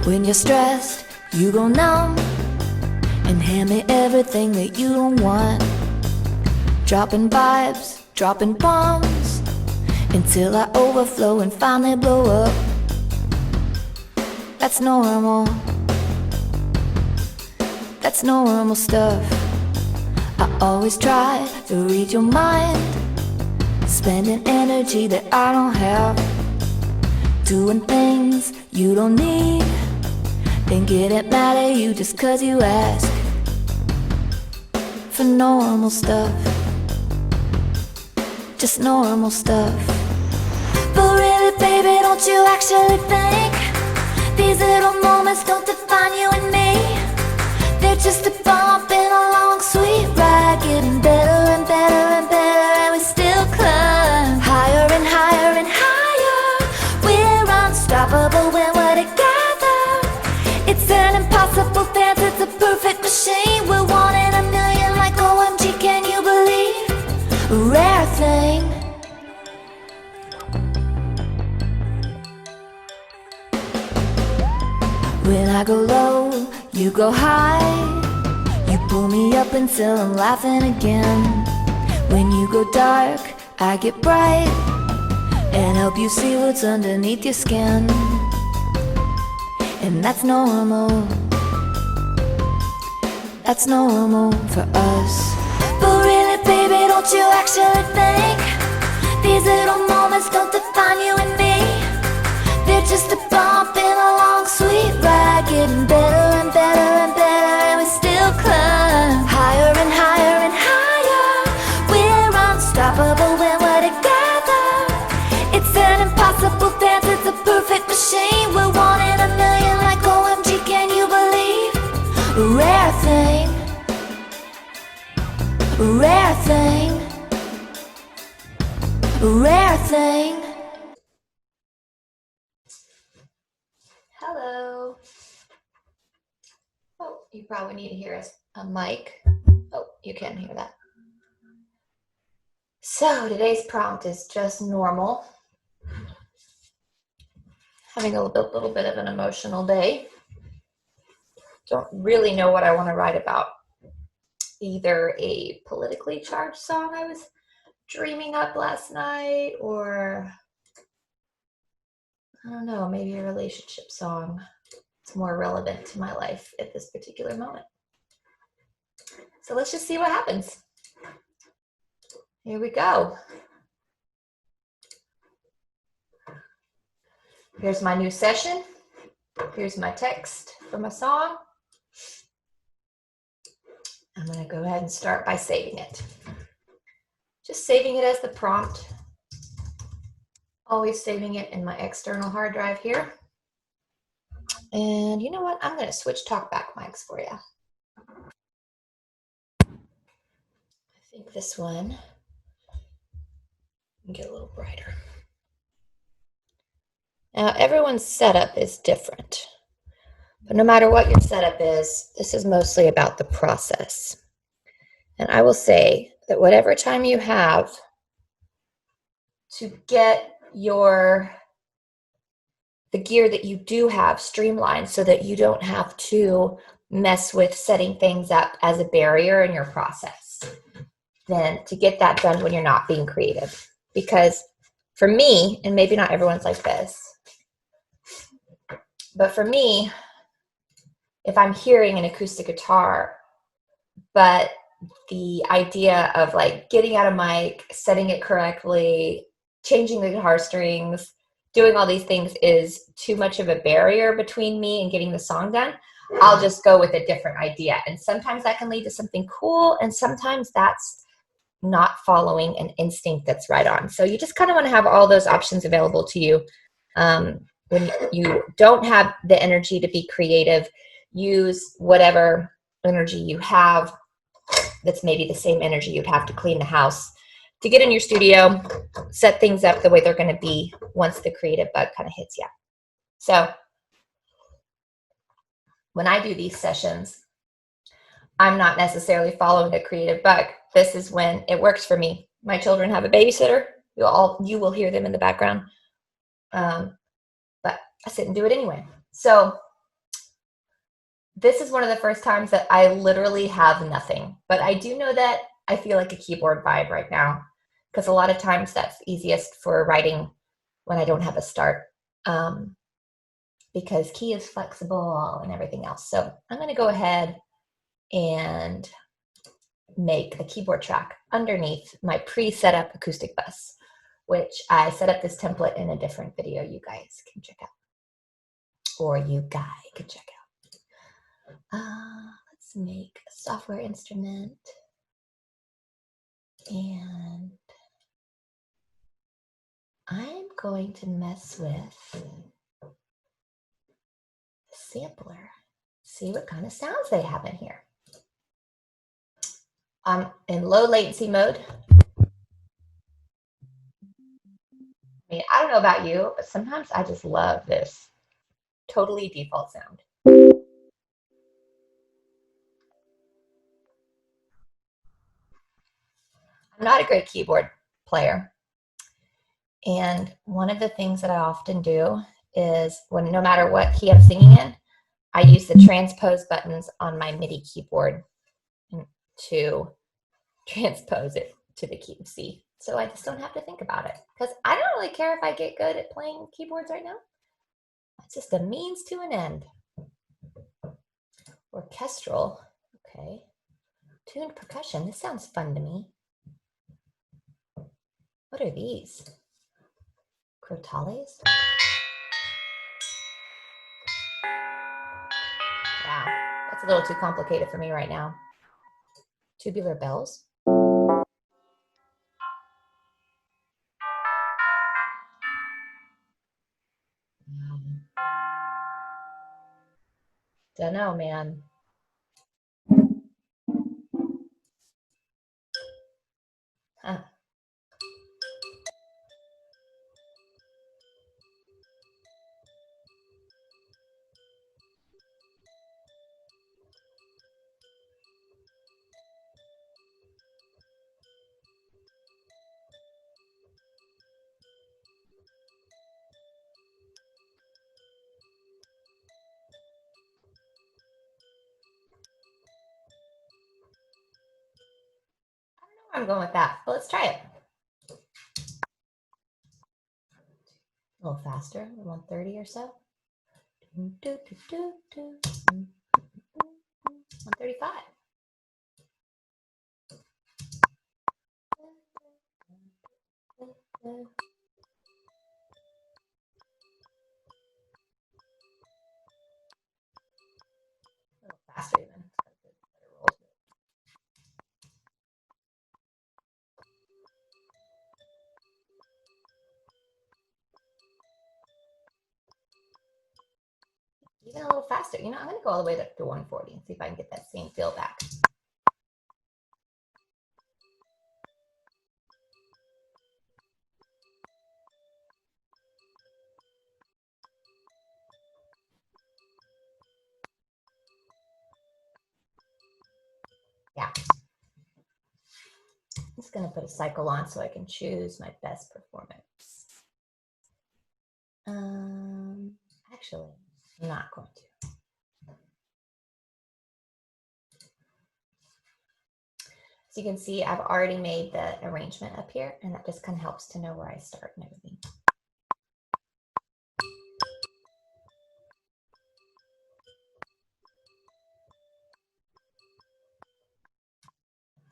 When you're stressed, you go numb and hand me everything that you don't want. Dropping vibes, dropping bombs until I overflow and finally blow up. That's normal. That's normal stuff. I always try to read your mind, spending energy that I don't have, doing things you don't need, then getting mad at you just cause you ask for normal stuff. Just normal stuff. But really, baby, don't you actually think these little moments don't define you and me? They're just a bump in a long sweet ride, getting better and better and better, and we still climb higher and higher and higher. We're unstoppable when we're together. It's an impossible dance, it's a perfect machine. We're one in a million, like OMG, can you believe? A rare thing. When I go low, you go high. You pull me up until I'm laughing again. When you go dark, I get bright and help you see what's underneath your skin. And that's normal. That's normal for us. But really, baby, don't you actually think these little moments don't define you and me? They're just a bump in a long sweet ride, getting better and better and better, and we still climb higher and higher and higher. We're unstoppable when we're together. It's an impossible dance, it's a perfect machine. We're one in a million, like OMG, can you believe? A rare thing. A rare thing. A rare thing. Hello. Oh, you probably need to hear a mic. Oh, you can hear that. So today's prompt is just normal. Having a little bit of an emotional day. Don't really know what I want to write about. Either a politically charged song I was dreaming up last night, or I don't know, maybe a relationship song. It's more relevant to my life at this particular moment. So let's just see what happens. Here we go. Here's my new session. Here's my text for my song. I'm going to go ahead and start by saving it. Just saving it as the prompt. Always saving it in my external hard drive here. And you know what? I'm going to switch talkback mics for you. I think this one can get a little brighter. Now, everyone's setup is different. But no matter what your setup is, this is mostly about the process. And I will say that whatever time you have to get the gear that you do have streamlined so that you don't have to mess with setting things up as a barrier in your process, then to get that done when you're not being creative. Because for me, and maybe not everyone's like this, but for me, if I'm hearing an acoustic guitar, but the idea of like getting out a mic, setting it correctly, changing the guitar strings, doing all these things is too much of a barrier between me and getting the song done, I'll just go with a different idea. And sometimes that can lead to something cool, and sometimes that's not following an instinct that's right on. So you just kind of want to have all those options available to you. When you don't have the energy to be creative, use whatever energy you have that's maybe the same energy you'd have to clean the house to get in your studio, set things up the way they're going to be once the creative bug kind of hits you. So when I do these sessions, I'm not necessarily following the creative bug. This is when it works for me. My children have a babysitter. You will hear them in the background. But I sit and do it anyway. So this is one of the first times that I literally have nothing, but I do know that I feel like a keyboard vibe right now, because a lot of times that's easiest for writing when I don't have a start, because key is flexible and everything else. So I'm going to go ahead and make a keyboard track underneath my pre-set up acoustic bus, which I set up this template in a different video you guys can check out, or you guy can check out. Let's make a software instrument, and I'm going to mess with the sampler, see what kind of sounds they have in here. I'm in low latency mode. I mean, I don't know about you, but sometimes I just love this totally default sound. I'm not a great keyboard player. And one of the things that I often do is when no matter what key I'm singing in, I use the transpose buttons on my MIDI keyboard to transpose it to the key of C. So I just don't have to think about it, because I don't really care if I get good at playing keyboards right now. It's just a means to an end. Orchestral, okay. Tuned percussion, this sounds fun to me. What are these? Crotales? Wow, that's a little too complicated for me right now. Tubular bells? Don't know, man. Huh. I don't know where I'm going with that, but let's try it. A little faster, 130 or so. 135. A little faster even. Even a little faster. You know, I'm going to go all the way up to 140 and see if I can get that same feel back. Yeah. I'm just going to put a cycle on so I can choose my best performance. Actually, I'm not going to. So you can see I've already made the arrangement up here, and that just kind of helps to know where I start and everything.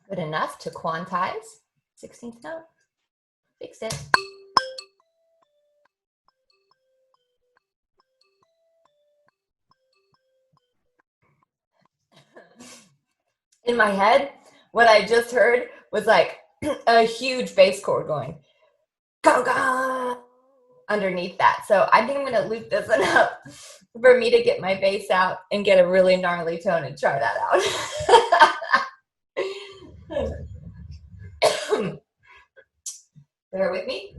Good enough to quantize. 16th note. Fix it. In my head, what I just heard was like a huge bass chord going ga underneath that. So I think I'm going to loop this one up for me to get my bass out and get a really gnarly tone and try that out. Bear with me.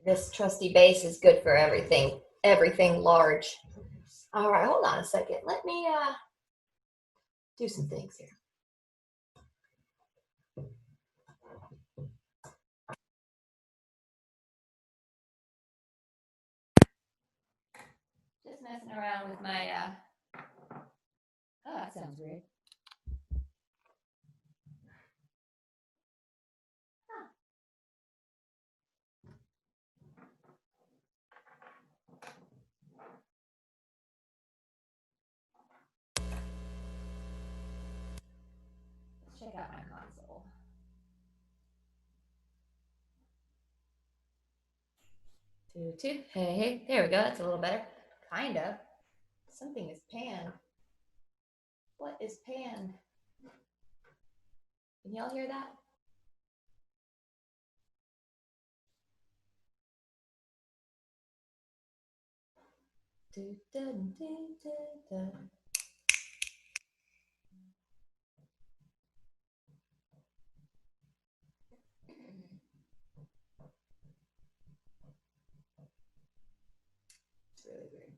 This trusty bass is good for everything. everything large. All right, hold on a second. Let me do some things here. Just messing around with my, oh, that sounds weird. Let's check out my console. Two. Hey, there we go. That's a little better. Kind of. Something is panned. What is panned? Can y'all hear that? Do, do, do, do, do. It's really weird.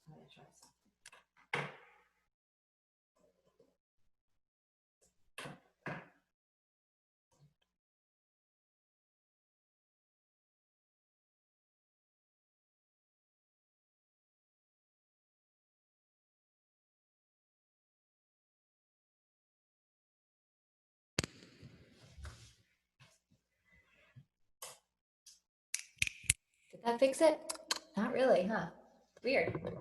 I'm gonna try something. Did that fix it? Not really, huh? Weird. Well,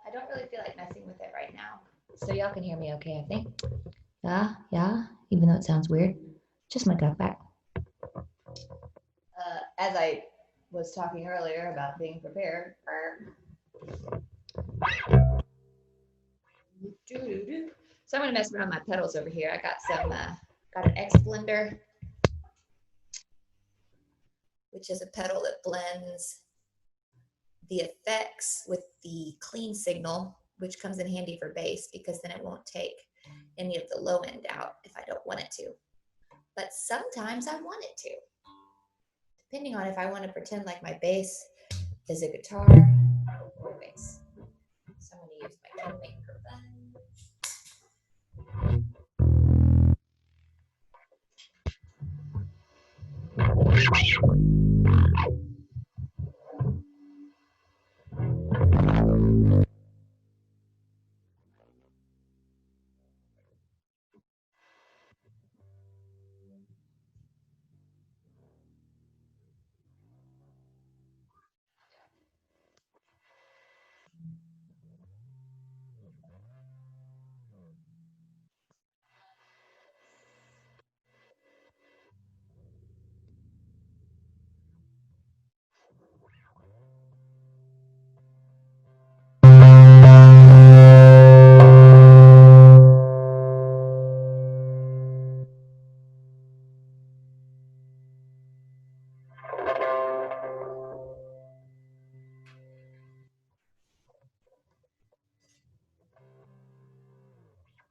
I don't really feel like messing with it right now. So y'all can hear me okay, I think. Yeah, even though it sounds weird. Just my gut back. As I was talking earlier about being prepared for. So I'm gonna mess around my pedals over here. I got some, got an X Blender, which is a pedal that blends the effects with the clean signal, which comes in handy for bass because then it won't take any of the low end out if I don't want it to. But sometimes I want it to, depending on if I want to pretend like my bass is a guitar or bass. So I'm going to use my Kingmaker button.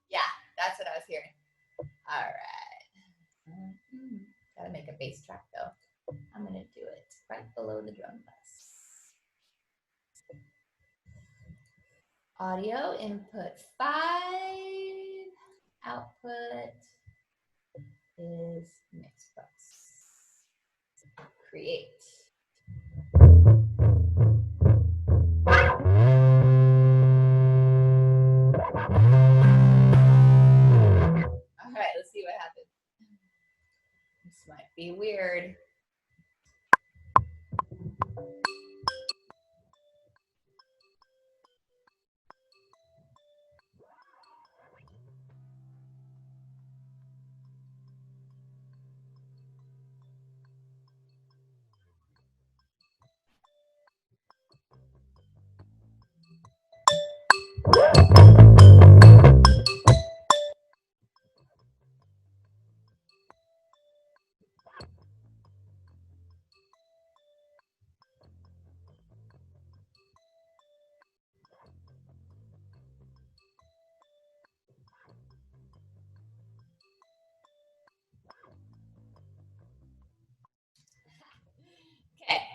Yeah, that's what I was hearing. All right. Gotta make a bass track though. I'm gonna do it right below the drum bus. Audio input 5, output is mix bus. Create. All right, let's see what happens. This might be weird.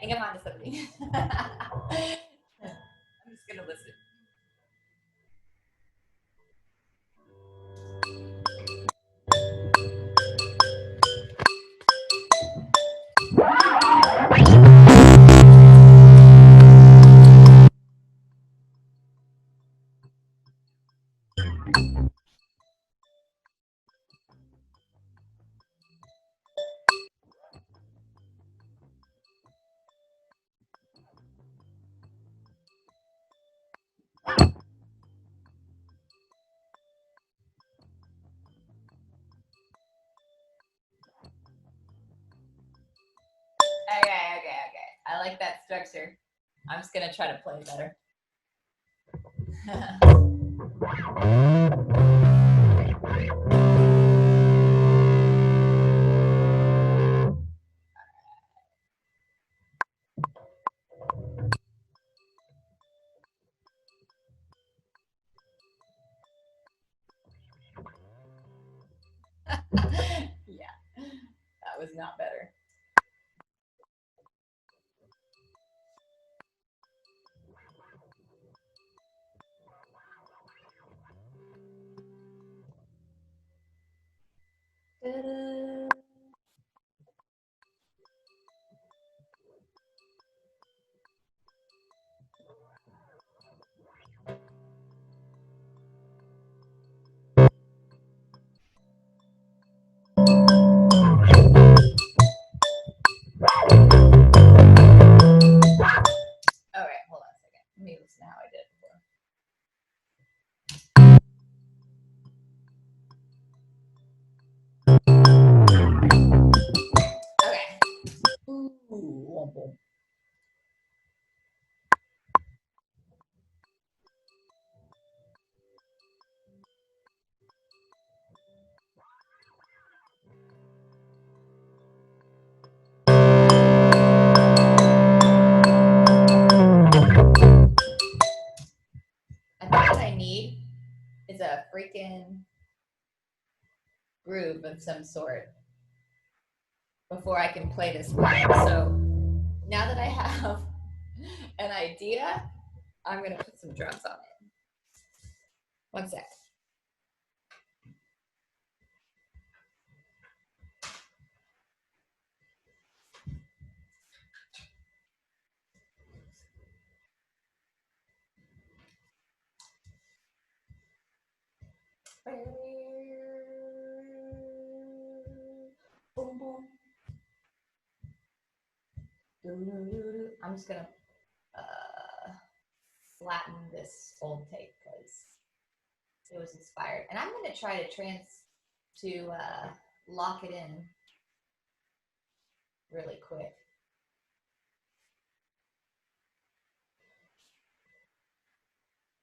think I'm on to something. I'm just gonna listen. Okay. I like that structure. I'm just gonna try to play better. Yeah, that was not better. All right, hold on a second. Let me listen to how I did it before. Okay. Ooh. I think what I need is a freaking groove of some sort before I can play this part. So now that I have an idea, I'm gonna put some drums on it. One sec. Boom, boom. I'm just gonna flatten this old tape because it was inspired, and I'm gonna try to lock it in really quick.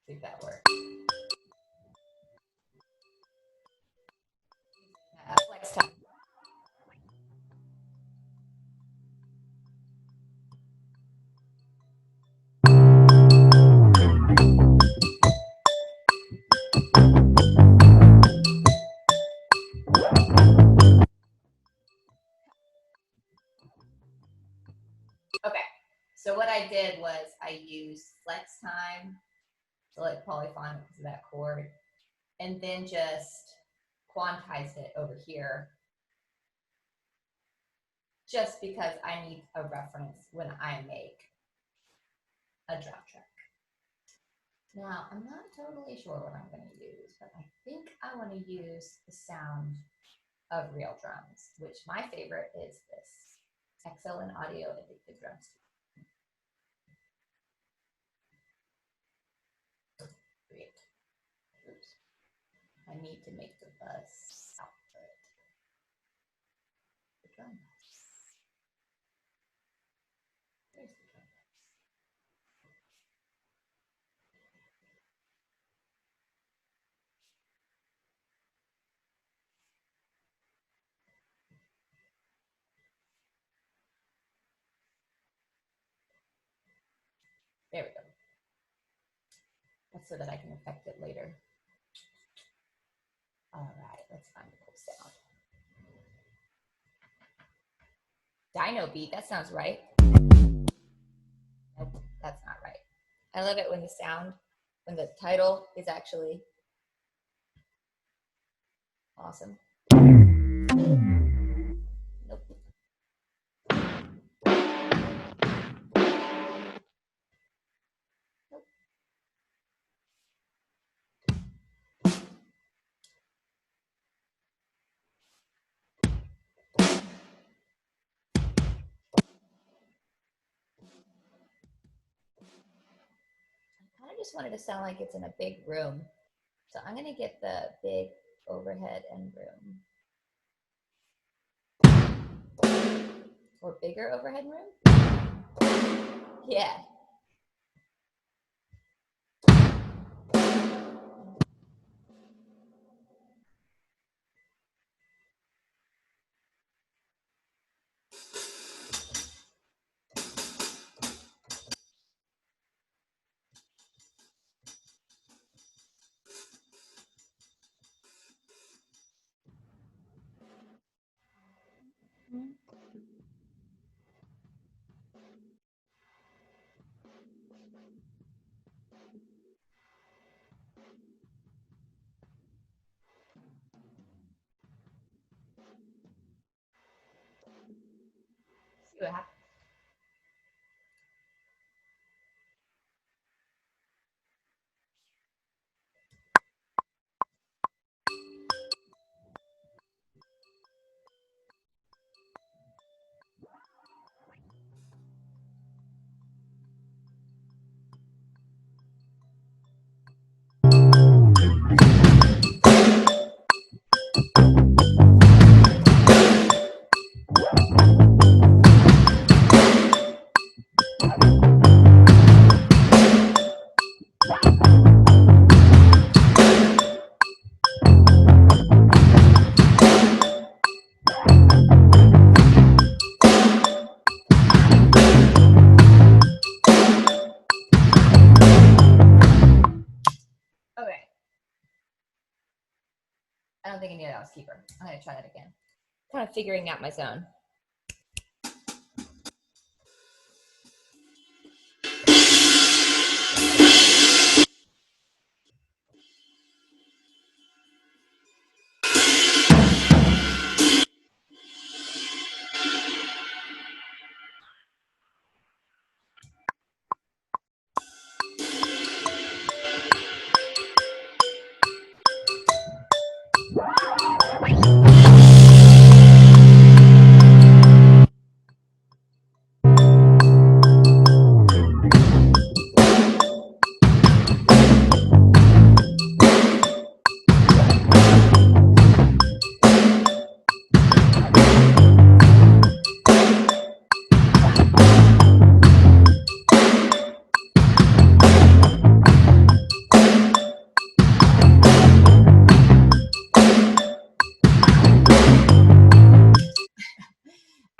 See if that works. Flex time. Okay, so what I did was I used flex time to like polyphonic to that chord, and then just quantized it over here just because I need a reference when I make a drop track. Now, I'm not totally sure what I'm going to use, but I think I want to use the sound of real drums, which my favorite is this Excellent Audio Addictive Drums. Great. Oops. I need to make the bus output. The drum bus. There's the drum bus. There we go. That's so that I can affect it later. All right, let's find a cool sound. Dino beat, that sounds right. That's not right. I love it when when the title is actually awesome. Nope. Nope. I kind of just wanted to sound like it's in a big room. So I'm going to get the big overhead end room. Or bigger overhead room? Yeah. See what happens. Okay. I don't think I knew that was keeper. I'm going to try that again. Kind of figuring out my zone.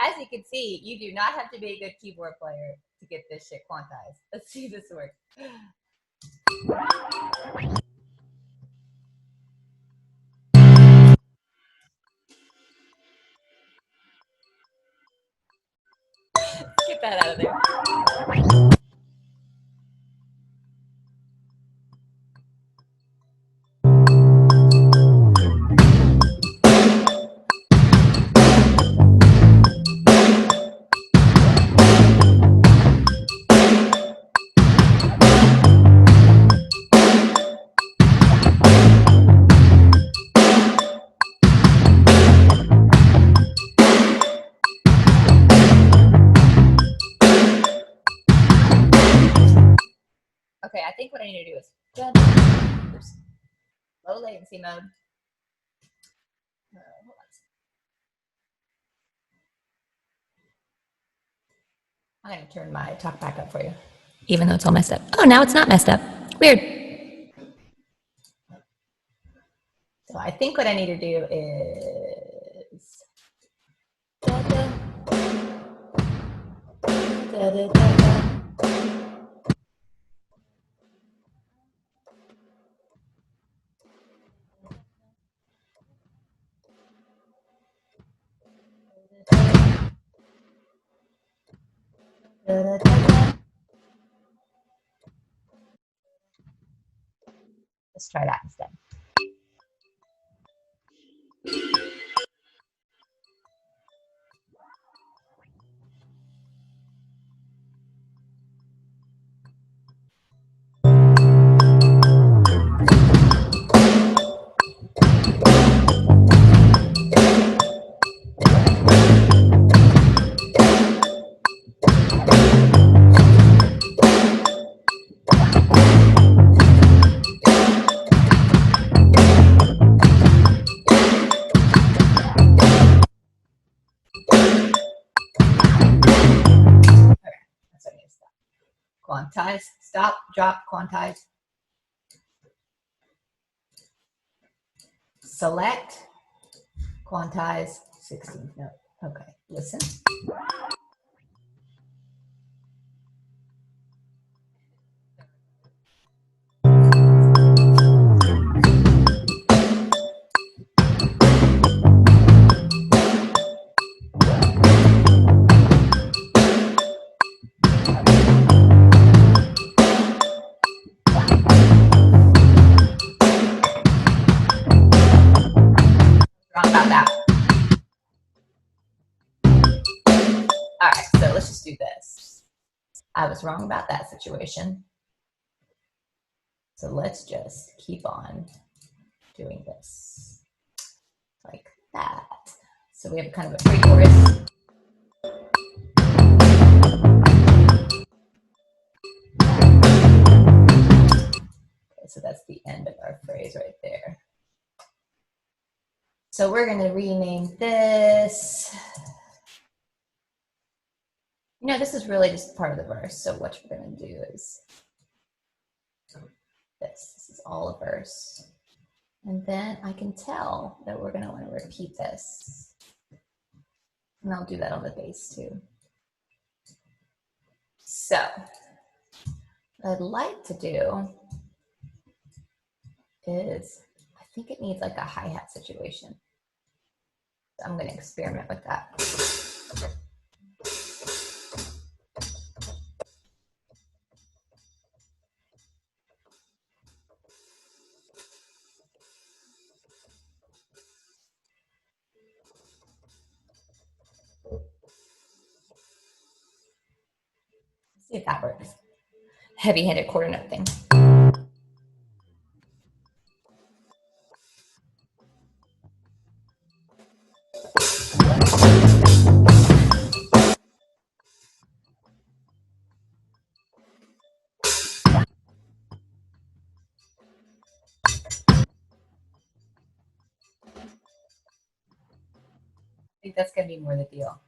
As you can see, you do not have to be a good keyboard player to get this shit quantized. Let's see if this works. Get that out of there. Okay, I think what I need to do is oops, low latency mode. I'm going to turn my talk back up for you, even though it's all messed up. Oh, now it's not messed up. Weird. So I think what I need to do is Let's try that instead. Quantize, stop, drop, quantize. Select, quantize, 16th note. Okay, listen. All right, so let's just do this. I was wrong about that situation. So let's just keep on doing this like that. So we have kind of a pre-chorus. Okay, so that's the end of our phrase right there. So we're going to rename this. You know, this is really just part of the verse. So what we're going to do is this. This is all a verse. And then I can tell that we're going to want to repeat this. And I'll do that on the bass too. So what I'd like to do is, I think it needs like a hi-hat situation. So I'm going to experiment with that. See if that works. Heavy-handed quarter note thing. I think that's going to be more the deal.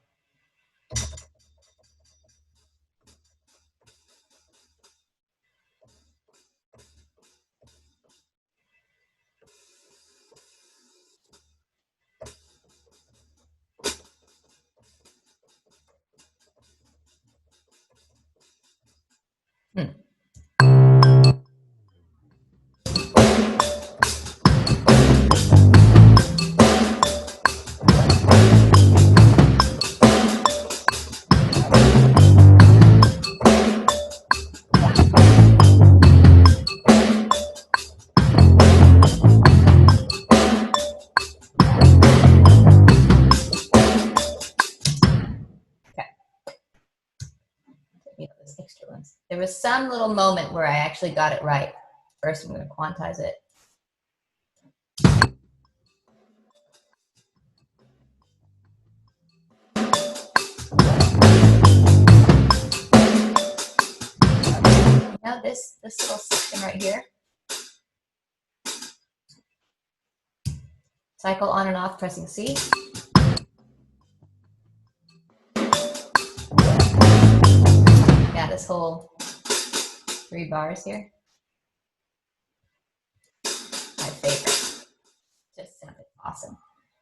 There was some little moment where I actually got it right. First, I'm going to quantize it. Now this little system right here. Cycle on and off, pressing C. Yeah, this whole 3 bars here. My favorite. Just sounded awesome.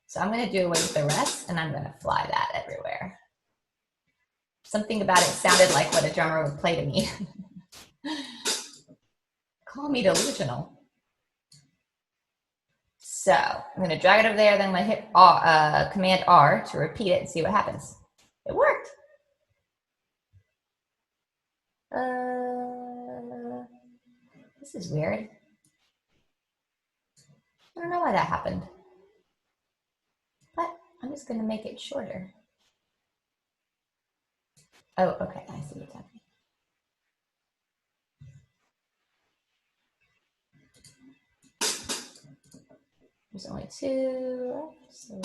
So I'm going to do away with the rest, and I'm going to fly that everywhere. Something about it sounded like what a drummer would play to me. Call me delusional. So I'm going to drag it over there, then I'm going to hit Command R to repeat it and see what happens. It worked. This is weird. don't know why that happened, but I'm just going to make it shorter. Oh, okay, I see what's happening. There's only 2, so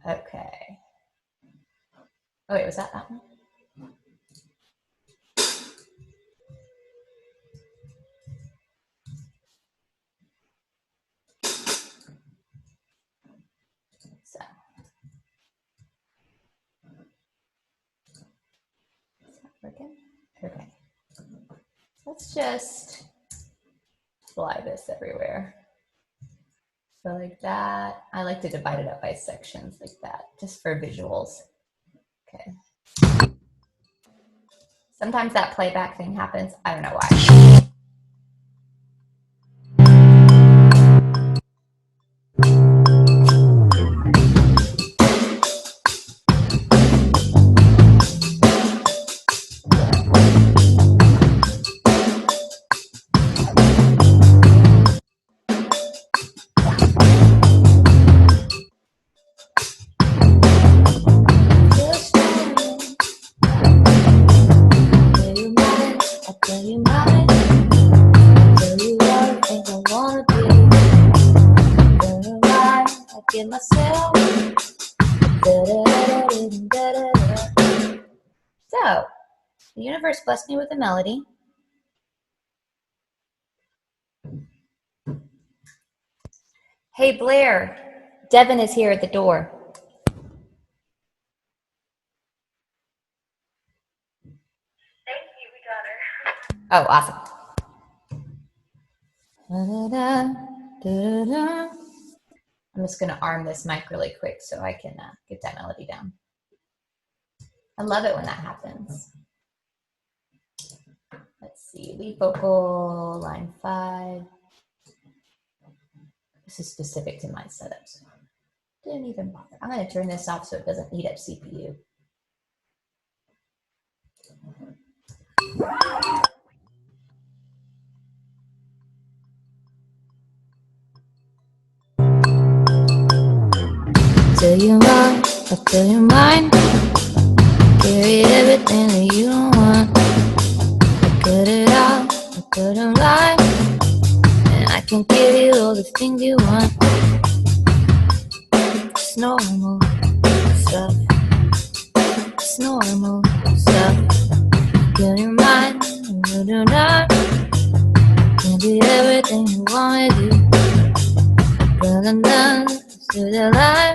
okay. Oh wait, was that one? So, is that working? Okay. Let's just fly this everywhere. So like that. I like to divide it up by sections like that, just for visuals. Okay. Sometimes that playback thing happens. I don't know why. So, the universe blessed me with a melody. Hey Blair, Devin is here at the door. Thank you, we got her. Oh, awesome. I'm just going to arm this mic really quick so I can get that melody down. I love it when that happens. Let's see, lead vocal, line 5. This is specific to my setup, so didn't even bother. I'm going to turn this off so it doesn't eat up CPU. Till you're wrong, or till you're mine. Carry everything that you don't want. I cut it out, I cut them lie. And I can give you all the things you want. It's normal stuff. It's normal stuff. Get your mind, and you do not. Can't be everything you want to do. Running down to the line.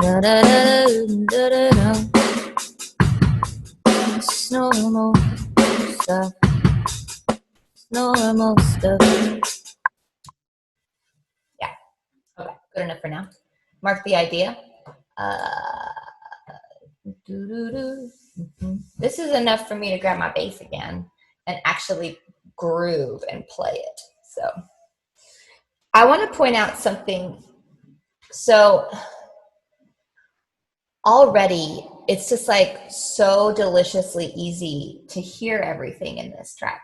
Da da da da da da. It's normal stuff. It's normal stuff. Yeah. Okay. Good enough for now. Mark the idea. This is enough for me to grab my bass again and actually groove and play it. So I want to point out something. So already it's just like so deliciously easy to hear everything in this track.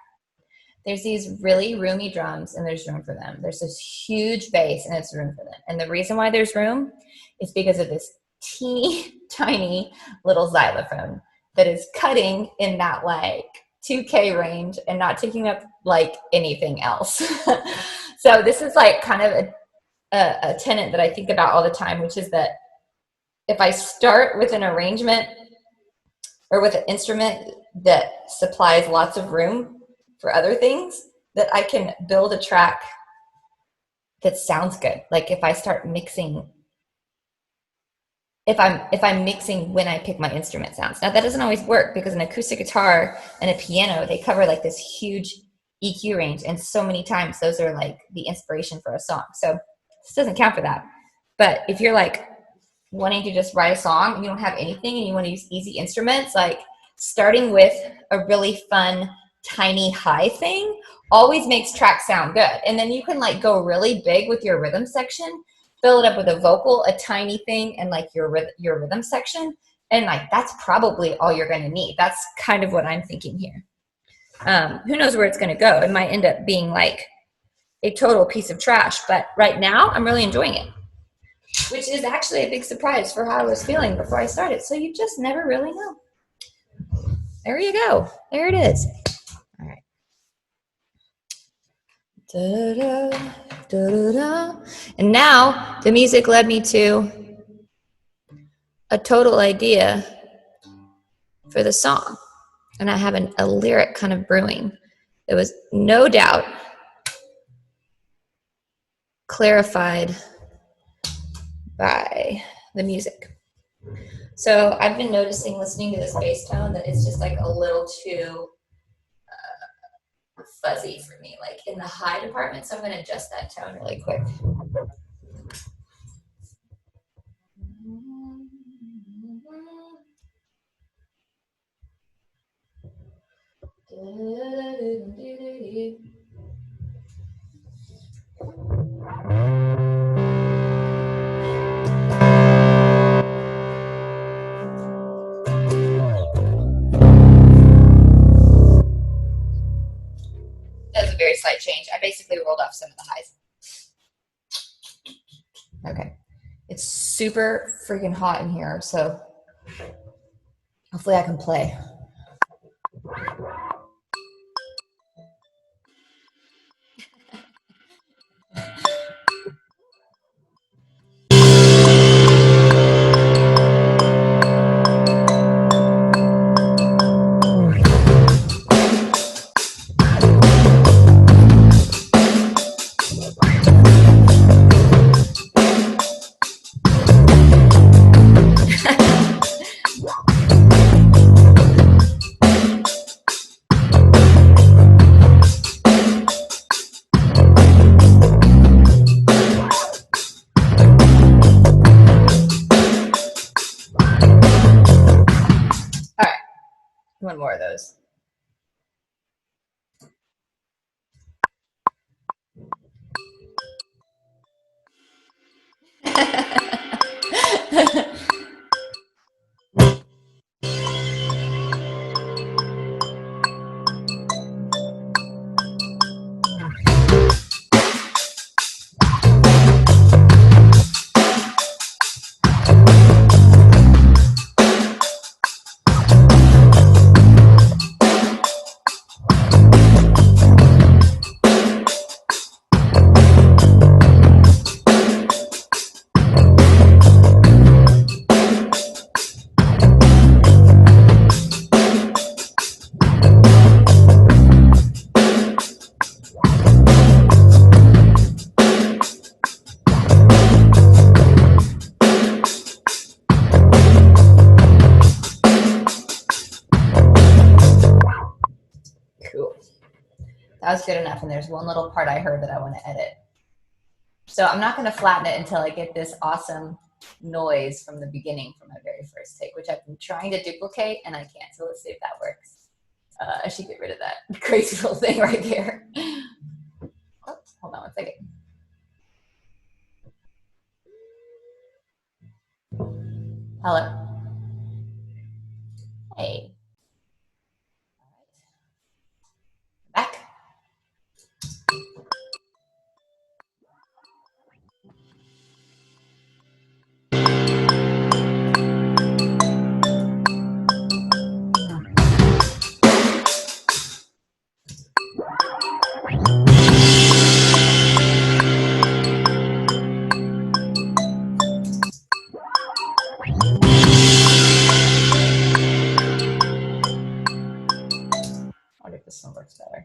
There's these really roomy drums and there's room for them. There's this huge bass and it's room for them. And the reason why there's room is because of this teeny tiny little xylophone that is cutting in that like 2K range and not taking up like anything else. So this is like kind of a tenet that I think about all the time, which is that if I start with an arrangement or with an instrument that supplies lots of room for other things, that I can build a track that sounds good. Like if I start mixing, if I'm mixing when I pick my instrument sounds. Now that doesn't always work because an acoustic guitar and a piano, they cover like this huge EQ range, and so many times those are like the inspiration for a song. So this doesn't count for that. But if you're like wanting to just write a song and you don't have anything and you want to use easy instruments, like starting with a really fun tiny high thing always makes tracks sound good. And then you can like go really big with your rhythm section, fill it up with a vocal, a tiny thing, and like your rhythm section, and like that's probably all you're going to need. That's kind of what I'm thinking here. Who knows where it's going to go? It might end up being like a total piece of trash, but right now I'm really enjoying it, which is actually a big surprise for how I was feeling before I started. So you just never really know. There you go. There it is. All right. Da-da-da, da-da-da. And now the music led me to a total idea for the song. And I have a lyric kind of brewing. There was no doubt clarified by the music. So I've been noticing listening to this bass tone that it's just like a little too fuzzy for me, like in the high department. So I'm going to adjust that tone really quick. That was a very slight change. I basically rolled off some of the highs. Okay. It's super freaking hot in here, so hopefully I can play. One more of those. Cool. That was good enough. And there's one little part I heard that I want to edit. So I'm not going to flatten it until I get this awesome noise from the beginning from my very first take, which I've been trying to duplicate and I can't. So let's see if that works. I should get rid of that crazy little thing right there. Oops, hold on one second. Hello. Hey. Back. I wonder if this one works better.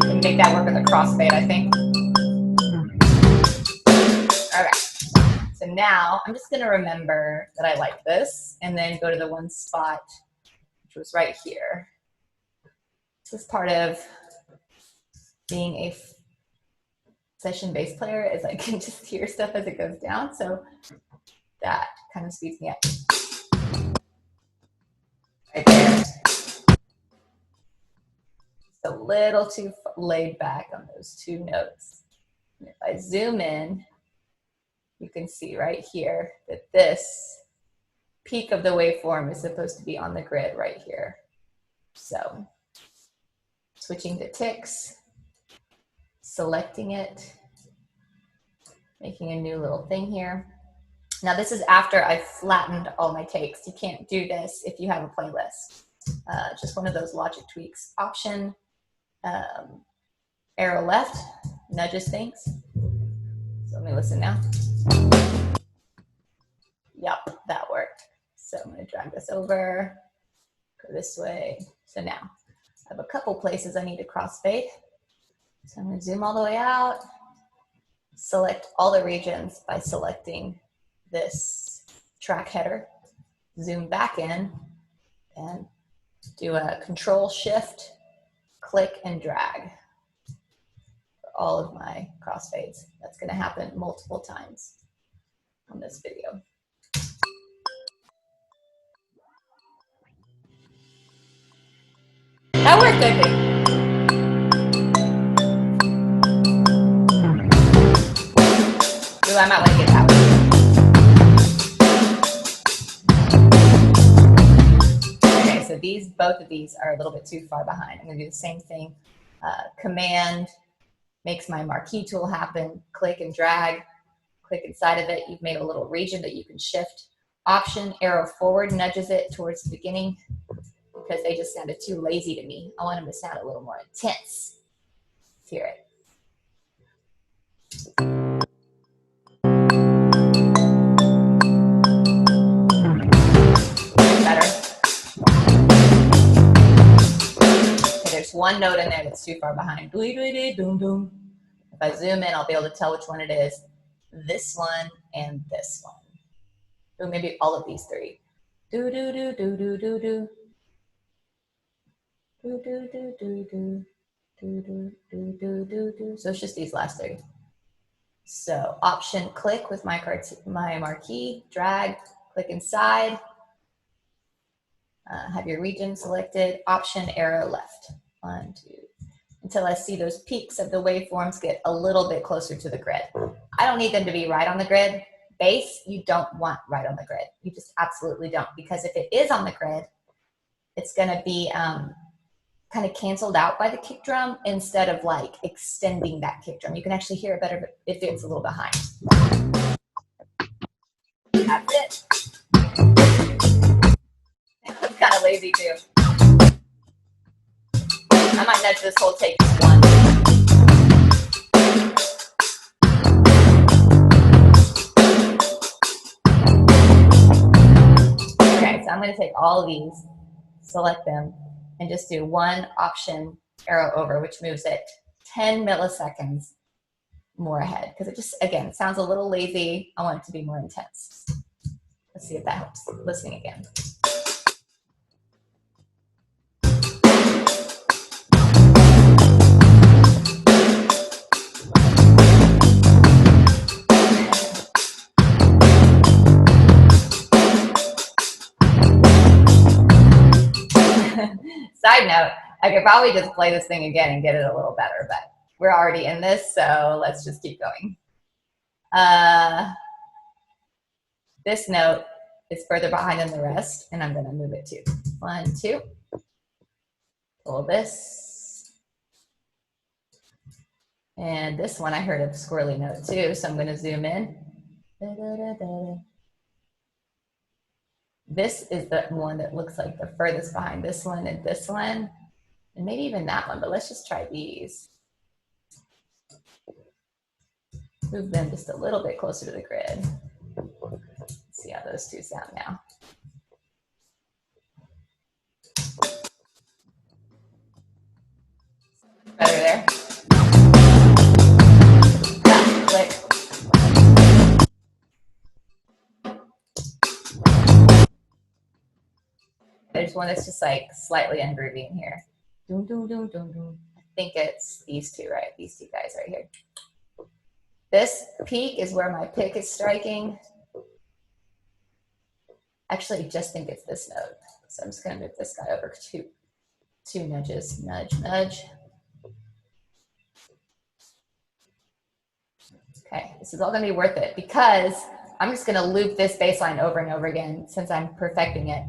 Can make that work with a crossfade, I think. Okay. So now I'm just going to remember that I like this and then go to the one spot, which was right here. This is part of being a session bass player, is I can just hear stuff as it goes down. So That kind of speeds me up. Right there. Just a little too laid back on those two notes. And if I zoom in, you can see right here that this peak of the waveform is supposed to be on the grid right here. So switching to ticks, selecting it, making a new little thing here. Now this is after I've flattened all my takes. You can't do this if you have a playlist. Just one of those logic tweaks. Option, arrow left, nudges things. So let me listen now. Yep, that worked. So I'm gonna drag this over, go this way. So now I have a couple places I need to crossfade. So I'm gonna zoom all the way out, select all the regions by selecting this track header, zoom back in, and do a Control Shift, click and drag for all of my crossfades. That's gonna happen multiple times on this video. That worked, I think. Ooh, I might want to get that one. Okay, so both of these are a little bit too far behind. I'm gonna do the same thing. Command makes my marquee tool happen. Click and drag, click inside of it. You've made a little region that you can shift. Option, arrow forward, nudges it towards the beginning because they just sounded too lazy to me. I want them to sound a little more intense. Let's hear it. Better. Okay, there's one note in there that's too far behind. If I zoom in, I'll be able to tell which one it is. This one and this one. Or maybe all of these three. Do do do do do do do. Do do do do do. Do do do do do do. So it's just these last three. So option click with my marquee, drag, click inside. Have your region selected. Option arrow left. 1, 2, until I see those peaks of the waveforms get a little bit closer to the grid. I don't need them to be right on the grid. Bass, you don't want right on the grid. You just absolutely don't, because if it is on the grid, it's going to be kind of canceled out by the kick drum instead of like extending that kick drum. You can actually hear it better if it's a little behind. That's it. I'm kind of lazy too. I might nudge this whole take just once. Okay, so I'm going to take all of these, select them, and just do one option arrow over, which moves it 10 milliseconds more ahead. Because it just, again, sounds a little lazy. I want it to be more intense. Let's see if that helps. Listening again. Side note, I could probably just play this thing again and get it a little better, but we're already in this, so let's just keep going. This note is further behind than the rest, and I'm going to move it too. 1, 2. Pull this. And this one, I heard a squirrely note too, so I'm going to zoom in. Da, da, da, da. This is the one that looks like the furthest behind this one and this one, and maybe even that one, but let's just try these. Move them just a little bit closer to the grid. Let's see how those two sound now. Better there. Yeah, click. There's one that's just like slightly ungroovy in here. Doom, doom, doom, doom, doom. I think it's these two, right? These two guys right here. This peak is where my pick is striking. Actually, I just think it's this note. So I'm just going to move this guy over two nudges. Nudge, nudge. Okay, this is all going to be worth it because I'm just going to loop this bass line over and over again since I'm perfecting it.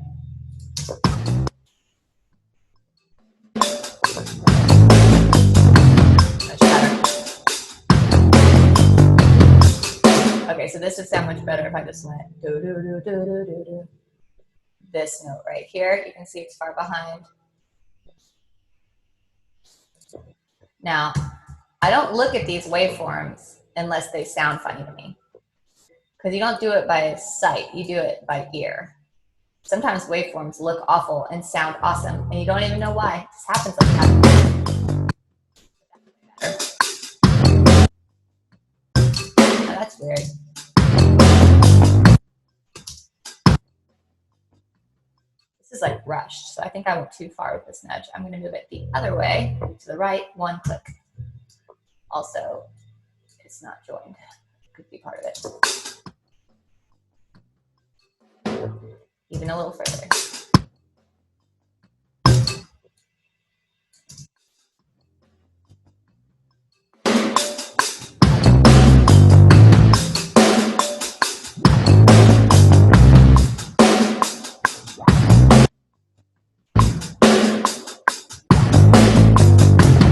Much better. Okay, so this would sound much better if I just went do do do do do do do. This note right here, you can see it's far behind. Now, I don't look at these waveforms unless they sound funny to me. Because you don't do it by sight, you do it by ear. Sometimes waveforms look awful and sound awesome, and you don't even know why. It just happens sometimes. Oh, that's weird. This is like rushed, so I think I went too far with this nudge. I'm going to move it the other way, to the right, one click. Also, it's not joined. Could be part of it. Even a little further.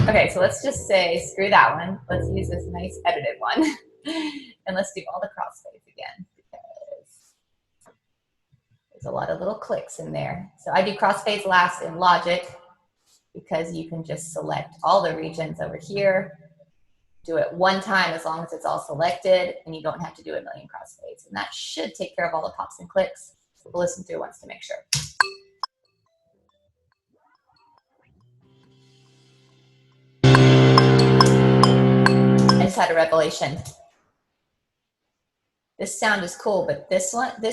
Okay, so let's just say, screw that one. Let's use this nice edited one. And let's do all the crossfades again because there's a lot of little clicks in there. So I do crossfades last in Logic because you can just select all the regions over here, do it one time as long as it's all selected, and you don't have to do a million crossfades. And that should take care of all the pops and clicks. We'll listen through once to make sure. I just had a revelation. This sound is cool, but this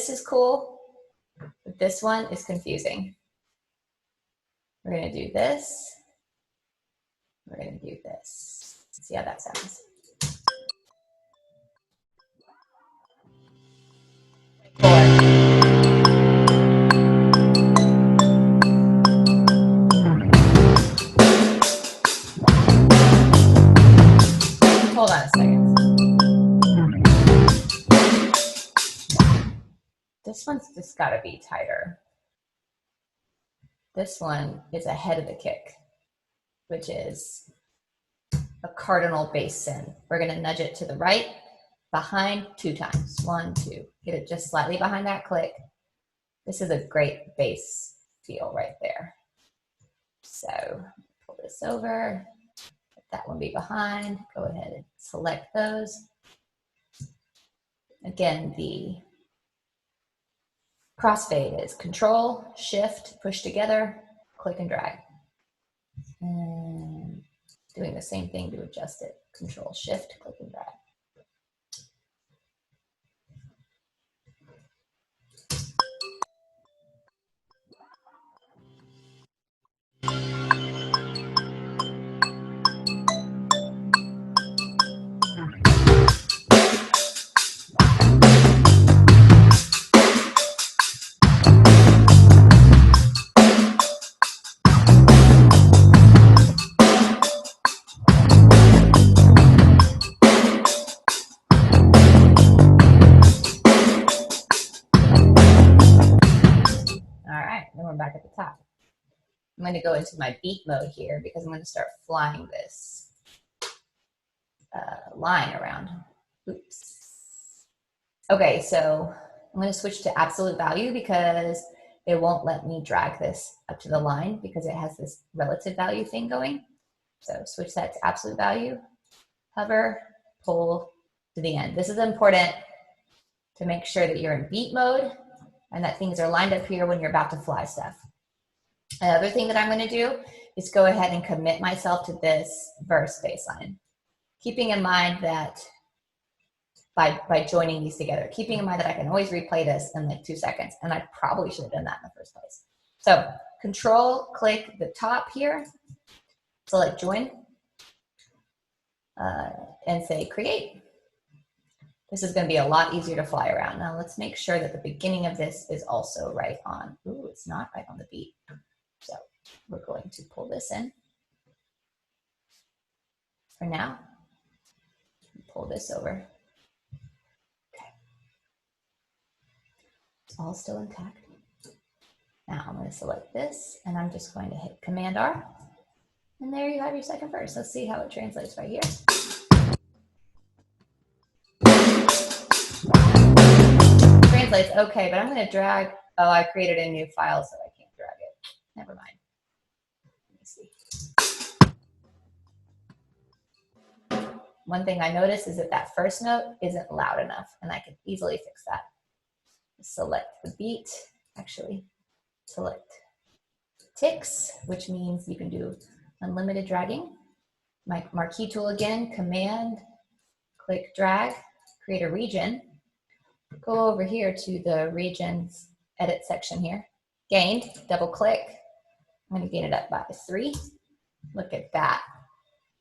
is cool, but this one is confusing. We're gonna do this. We're gonna do this. See how that sounds. Hold on a second. This one's just gotta be tighter. This one is ahead of the kick, which is a cardinal bass sin. We're gonna nudge it to the right, behind 2 times. 1, 2. Get it just slightly behind that click. This is a great bass feel right there. So pull this over, let that one be behind. Go ahead and select those. Again, the crossfade is Control, Shift, push together, click and drag. And doing the same thing to adjust it. Control, Shift, click and drag. Back at the top. I'm going to go into my beat mode here because I'm going to start flying this line around. Oops. Okay, so I'm going to switch to absolute value because it won't let me drag this up to the line because it has this relative value thing going. So switch that to absolute value, hover, pull to the end. This is important to make sure that you're in beat mode and that things are lined up here when you're about to fly stuff. Another thing that I'm going to do is go ahead and commit myself to this verse bass line, keeping in mind that by joining these together, keeping in mind that I can always replay this in like 2 seconds, and I probably should have done that in the first place. So Control, click the top here, select join, and say create. This is going to be a lot easier to fly around. Now let's make sure that the beginning of this is also right on. Ooh, it's not right on the beat. So we're going to pull this in for now. Pull this over. Okay. It's all still intact. Now I'm going to select this and I'm just going to hit Command R. And there you have your second verse. Let's see how it translates right here. Translates okay, but I'm going to drag. Oh, I created a new file, so I can't drag it. Never mind. Let me see. One thing I noticed is that that first note isn't loud enough, and I can easily fix that. Select the beat. Actually, select ticks, which means you can do unlimited dragging. My marquee tool again, Command, click drag, create a region. Go over here to the regions edit section here. Gained, double click. I'm going to gain it up by 3. Look at that.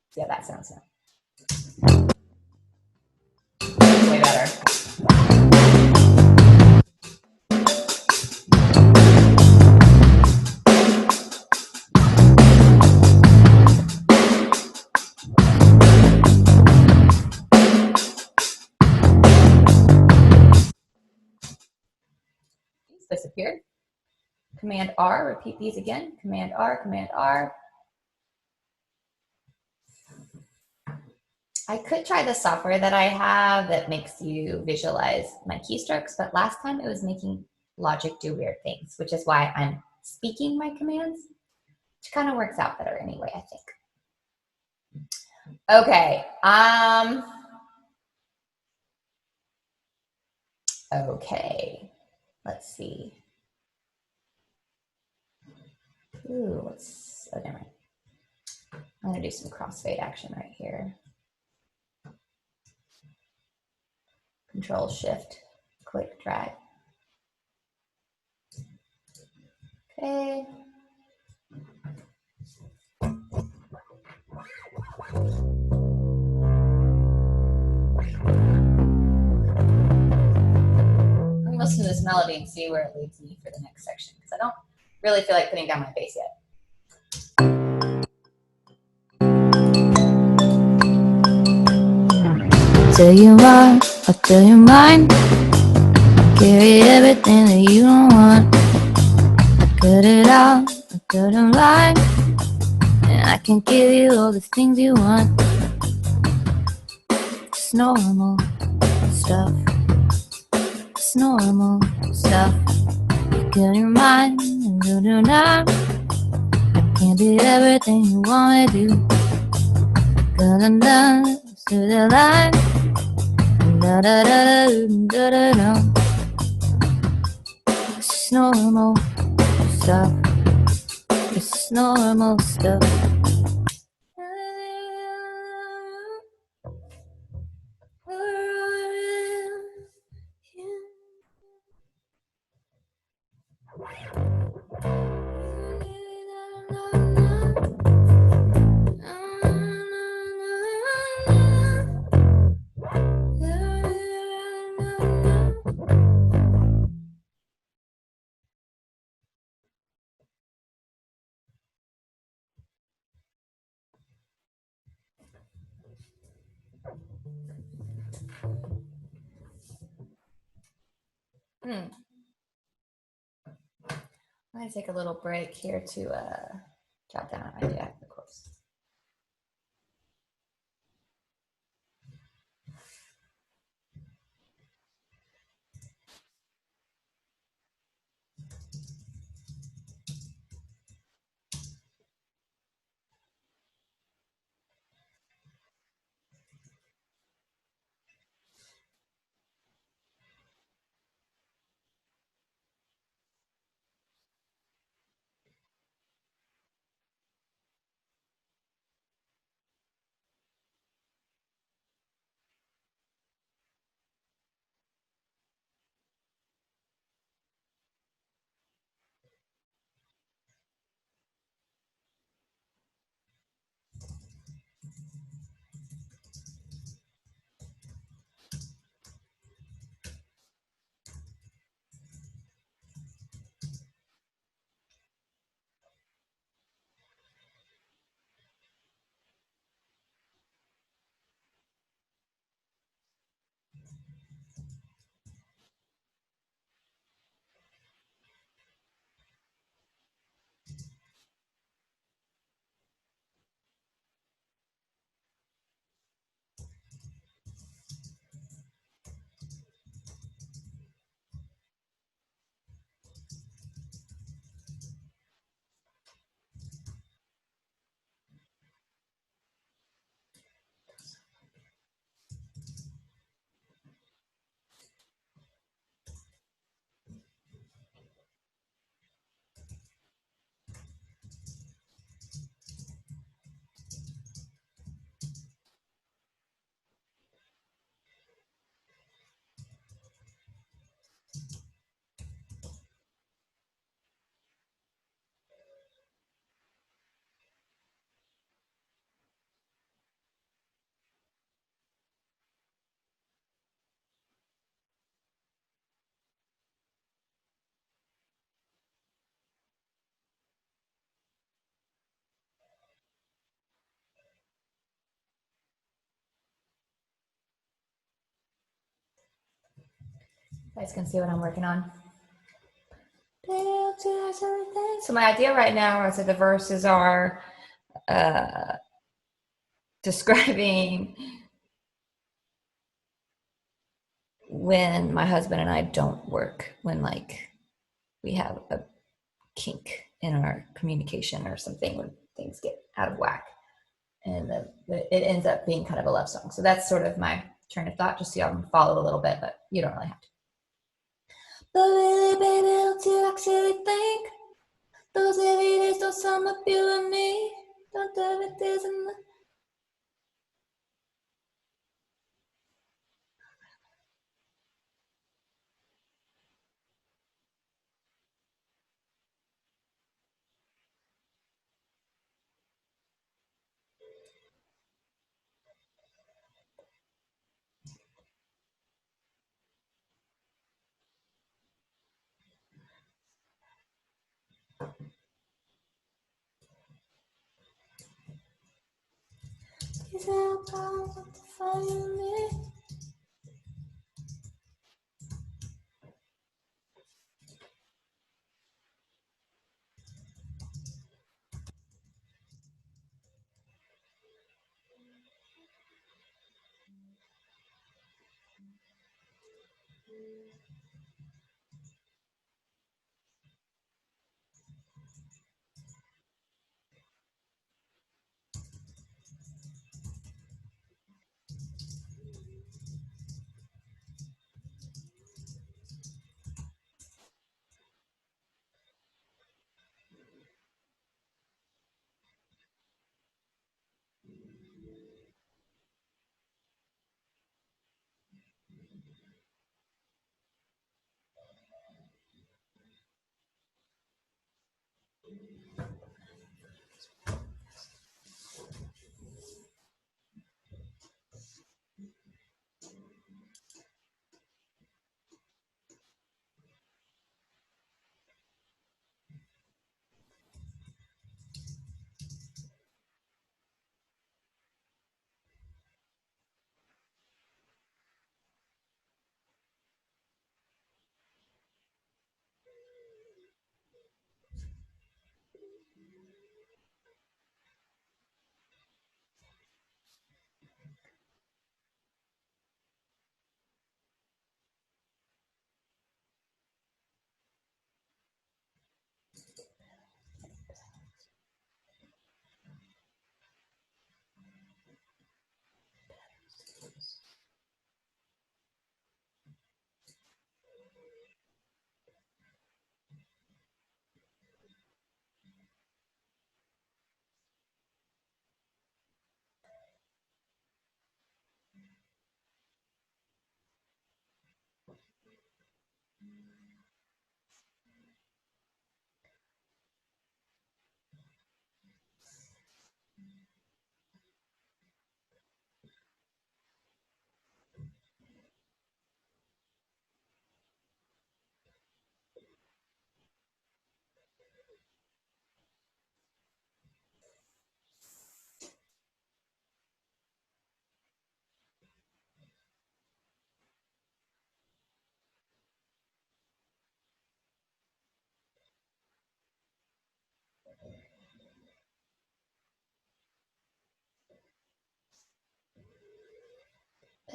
See how that sounds now. Way better. It's disappeared. Command R, repeat these again. Command R, Command R. I could try the software that I have that makes you visualize my keystrokes, but last time it was making Logic do weird things, which is why I'm speaking my commands, which kind of works out better anyway, I think. Okay. Okay. Let's see. Ooh, what's, oh, never mind. I'm going to do some crossfade action right here. Control Shift, click, drag. Okay. Let me listen to this melody and see where it leads me for the next section, because I don't really feel like putting down my bass yet. Tell you what, I'll tell you mine. I carry everything that you don't want. I cut it out, I cut a line, and I can give you all the things you want. It's normal stuff. It's normal stuff. You cut your mind and do not. I can't be everything you want to do. Cause I'm done to the line. Da da da da da da. It's normal stuff. It's normal stuff. I'm going to take a little break here to jot down an idea, of course. You guys can see what I'm working on. So my idea right now is that the verses are describing when my husband and I don't work, when like we have a kink in our communication or something, when things get out of whack, and it ends up being kind of a love song. So that's sort of my train of thought, just so y'all can follow a little bit, but you don't really have to. But really, baby, don't you actually think those every days don't sum up you and me? Don't tell me there's enough. These little problems want to find me.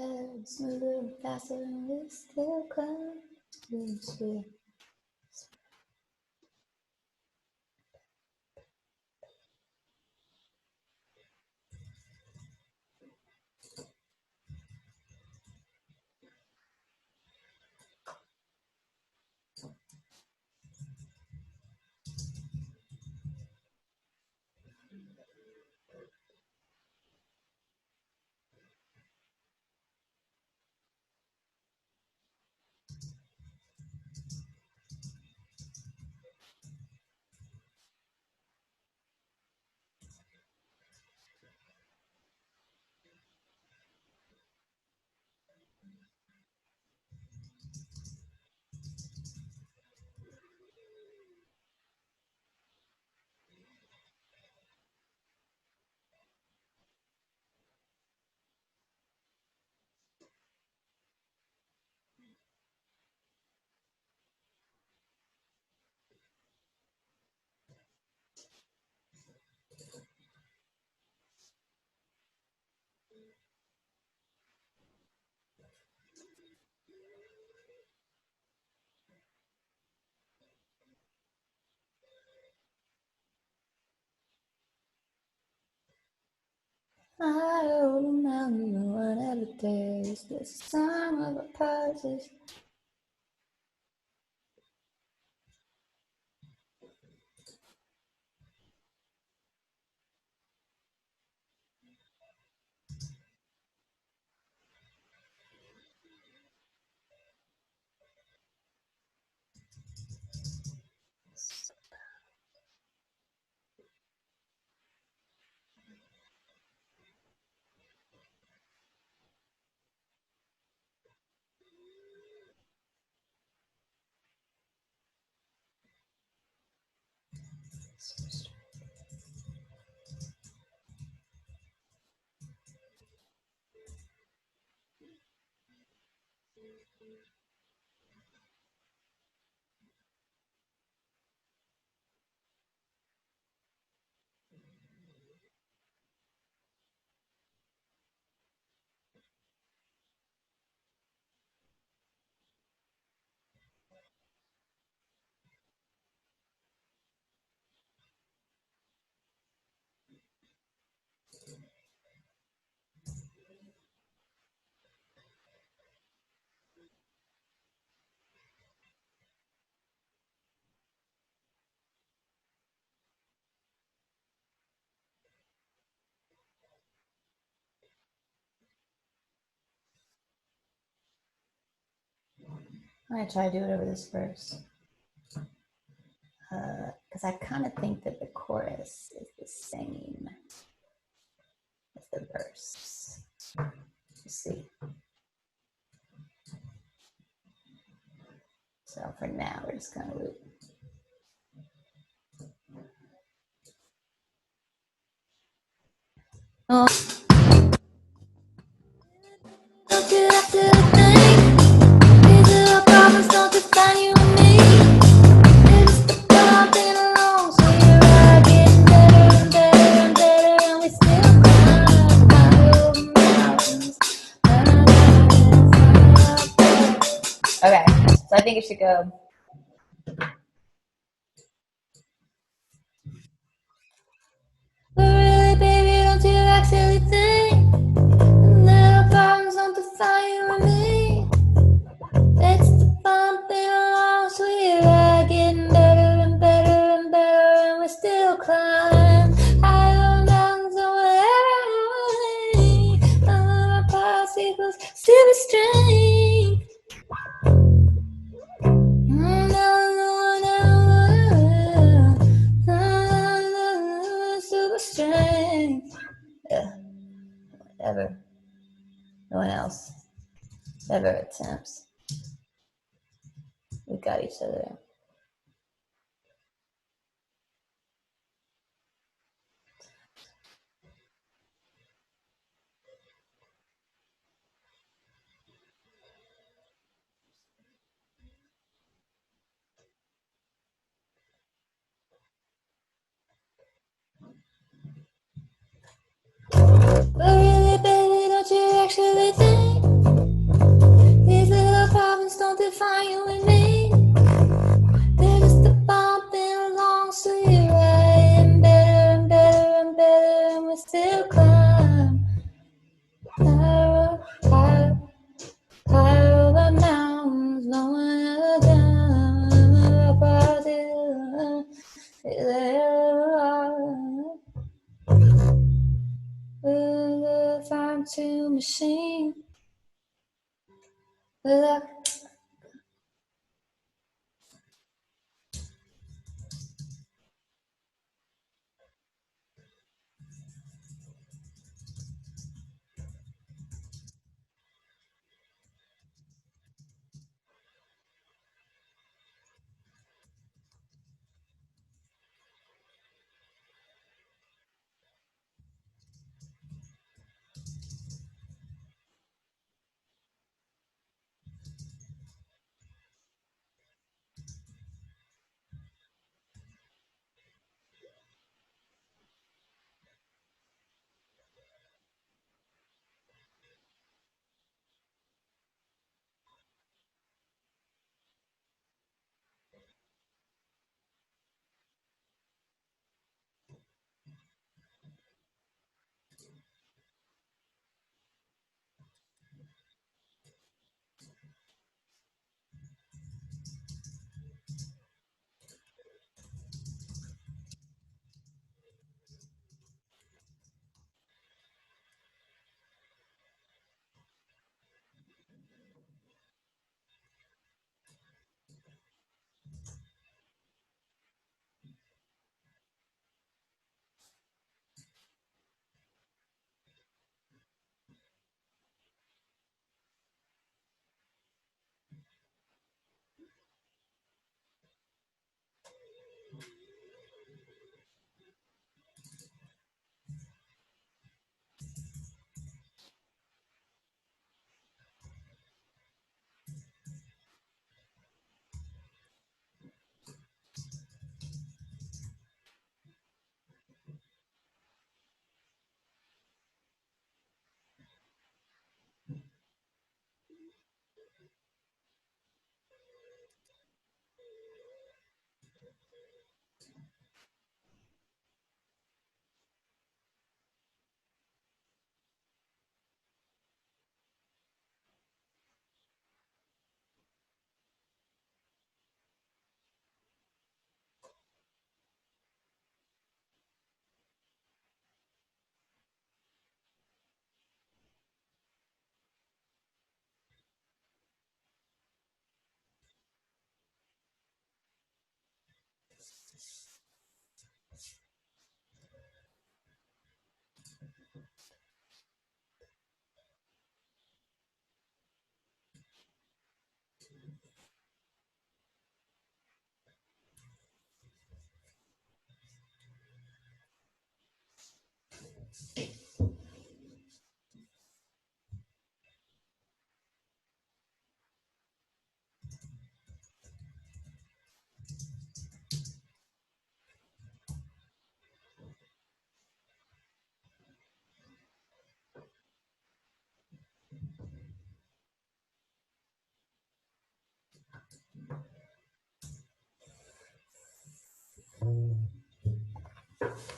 It's moving faster and we still climb. I don't know whatever days the sum of our pauses. I'm gonna try to do it over this verse because I kind of think that the chorus is the same as the verse. Let's see. So for now, we're just gonna loop. Oh. Don't you have to think? These are our problems, don't define you and me. It's the bumping along, so you're right, getting better and better and better, and we still climb high over mountains. Okay, so I think it should go. But really, baby, don't you actually think? Little problems don't define you and me. It's the bumping along, so you're right, getting better and better and better, and we still climb higher mountains away. Our particles still be strength. Super strength. Yeah, ever. No one else ever attempts. We got each other. But really, baby, don't you actually think? Look.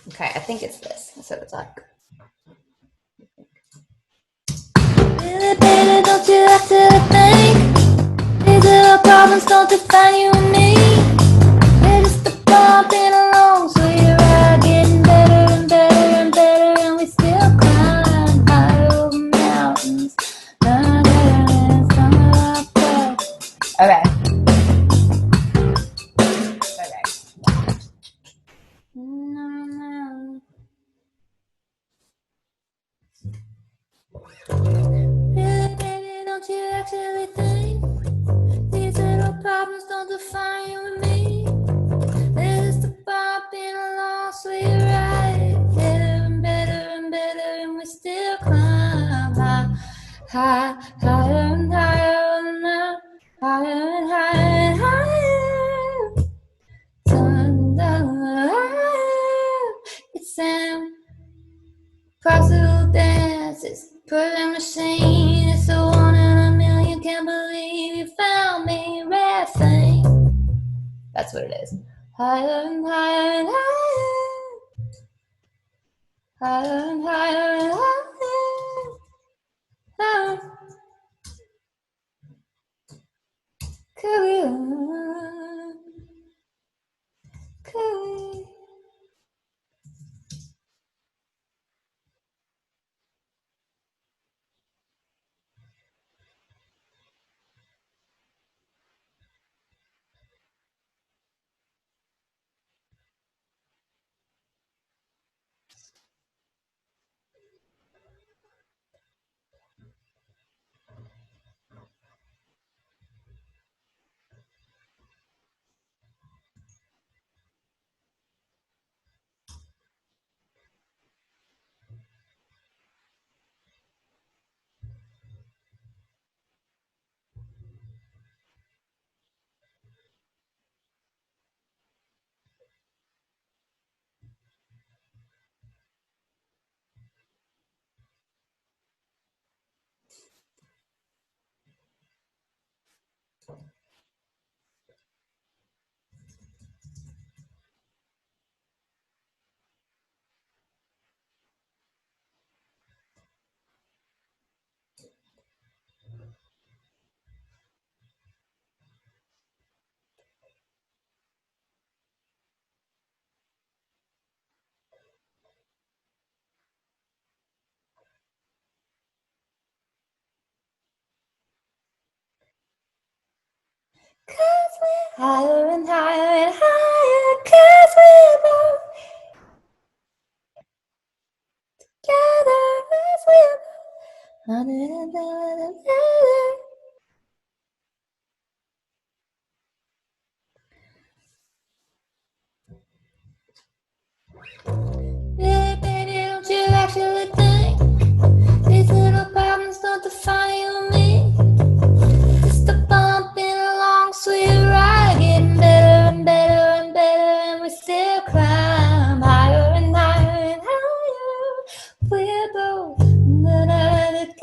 Okay, I think it's this. That's what it's like. Really, baby, don't you have to think these little problems don't define you and me? They're just a bump in a long sweet ride, getting better and better and better, and we still climb high over mountains. Okay. Really, baby, don't you actually think these little problems don't define you and me? They're just a bump in a long sweet ride, better and better and better, and we still climb higher and higher and higher and higher and higher. It's impossible dance. It's perfect machine. It's a one in a million. Can't believe you found me, rare thing. That's what it is. Higher and higher and higher. Higher and higher and higher. Cool. higher and higher and higher, 'cause we're both together as we're Really, baby, don't you actually think these little problems don't define you and me? Just a bump in a long sweet ride, getting better and better and better, and we still climb higher and higher and higher. We're both better together.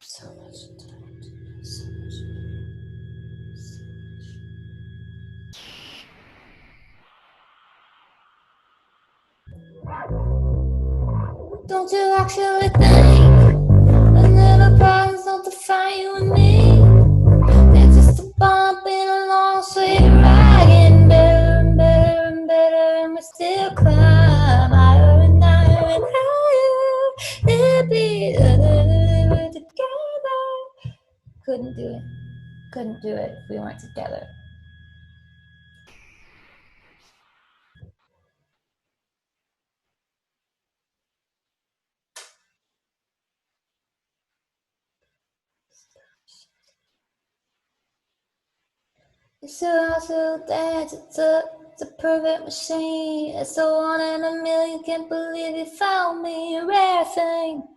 So much time, so much. Don't you actually think the little problems don't define you and me? They're just a bump in a long sweet ride, getting better and better and better, and we still climb higher and higher and higher. It'd be together. Couldn't do it. Couldn't do it if we weren't together. It's so dance, it's a perfect machine. It's the one in a million. Can't believe you found me, a rare thing.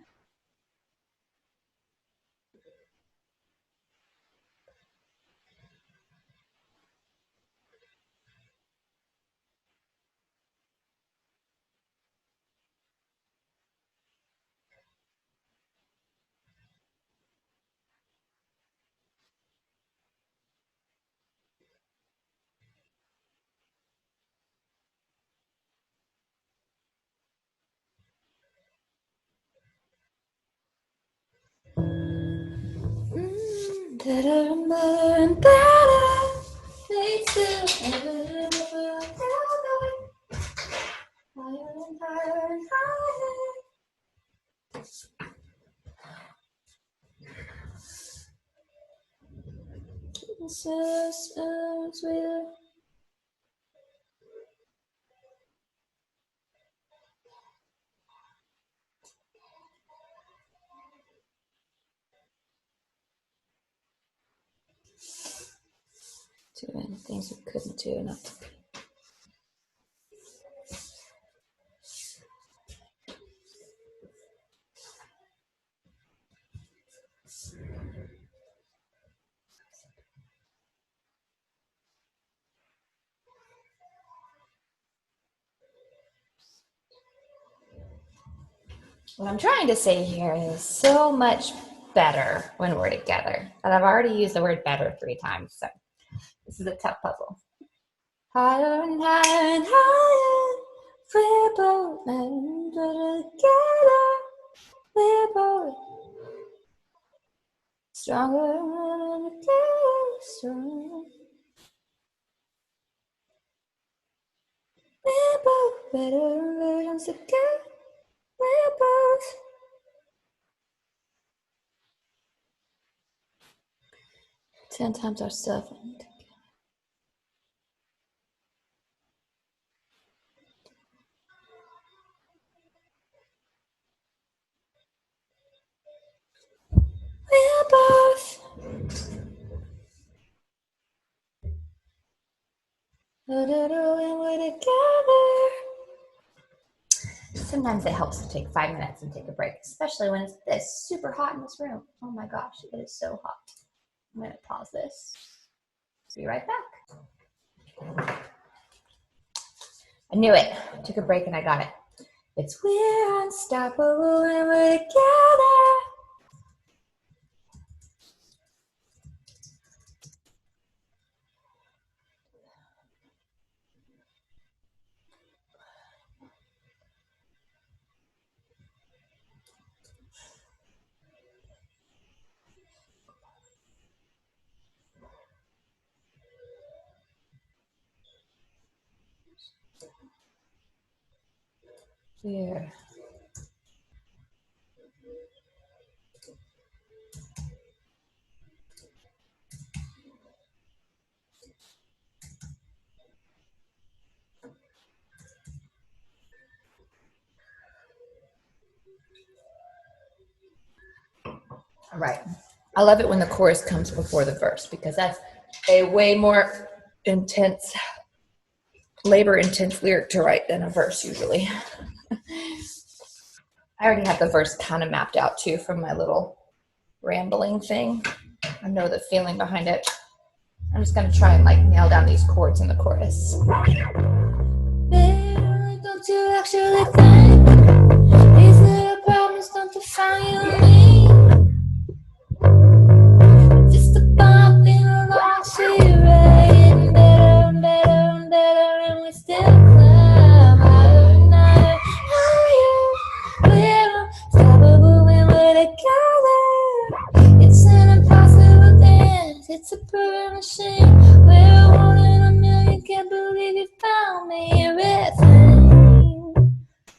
Better and better and better. Makes it better and better and better. Higher and higher and higher. Sisters with too many things we couldn't do enough to be. What I'm trying to say here is so much better when we're together. And I've already used the word better 3 times, so this is a tough puzzle. Higher and higher and higher, we're both better together. We're both stronger together, stronger. We're both better versions together. We're both 10 times ourselves. We're both better when we're together. Sometimes it helps to take 5 minutes and take a break, especially when it's this super hot in this room. Oh my gosh, it is so hot. I'm going to pause this. Be right back. I knew it. Took a break and I got it. It's we're unstoppable when we're together. Here. All right. I love it when the chorus comes before the verse because that's a way more intense, labor-intense lyric to write than a verse usually. I already have the verse kind of mapped out too from my little rambling thing. I know the feeling behind it. I'm just gonna try and like nail down these chords in the chorus. Baby, don't you actually think these little problems don't define you and me? Just a bump in along, so you're getting better and better and better, and we still climb higher and higher, higher. We're unstoppable when we're together. It's an impossible dance, it's a perfect machine. We're one in a million, can't believe you found me. Everything,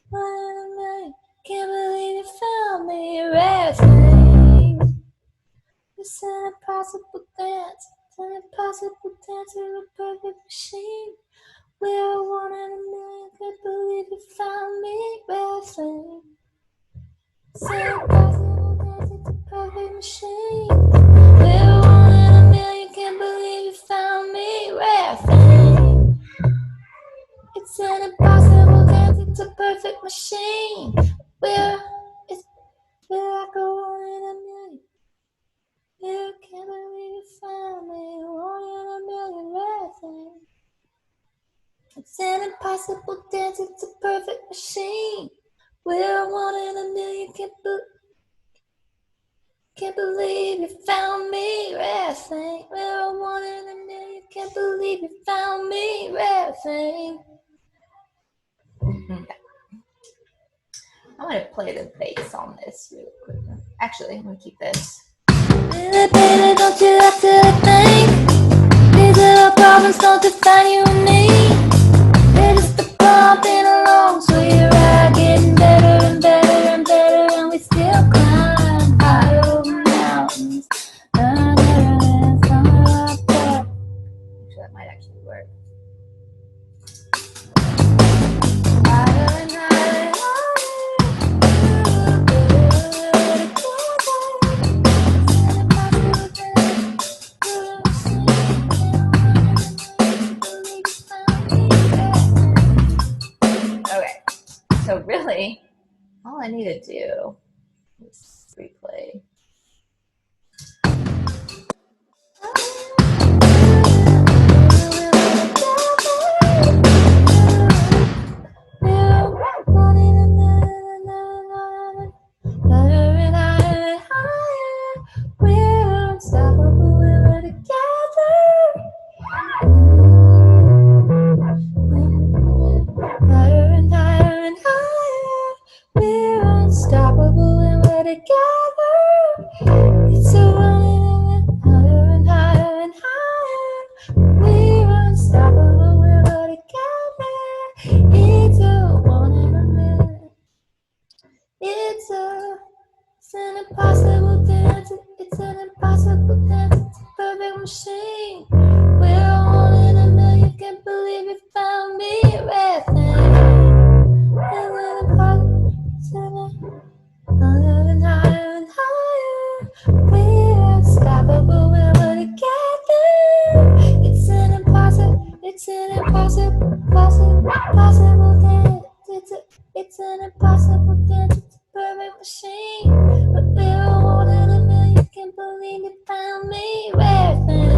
one in a million, can't believe you found me. Everything. It's an impossible dance. It's an impossible dance with a perfect machine. We're one in a million. Can't believe you found me. Wrestling. It's an impossible dance. It's a perfect machine. We're one in a million. Can't believe you found me. Wrestling. It's an impossible dance. It's a perfect machine. We're like a one in a million. You can't believe you found me, one in a million rare things. It's an impossible dance, it's a perfect machine. We're one in a million, can't believe you found me, rare thing. We're one in a million, can't believe you found me, rare thing. I'm gonna play the bass on this really quick. Actually, I'm gonna keep this. Baby, baby, don't you have to think these little problems don't define you and me. They're just a bumping along, so you're right, getting better and better and better, and we still climb high over mountains. Actually, that might actually work. Higher and higher, Okay, so really, all I need to do is replay. We're unstoppable when we're together. Higher and higher and higher. We're unstoppable when we're together. It's a running higher and higher and higher. We're unstoppable when we're together. It's a one in a million. It's an impossible dance. It's an impossible dance. It's a perfect machine. We're one in a million. Can't believe you found me. Rare thing. And when the party's higher and higher and higher. We're unstoppable when we're together. It's an impossible possible dance. It's an impossible dance. It's a perfect machine. But we're one in a million. Can't believe you found me. Rare thing.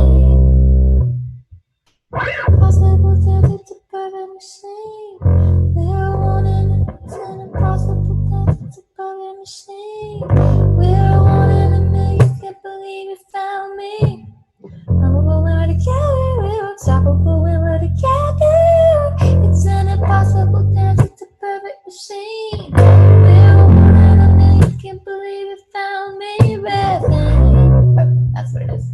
Impossible dance. It's a perfect machine. We're one in a. It's an impossible dance. It's a perfect machine. We're one in a million. Can't believe you found me. Unstoppable when we're together. We're unstoppable when we're together. It's an impossible dance. It's a perfect machine. We're one in a million. Can't believe you found me. Rare thing. That's what it is.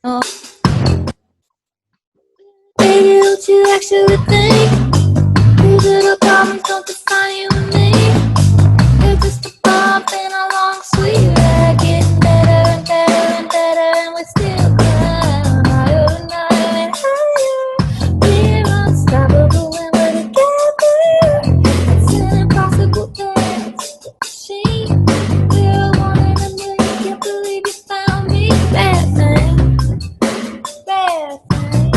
Oh, baby, don't you actually think these little problems don't define you and me? They're just a bump in a long sweet ride, getting better and better and better, and we still climb higher and higher and higher. We're unstoppable when we're together. It's an impossible dance to achieve. We're one in a million. Can't believe you found me. Rare thing, rare thing.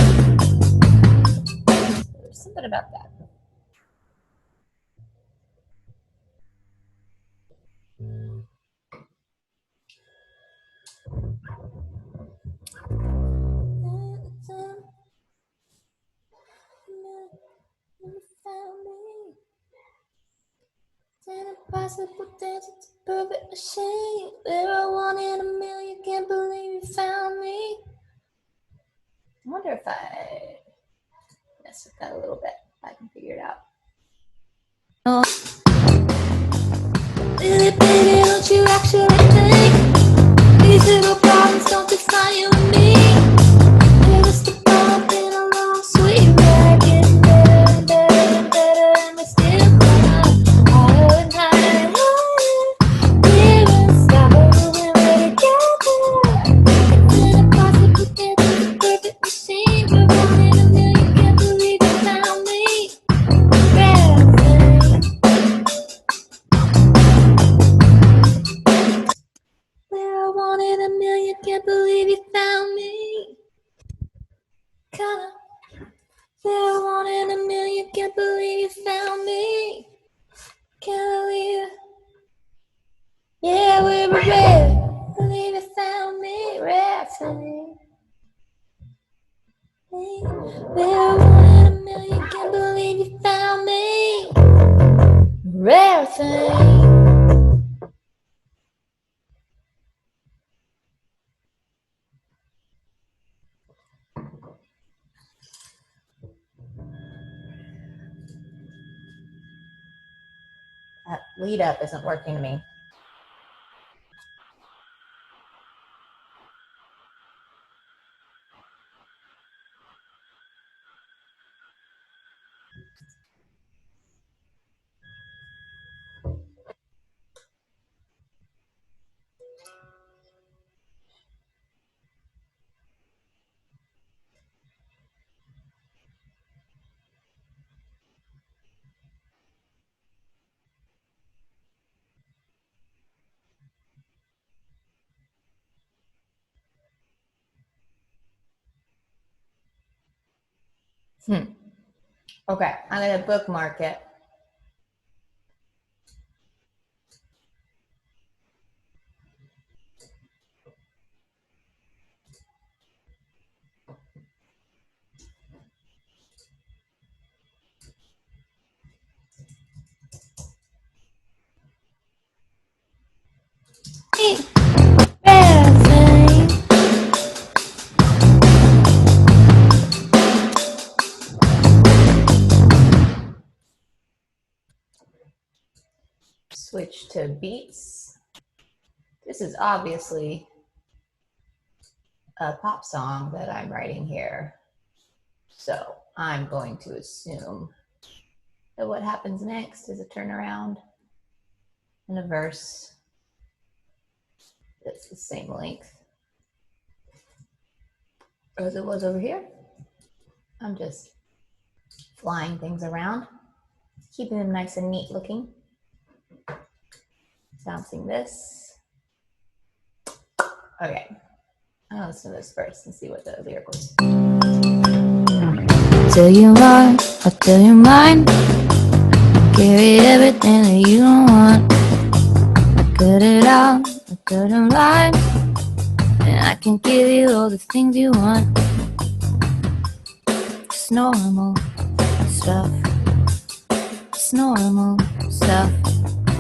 There's something about that. Impossible dance, it's a perfect machine. We're a one in a million, can't believe you found me. I wonder if I mess with that a little bit. If I can figure it out. Oh, really, baby, don't you actually think these little problems don't define you and me? They're just a bump in a long sweet ride, getting better and better and better, and we still climb higher and higher and higher. We're unstoppable when we're together. It's an impossible dance, it's a perfect machine. We're one in a million, can't believe you found me. Rare thing. We're one in a million, can't believe you found me. Kinda. We're one in a million, can't believe you found me. Can't believe. Yeah, we're rare. Believe you found me. Rare thing. We're one in a million, can't believe you found me. Rare thing. That lead up isn't working to me. Okay, I'm gonna bookmark it. Rare thing. Switch to beats. This is obviously a pop song that I'm writing here. So I'm going to assume that what happens next is a turnaround and a verse that's the same length as it was over here. I'm just flying things around, keeping them nice and neat looking. Bouncing this. Okay, I'm gonna listen to this first and see what the lyric was. Tell you what, I'll tell you mine. Carry everything that you don't want. I cut it out, I cut them line. And I can give you all the things you want. It's normal stuff. It's normal stuff.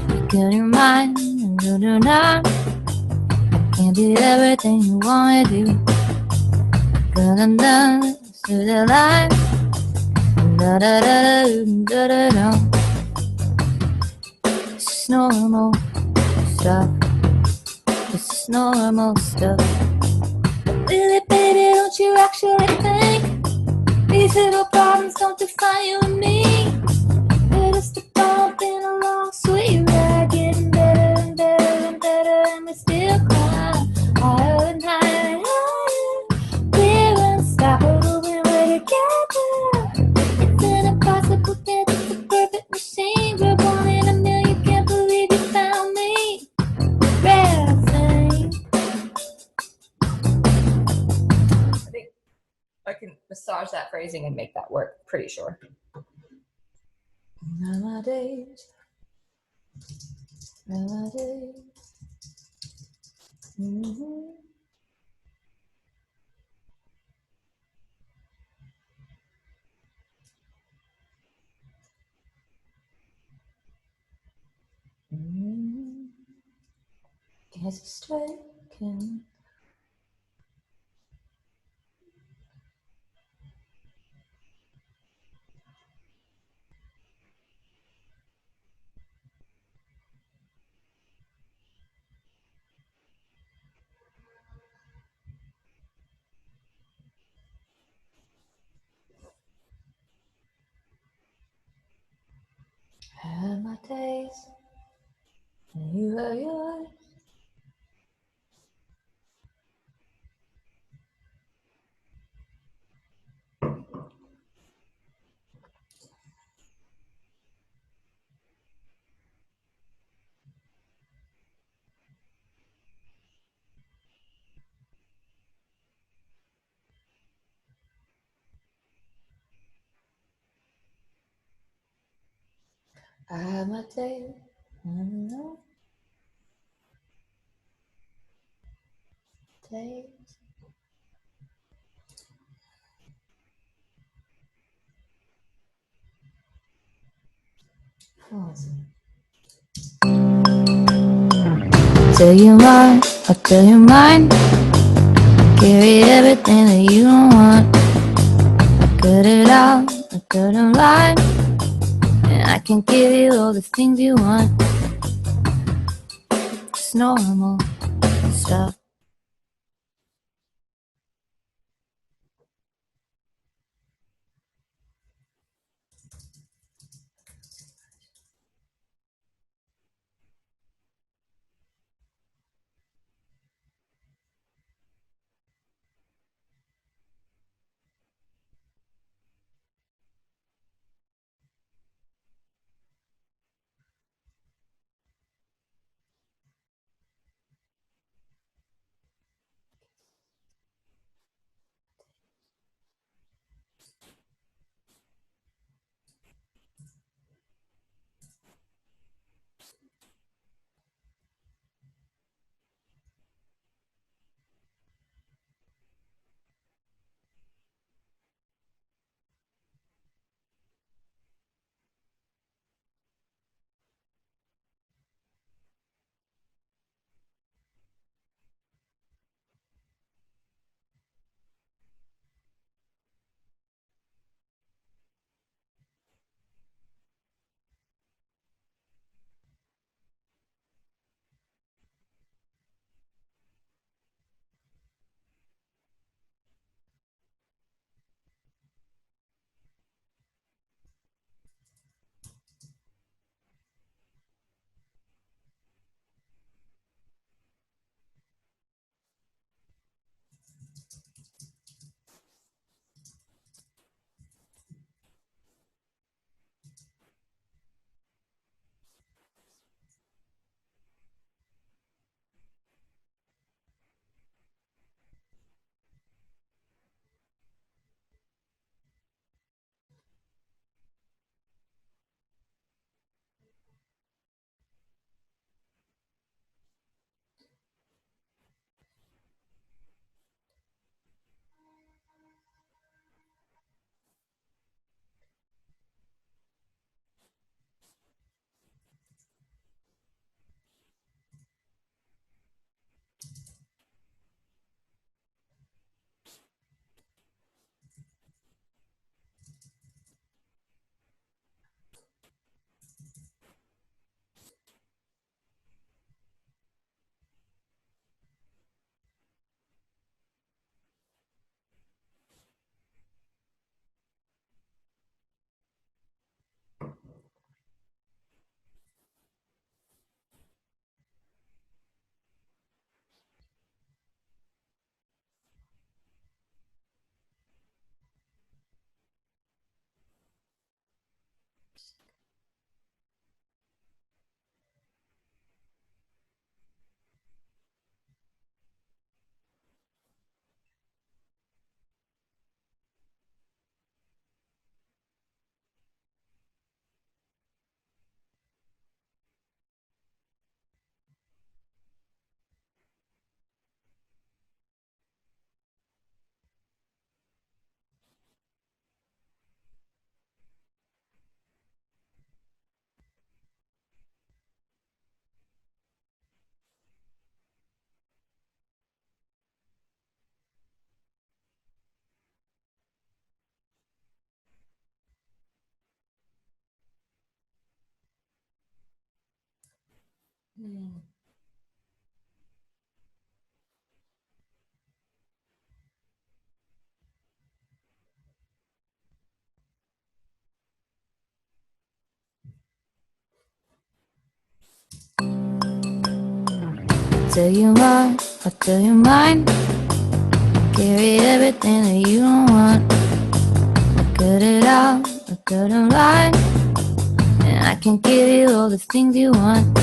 You cut your mind and do not. Can't be everything you wanna do. Dun dun to the line. Da da da da da da. It's normal stuff. It's normal stuff. Really, baby, don't you actually think these little problems don't define you and me? We're just a bump in a long sweet ride, getting better and better and better, and we still climb higher and higher and higher. We're unstoppable when we're together. It's an impossible thing, it's a perfect machine. We're born in a million, can't believe you found me. Rare thing. I think I can massage that phrasing and make that work. Pretty sure. Nowadays. Mm-hmm. Mm-hmm. Guess it's striking. Had my days, and you were yours. I had my days, days. Awesome. Till you want, or till you mind. Carry everything that you don't want. Cut it out, I couldn't lie. And I can give you all the things you want. It's normal stuff. Mm. Tell you what, I'll tell you mine. Carry everything that you don't want. I'll cut it out, I'll cut it line. And I can give you all the things you want.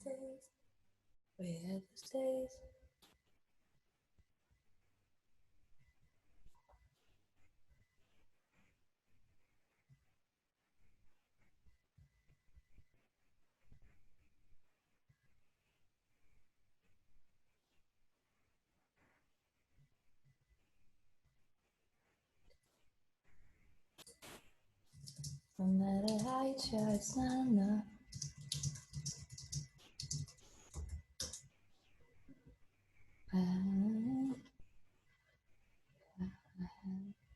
Days, we had those days. No matter how you try, it's not enough.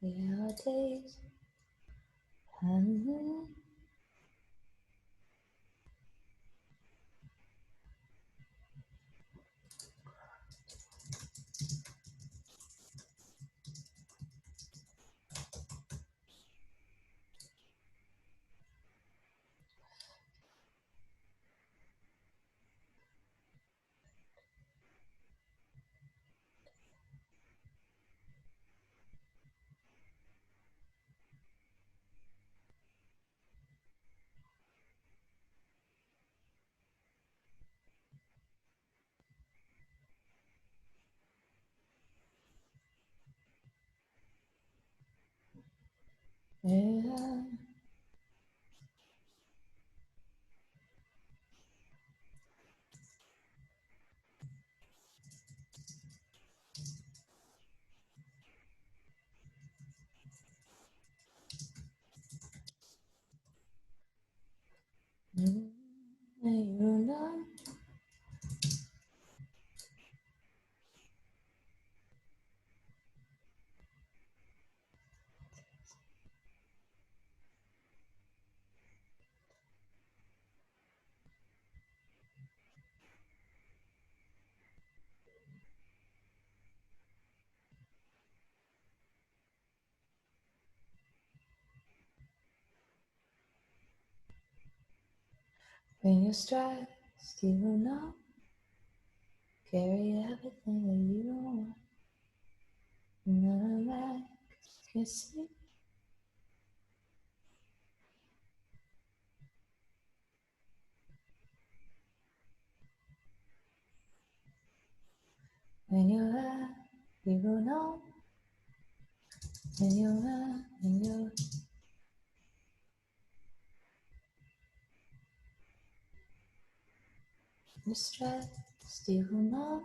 There are days. Yeah. You know. When you're stressed, you will know. Carry everything that you don't want. None of that can see. When you're at, you will know. When you're at, you're stressed, you will know.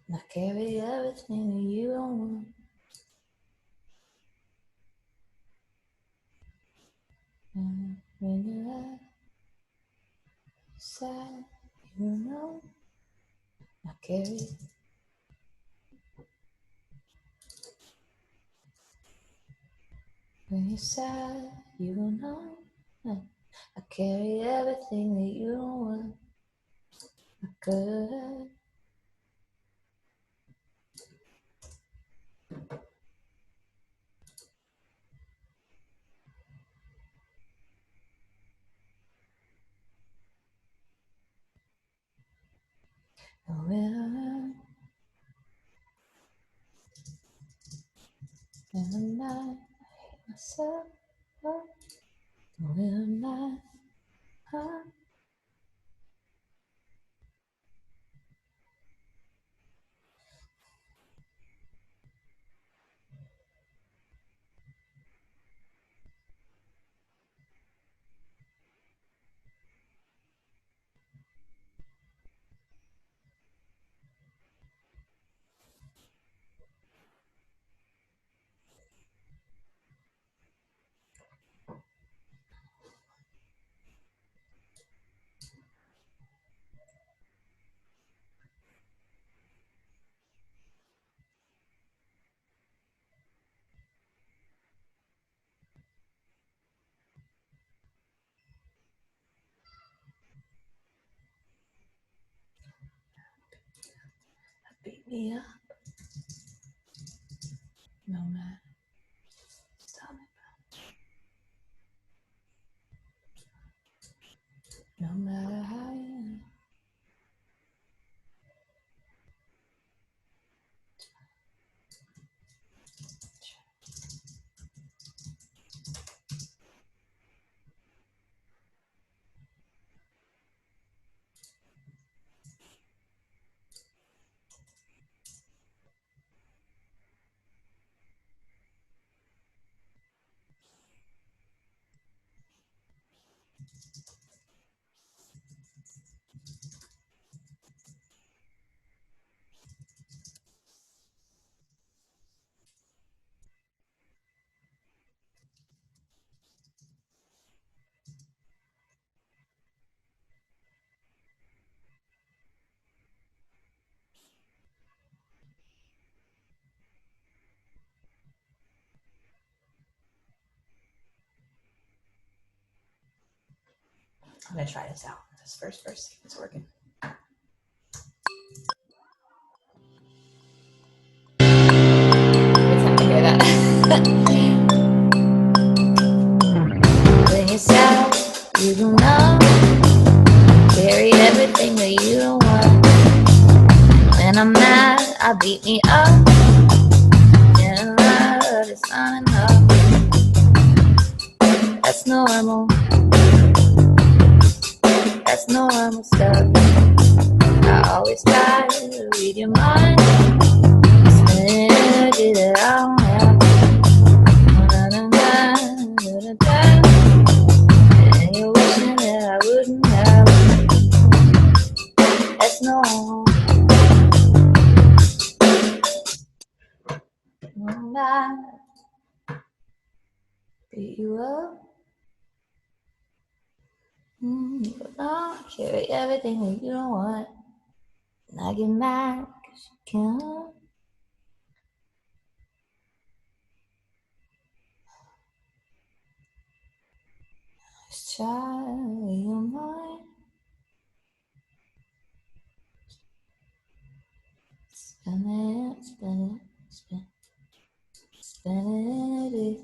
Now carry everything that you don't want. And when you're at, sad, you will know. Now carry. When you're sad, you will know. I carry everything that you don't want. I could. Will I hate myself? Will I? Beat me up, no matter. Stop it, no matter how you. I'm gonna try this out. This first verse, see if it's working. Every time I hear that. When you're sad, you don't know. Carry everything that you don't want. When I'm mad, I beat me up. And love is not enough. That's normal. That's normal stuff. I always try to read your mind. Spend energy that I don't have. And you're wishing that I wouldn't have. That's normal. When I beat you up, you don't carry everything that you don't want. And I get mad because you can't. Just try your mind. Spin it, spin it, spin, spin it.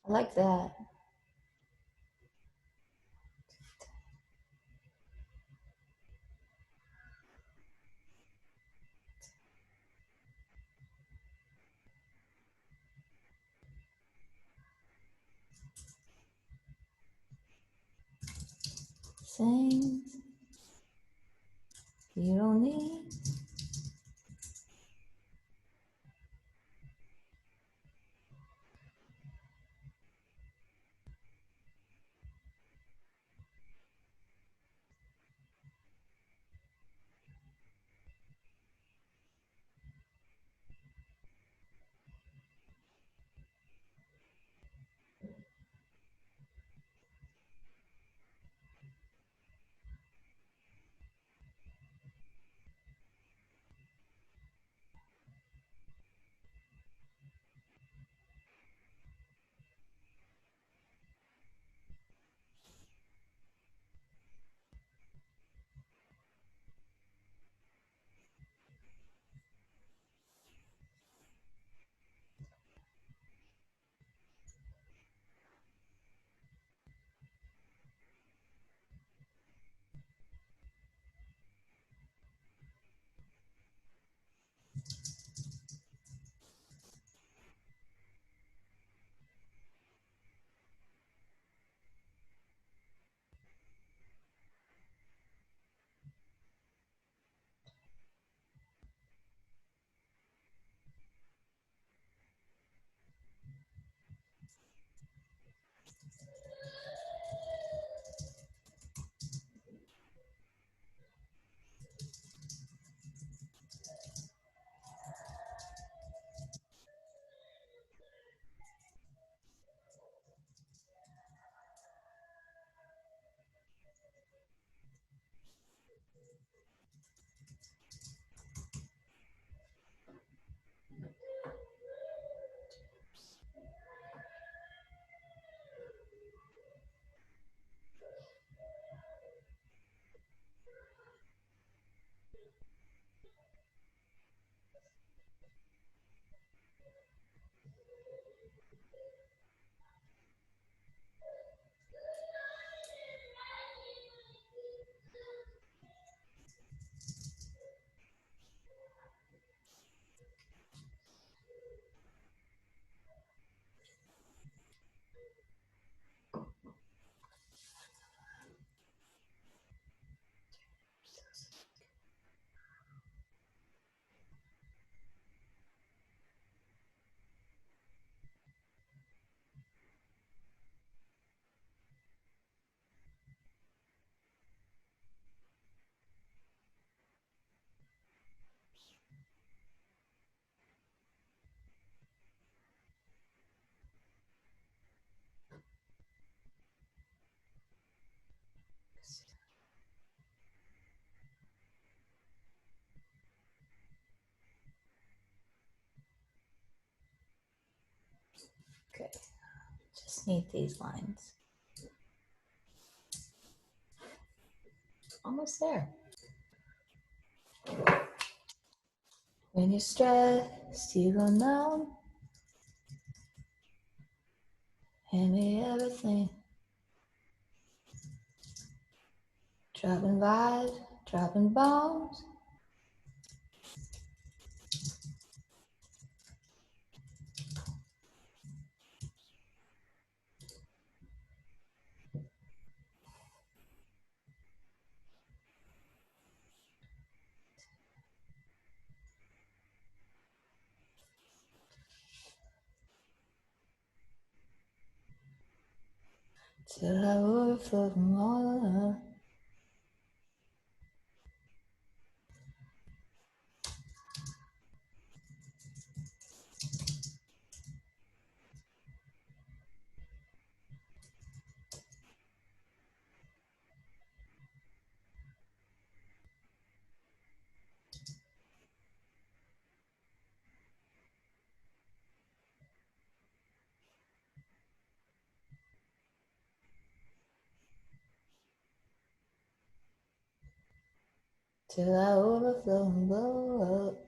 I like that. Things you don't need. Okay, just need these lines. Almost there. When you're stressed, you go numb. Hand me everything. Dropping vibes, dropping bombs. Till I overflow from all of her. Till I overflow and blow up.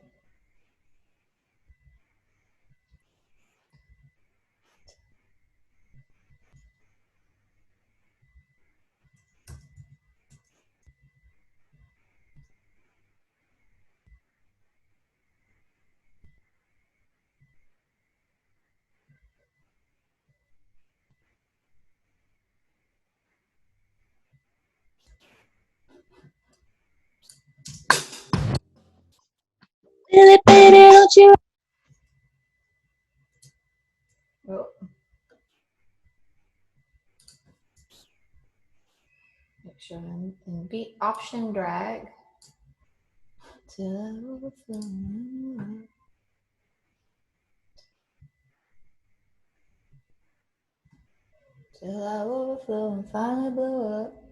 Really, baby, don't you? Oh. Make sure I'm in beat option drag. Till I overflow. Till I overflow and finally blow up.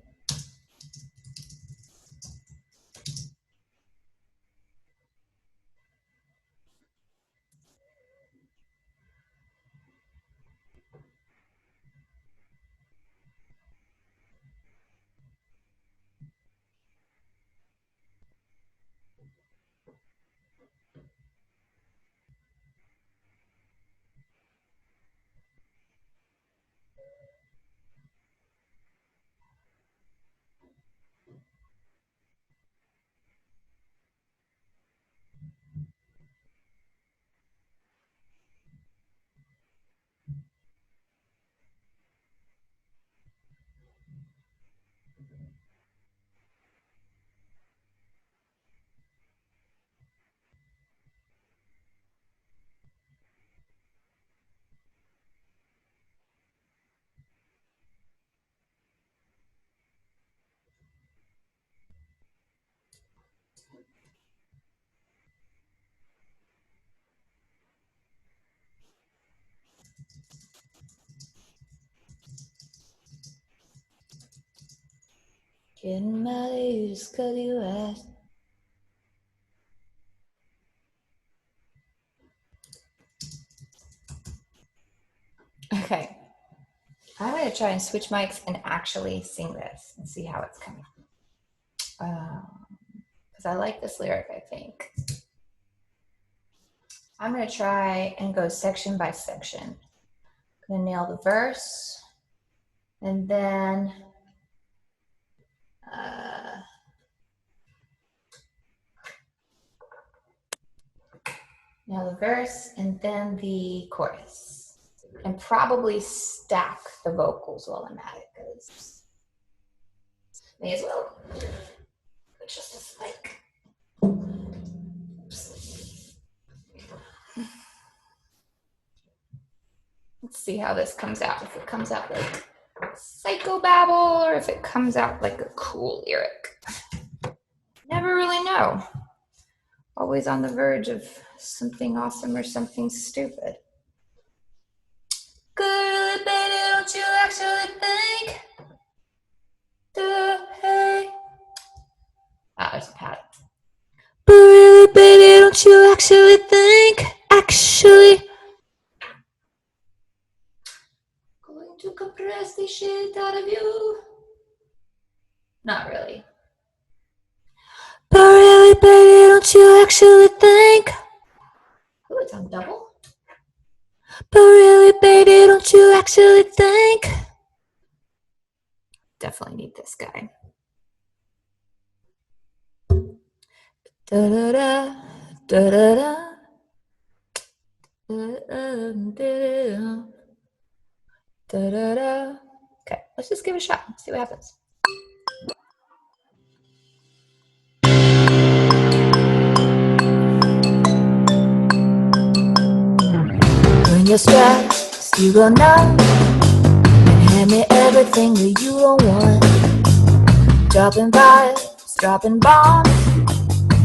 Getting mad at you just 'cause you asked. Okay. I'm going to try and switch mics and actually sing this and see how it's coming. Because I like this lyric, I think. I'm going to try and go section by section. I'm going to nail the verse and then nail the verse and then the chorus. And probably stack the vocals while I'm at it because may as well. It's just a spike. Let's see how this comes out. If it comes out like psychobabble or if it comes out like a cool lyric. Never really know. Always on the verge of something awesome or something stupid. Girl, baby, don't you actually think? Hey. Ah, there's a pad. But really, baby, don't you actually think? Actually. going to compress the shit out of you. Not really. But really, baby, don't you actually think? Oh, it's on double. But really, baby, don't you actually think? Definitely need this guy. Da da da da da da. Da da da. Okay, let's just give it a shot. See what happens. When you're stressed, you go numb and hand me everything that you don't want. Dropping vibes, dropping bombs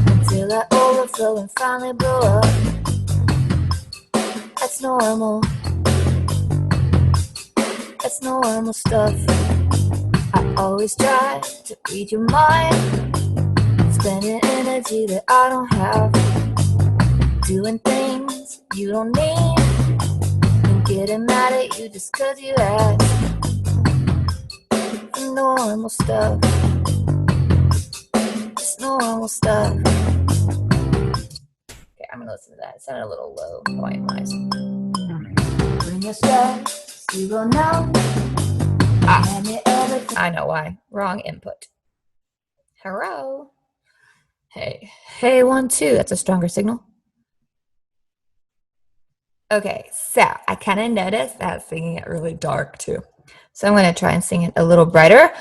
until I overflow and finally blow up. That's normal. That's normal stuff. I always try to read your mind, spending energy that I don't have, doing things you don't need, and getting mad at you just cause you asked. Normal stuff. Just normal stuff. Okay, I'm gonna listen to that. It sounded a little low volume wise. When you're stressed, you go numb. I know why. Wrong input. Hello. Hey. Hey, 1, 2. That's a stronger signal. Okay, so I kind of noticed that I was singing it really dark too. So I'm going to try and sing it a little brighter.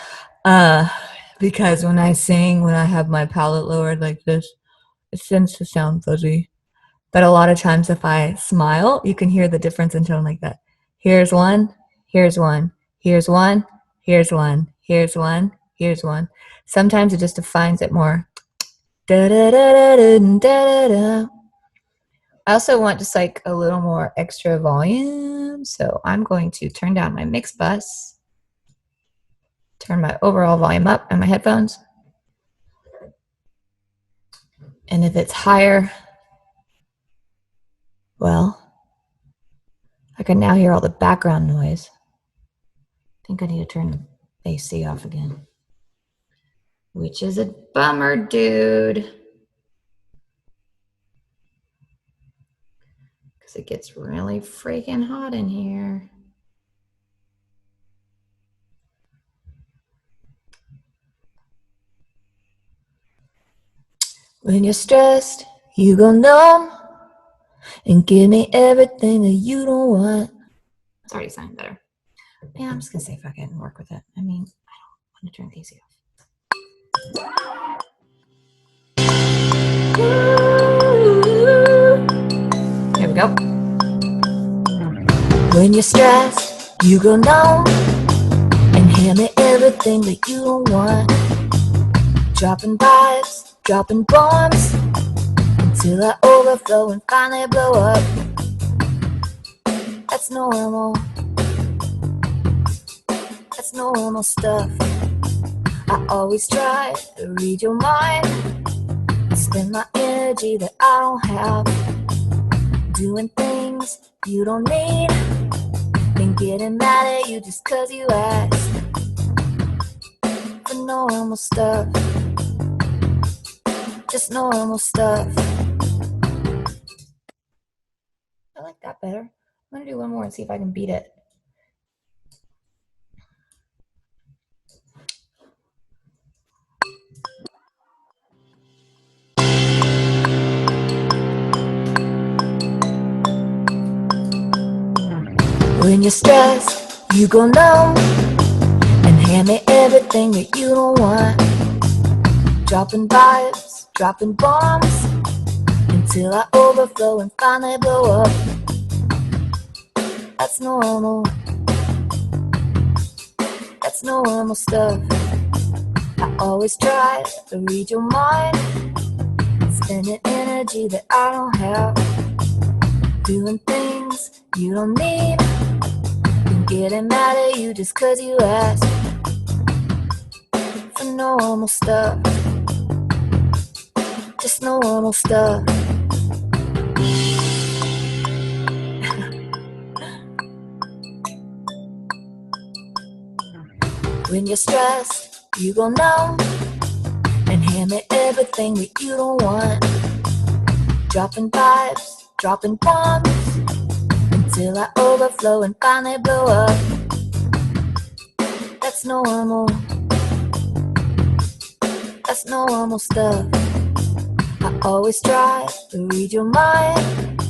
Because when I sing, when I have my palette lowered like this, it tends to sound fuzzy. But a lot of times if I smile, you can hear the difference in tone like that. Here's one, here's one, here's one, here's one, here's one, here's one. Sometimes it just defines it more. Da da da da da da da. I also want just like a little more extra volume. So I'm going to turn down my mix bus, turn my overall volume up on my headphones. And if it's higher, well, I can now hear all the background noise. I think I need to turn the AC off again, which is a bummer, dude. Because it gets really freaking hot in here. When you're stressed, you go numb and give me everything that you don't want. It's already sounding better. Yeah, I'm just gonna say fuck it and work with it. I mean, I don't want to turn the AC off. Here we go. When you're stressed, you go numb and hand me everything that you don't want. Dropping vibes, dropping bombs until I overflow and finally blow up. That's normal. That's normal stuff. I always try to read your mind, spend my energy that I don't have, doing things you don't need, and getting mad at you just cause you asked for normal stuff. Just normal stuff. I like that better. I'm gonna do one more and see if I can beat it. When you're stressed, you go numb and hand me everything that you don't want. Dropping vibes, dropping bombs until I overflow and finally blow up. That's normal. That's normal stuff. I always try to read your mind, spending energy that I don't have, doing things you don't need, and getting mad at you just cause you asked for normal stuff. Just normal stuff. When you're stressed, you go numb and hand me everything that you don't want. Dropping vibes, dropping bombs until I overflow and finally blow up. That's normal. That's normal stuff. I always try to read your mind,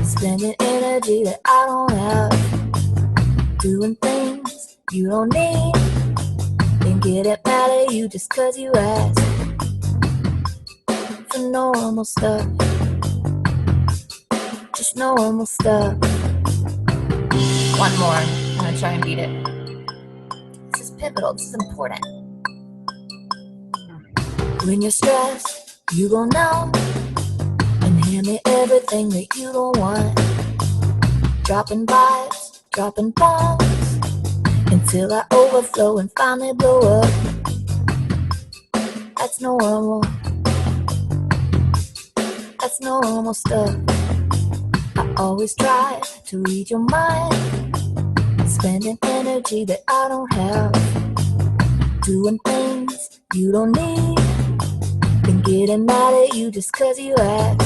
spending energy that I don't have, doing things you don't need, then getting mad at you just cause you ask for normal stuff. Just normal stuff. One more. I'm gonna try and beat it. This is pivotal. This is important. When you're stressed, you go numb and hand me everything that you don't want. Dropping vibes, dropping bombs until I overflow and finally blow up. That's normal. That's normal stuff. I always try to read your mind, spending energy that I don't have, doing things you don't need, then getting mad at you just cause you ask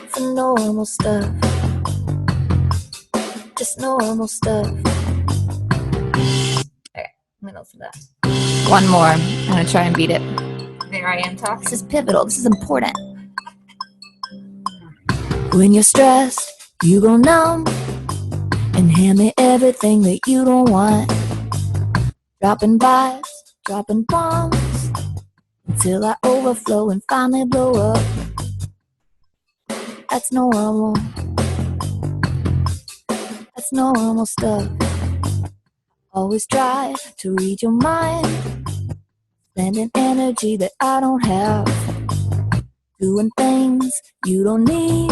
for normal stuff. Just normal stuff. Okay, I'm gonna listen to that. One more. I'm gonna try and beat it. There I am talking. This is pivotal. This is important. When you're stressed, you go numb and hand me everything that you don't want. Dropping vibes, dropping bombs until I overflow and finally blow up. That's normal. That's normal stuff. Always try to read your mind, spending energy that I don't have, doing things you don't need,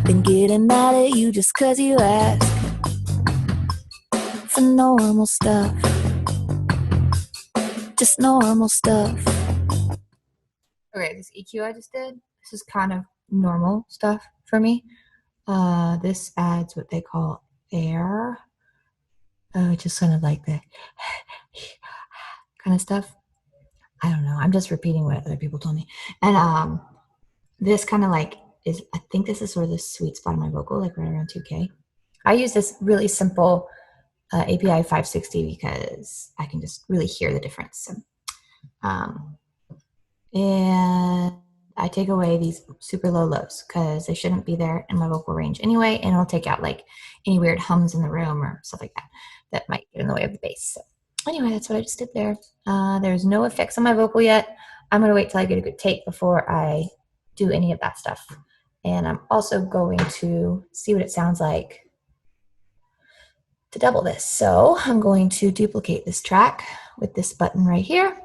then getting mad at you just cause you ask for normal stuff. Just normal stuff. Okay, this EQ I just did, this is kind of normal stuff for me. This adds what they call air. Just kind of like the kind of stuff. I don't know. I'm just repeating what other people told me. And this kind of like is, I think this is sort of the sweet spot of my vocal, like right around 2K. I use this really simple API 560 because I can just really hear the difference. And I take away these super low lows because they shouldn't be there in my vocal range anyway, and it'll take out like any weird hums in the room or stuff like that that might get in the way of the bass. So anyway, that's what I just did there. There's no effects on my vocal yet. I'm going to wait till I get a good take before I do any of that stuff. And I'm also going to see what it sounds like to double this. So I'm going to duplicate this track with this button right here,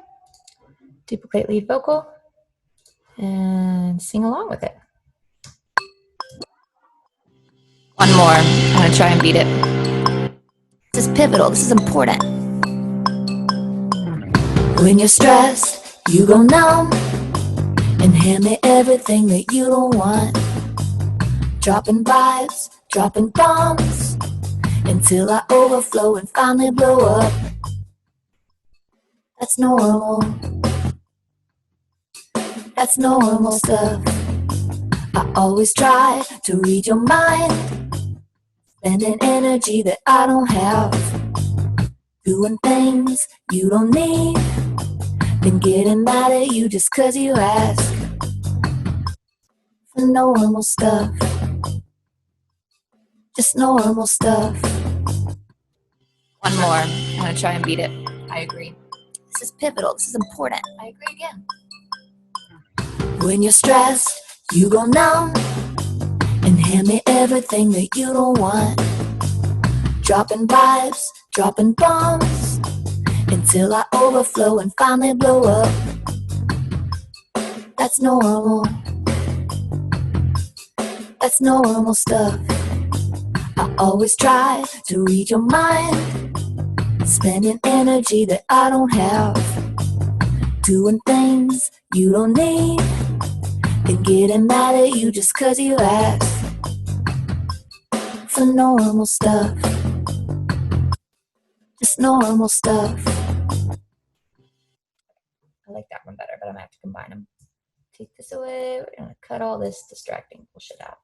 duplicate lead vocal, and sing along with it. One more. I'm going to try and beat it. This is pivotal. This is important. When you're stressed, you go numb and hand me everything that you don't want. Dropping vibes, dropping bombs until I overflow and finally blow up. That's normal. That's normal stuff. I always try to read your mind, spending energy that I don't have, doing things you don't need, then getting mad at you just cause you ask for normal stuff. Just normal stuff. One more. I'm going to try and beat it. I agree. This is pivotal. This is important. I agree again. When you're stressed, you go numb and hand me everything that you don't want. Dropping vibes, dropping bombs until I overflow and finally blow up. That's normal. That's normal stuff. I always try to read your mind, spending energy that I don't have, doing things you don't need, then getting mad at you just cause you ask for normal stuff. Just Just normal stuff. I like that one better, but I'm gonna have to combine them. Take this away. We're gonna cut all this distracting bullshit out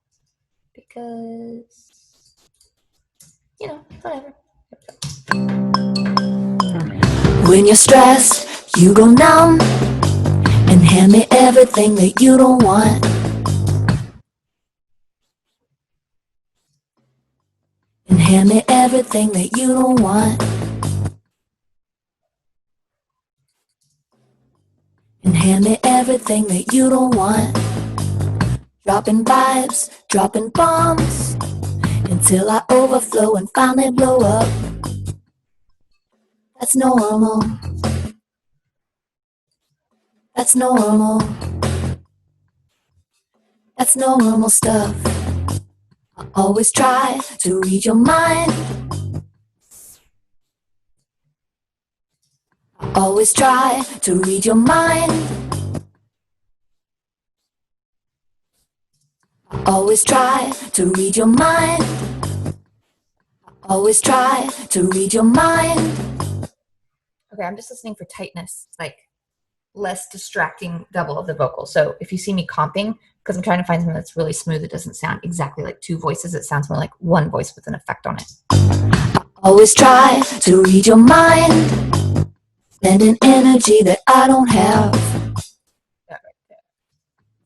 because, you know, whatever. When you're stressed, you go numb and hand me everything that you don't want. And hand me everything that you don't want. And hand me everything that you don't want. Dropping vibes, dropping bombs, until I overflow and finally blow up. That's normal. That's normal. That's normal stuff. I always try to read your mind. I always try to read your mind. I always try to read your mind. I always try to read your mind. Okay, I'm just listening for tightness, like less distracting double of the vocal. So if you see me comping, because I'm trying to find something that's really smooth, it doesn't sound exactly like two voices. It sounds more like one voice with an effect on it. I always try to read your mind. Spending energy that I don't have. That right there.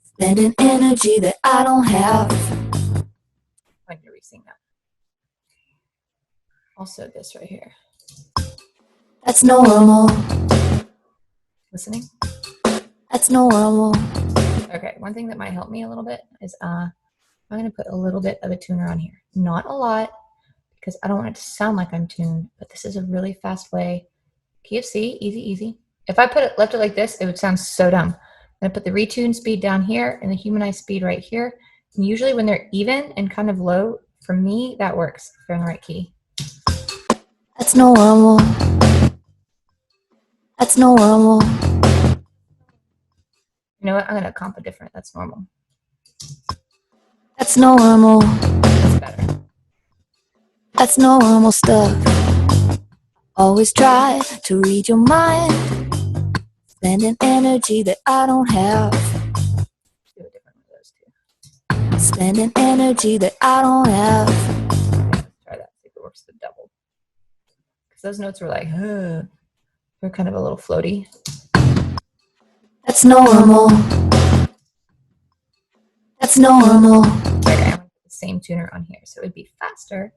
Spending energy that I don't have. I'm going to re-sing that. Also this right here. That's normal. Listening? That's normal. Okay, one thing that might help me a little bit is I'm going to put a little bit of a tuner on here. Not a lot, because I don't want it to sound like I'm tuned, but this is a really fast way. Key of C, easy, easy. If I left it like this, it would sound so dumb. I'm going to put the retune speed down here and the humanized speed right here. And usually when they're even and kind of low, for me, that works if they're in the right key. That's normal. That's normal. You know what? I'm going to comp a different. That's normal. That's normal. That's better. That's normal stuff. Always try to read your mind. Spending energy that I don't have. Do a different one of those two. Spending energy that I don't have. Okay, let's try that. See if it works with double. Because those notes were like, they're kind of a little floaty. That's normal. That's normal. Okay, I'm going to put the same tuner on here. So it would be faster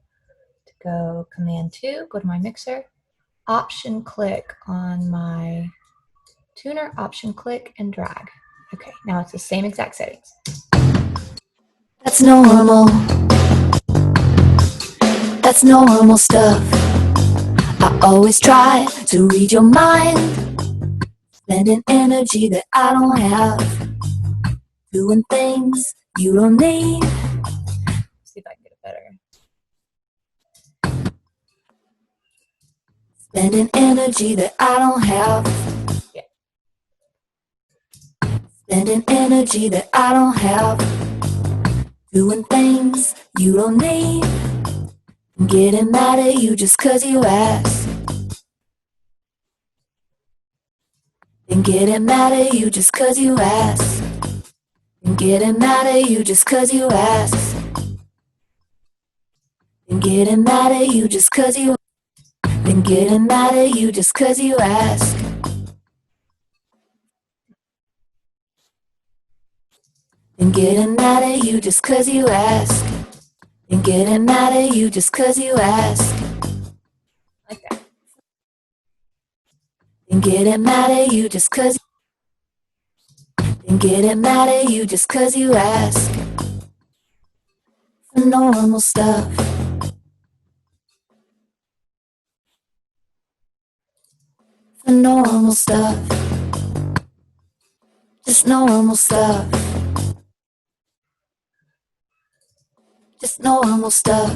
to go Command 2, go to my mixer, Option click on my tuner, Option click and drag. Okay, now it's the same exact settings. That's normal. That's normal stuff. I always try to read your mind. Spending energy that I don't have. Doing things you don't need. See if I can get it better. Spending energy that I don't have. Yeah. Spending energy that I don't have. Doing things you don't need. Getting mad at you just 'cause you asked. And getting mad at you just 'cause you asked. And getting mad at you just 'cause you asked. And getting mad at you just 'cause you. And getting mad at you just 'cause you asked. And getting mad at you just 'cause you asked. And getting mad at you just 'cause you asked. Like that. And getting mad at you just 'cause. And getting mad at you just 'cause you asked. For normal stuff. For normal stuff. Just normal stuff. Just normal stuff.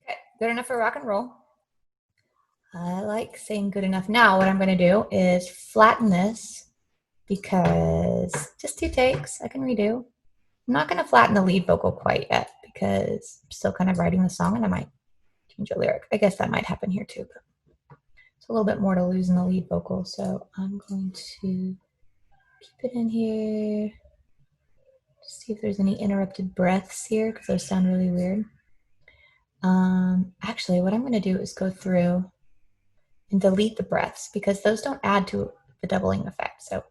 Okay, good enough for rock and roll. I like saying good enough. Now what I'm going to do is flatten this because just 2 takes, I can redo. I'm not going to flatten the lead vocal quite yet because I'm still kind of writing the song and I might change a lyric. I guess that might happen here too, but it's a little bit more to lose in the lead vocal. So I'm going to keep it in here. See if there's any interrupted breaths here because those sound really weird. Actually, what I'm going to do is go through and delete the breaths because those don't add to the doubling effect. So I'm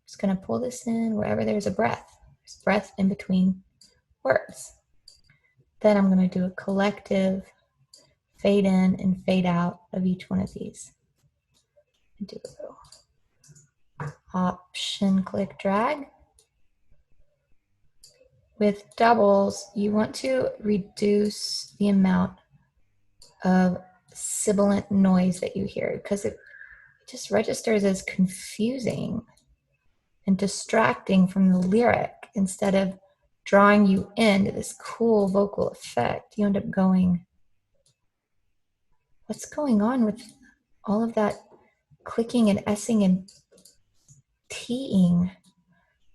just going to pull this in wherever there's a breath. There's breath in between words. Then I'm going to do a collective fade in and fade out of each one of these. Do a little option click drag. With doubles, you want to reduce the amount of sibilant noise that you hear because it just registers as confusing and distracting from the lyric instead of drawing you into this cool vocal effect. You end up going, what's going on with all of that clicking and S-ing and T-ing?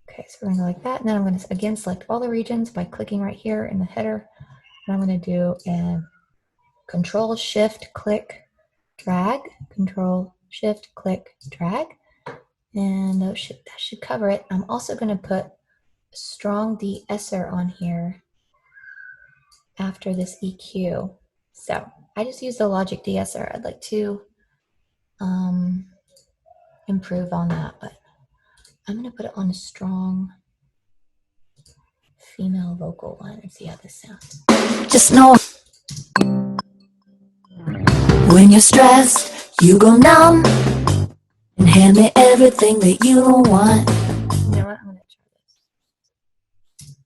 Okay, so we're going to go like that. And then I'm going to, again, select all the regions by clicking right here in the header. And I'm going to do a Control, Shift, Click, Drag. Control, Shift, Click, Drag. And that should cover it. I'm also going to put strong de-esser on here after this EQ. So I just use the Logic de-esser. I'd like to improve on that, but I'm going to put it on a strong female vocal line and see how this sounds. Just know when you're stressed, you go numb and hand me everything that you don't want. You know what? I'm going to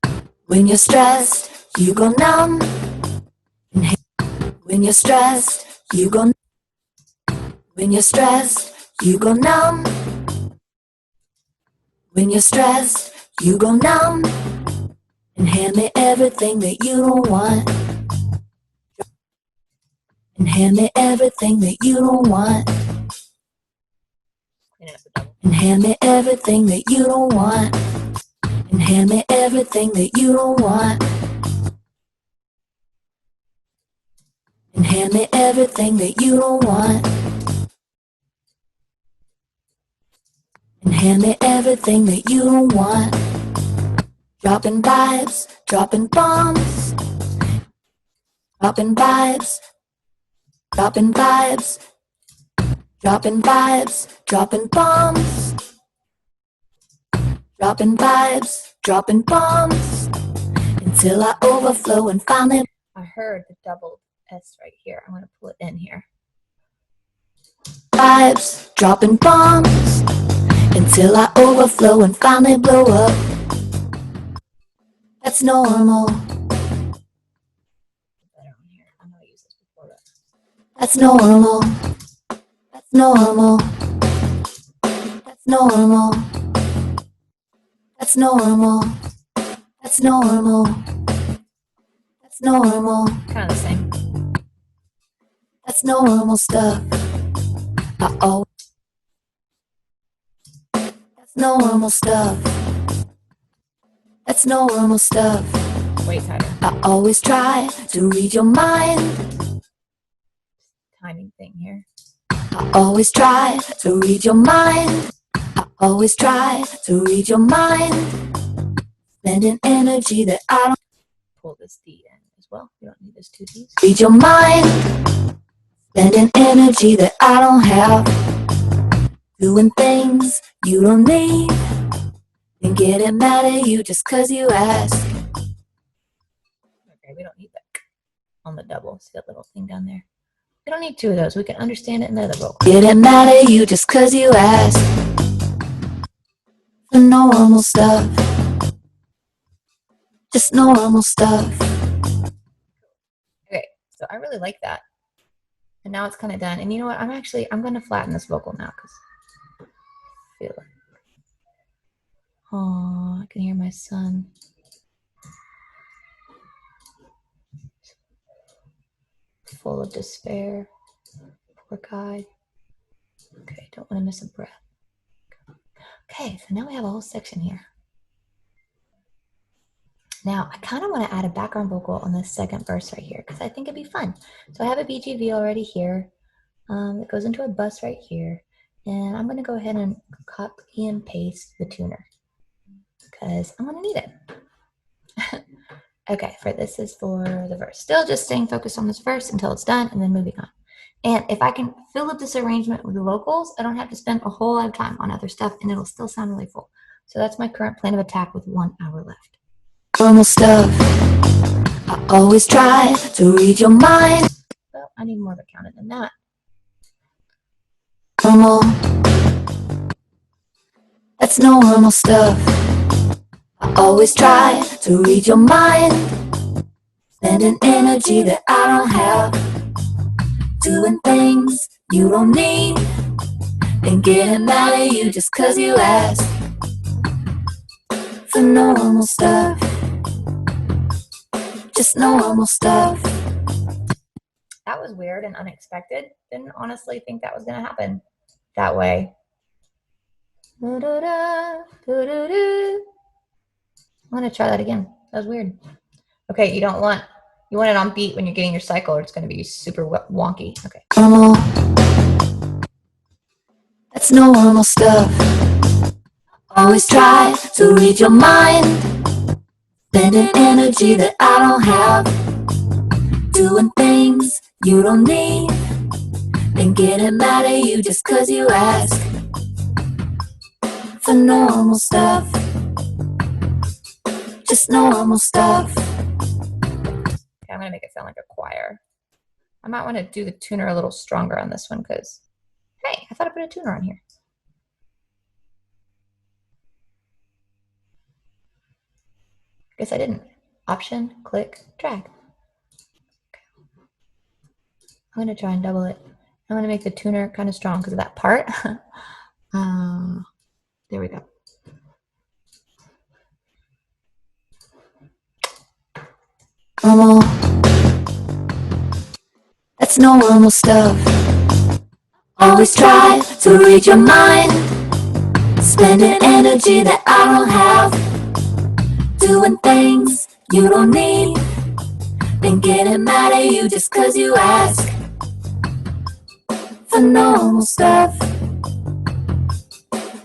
try this. When you're stressed, you go numb. And when you're stressed, you go. When you're stressed, you go numb. When you're stressed, you go numb. And hand me everything that you don't want. And hand me everything that you don't want. And hand me everything that you don't want. And hand me everything that you don't want. And hand me everything that you don't want. And hand me everything that you don't want. Dropping vibes, dropping bombs. Dropping vibes, dropping vibes. Dropping vibes, dropping bombs. Dropping vibes, dropping bombs. Until I overflow and finally. I heard the double S right here. I'm going to pull it in here. Vibes, dropping bombs. Until I overflow and finally blow up. That's normal. That's normal. That's normal. That's normal. That's normal. That's normal. That's normal. Kind of the same. That's normal stuff. That's normal stuff. That's normal stuff. Way tighter. I always try to read your mind. Timing thing here. I always try to read your mind. I always try to read your mind. Spending energy that I don't. Pull this D in as well. We don't need those two Ds. Read your mind. Spending energy that I don't have. Doing things you don't need. And getting mad at you just cause you ask. Okay, we don't need that on the double. See that little thing down there? We don't need two of those. We can understand it in the other vocal. Getting mad at you just cause you ask. For normal stuff. Just normal stuff. Okay, so I really like that. And now it's kind of done. And you know what? I'm going to flatten this vocal now because I feel it. Oh, I can hear my son. Full of despair. Poor guy. Okay, don't want to miss a breath. Okay, so now we have a whole section here. Now, I kind of want to add a background vocal on this second verse right here because I think it'd be fun. So I have a BGV already here. It goes into a bus right here. And I'm going to go ahead and copy and paste the tuner because I'm going to need it. Okay, this is for the verse. Still just staying focused on this verse until it's done and then moving on. And if I can fill up this arrangement with the vocals, I don't have to spend a whole lot of time on other stuff and it'll still sound really full. So that's my current plan of attack with 1 hour left. Normal stuff. I always try to read your mind. Well, I need more of a counter than that. Normal. That's normal stuff. I always try to read your mind. Spending energy that I don't have. Doing things you don't need. And getting mad at you just cause you asked for normal stuff. Just normal stuff. That was weird and unexpected. Didn't honestly think that was going to happen that way. I'm going to try that again. That was weird. Okay, you want it on beat when you're getting your cycle or it's going to be super wonky. Okay. Normal. That's normal stuff. Always try to read your mind. Spending energy that I don't have. Doing things you don't need. And getting mad at you just cause you ask for normal stuff. Just normal stuff. Okay, I'm going to make it sound like a choir. I might want to do the tuner a little stronger on this one because, hey, I thought I put a tuner on here. Guess I didn't. Option, click, drag. Okay. I'm going to try and double it. I'm going to make the tuner kind of strong because of that part. There we go. Normal. That's normal stuff. Always try to read your mind. Spending energy that I don't have. Doing things you don't need. And getting mad at you just cause you ask for normal stuff.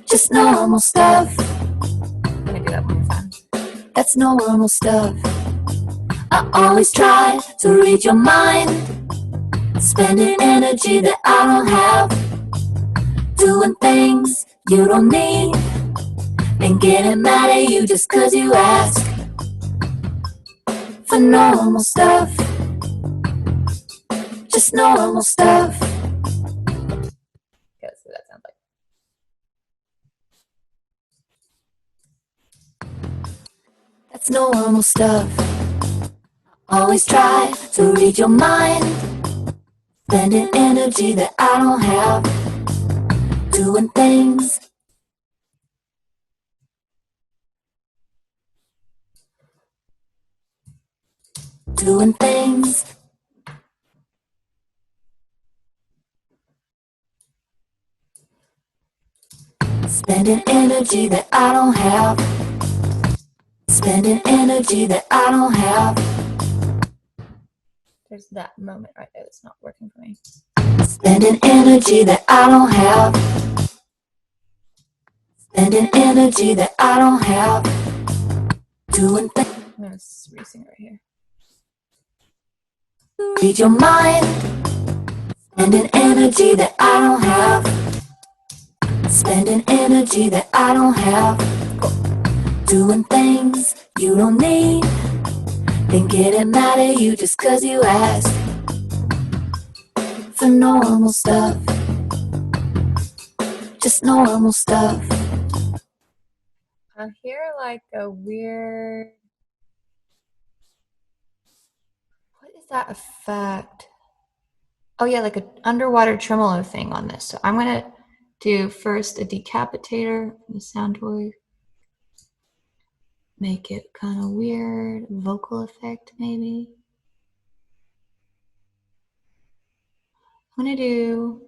Just normal stuff. I'm going to do that one more time. That's normal stuff. I always try to read your mind. Spending energy that I don't have. Doing things you don't need. And getting mad at you just cause you ask for normal stuff. Just normal stuff. Okay, let's see what that sounds like. That's normal stuff. Always try to read your mind. Spending energy that I don't have. Doing things. Doing things. Spending energy that I don't have. Spending energy that I don't have. There's that moment right there that's not working for me. Spending energy that I don't have. Spending energy that I don't have. Doing things. I'm going to re-sing right here. Read your mind. Spending energy that I don't have. Spending energy that I don't have. Doing things you don't need. Then getting mad at you just cause you ask for normal stuff. Just normal stuff. I hear like a weird. What is that effect? Oh yeah, like an underwater tremolo thing on this. So I'm gonna do first a decapitator from the Soundtoys. Make it kind of weird, vocal effect maybe. I'm gonna do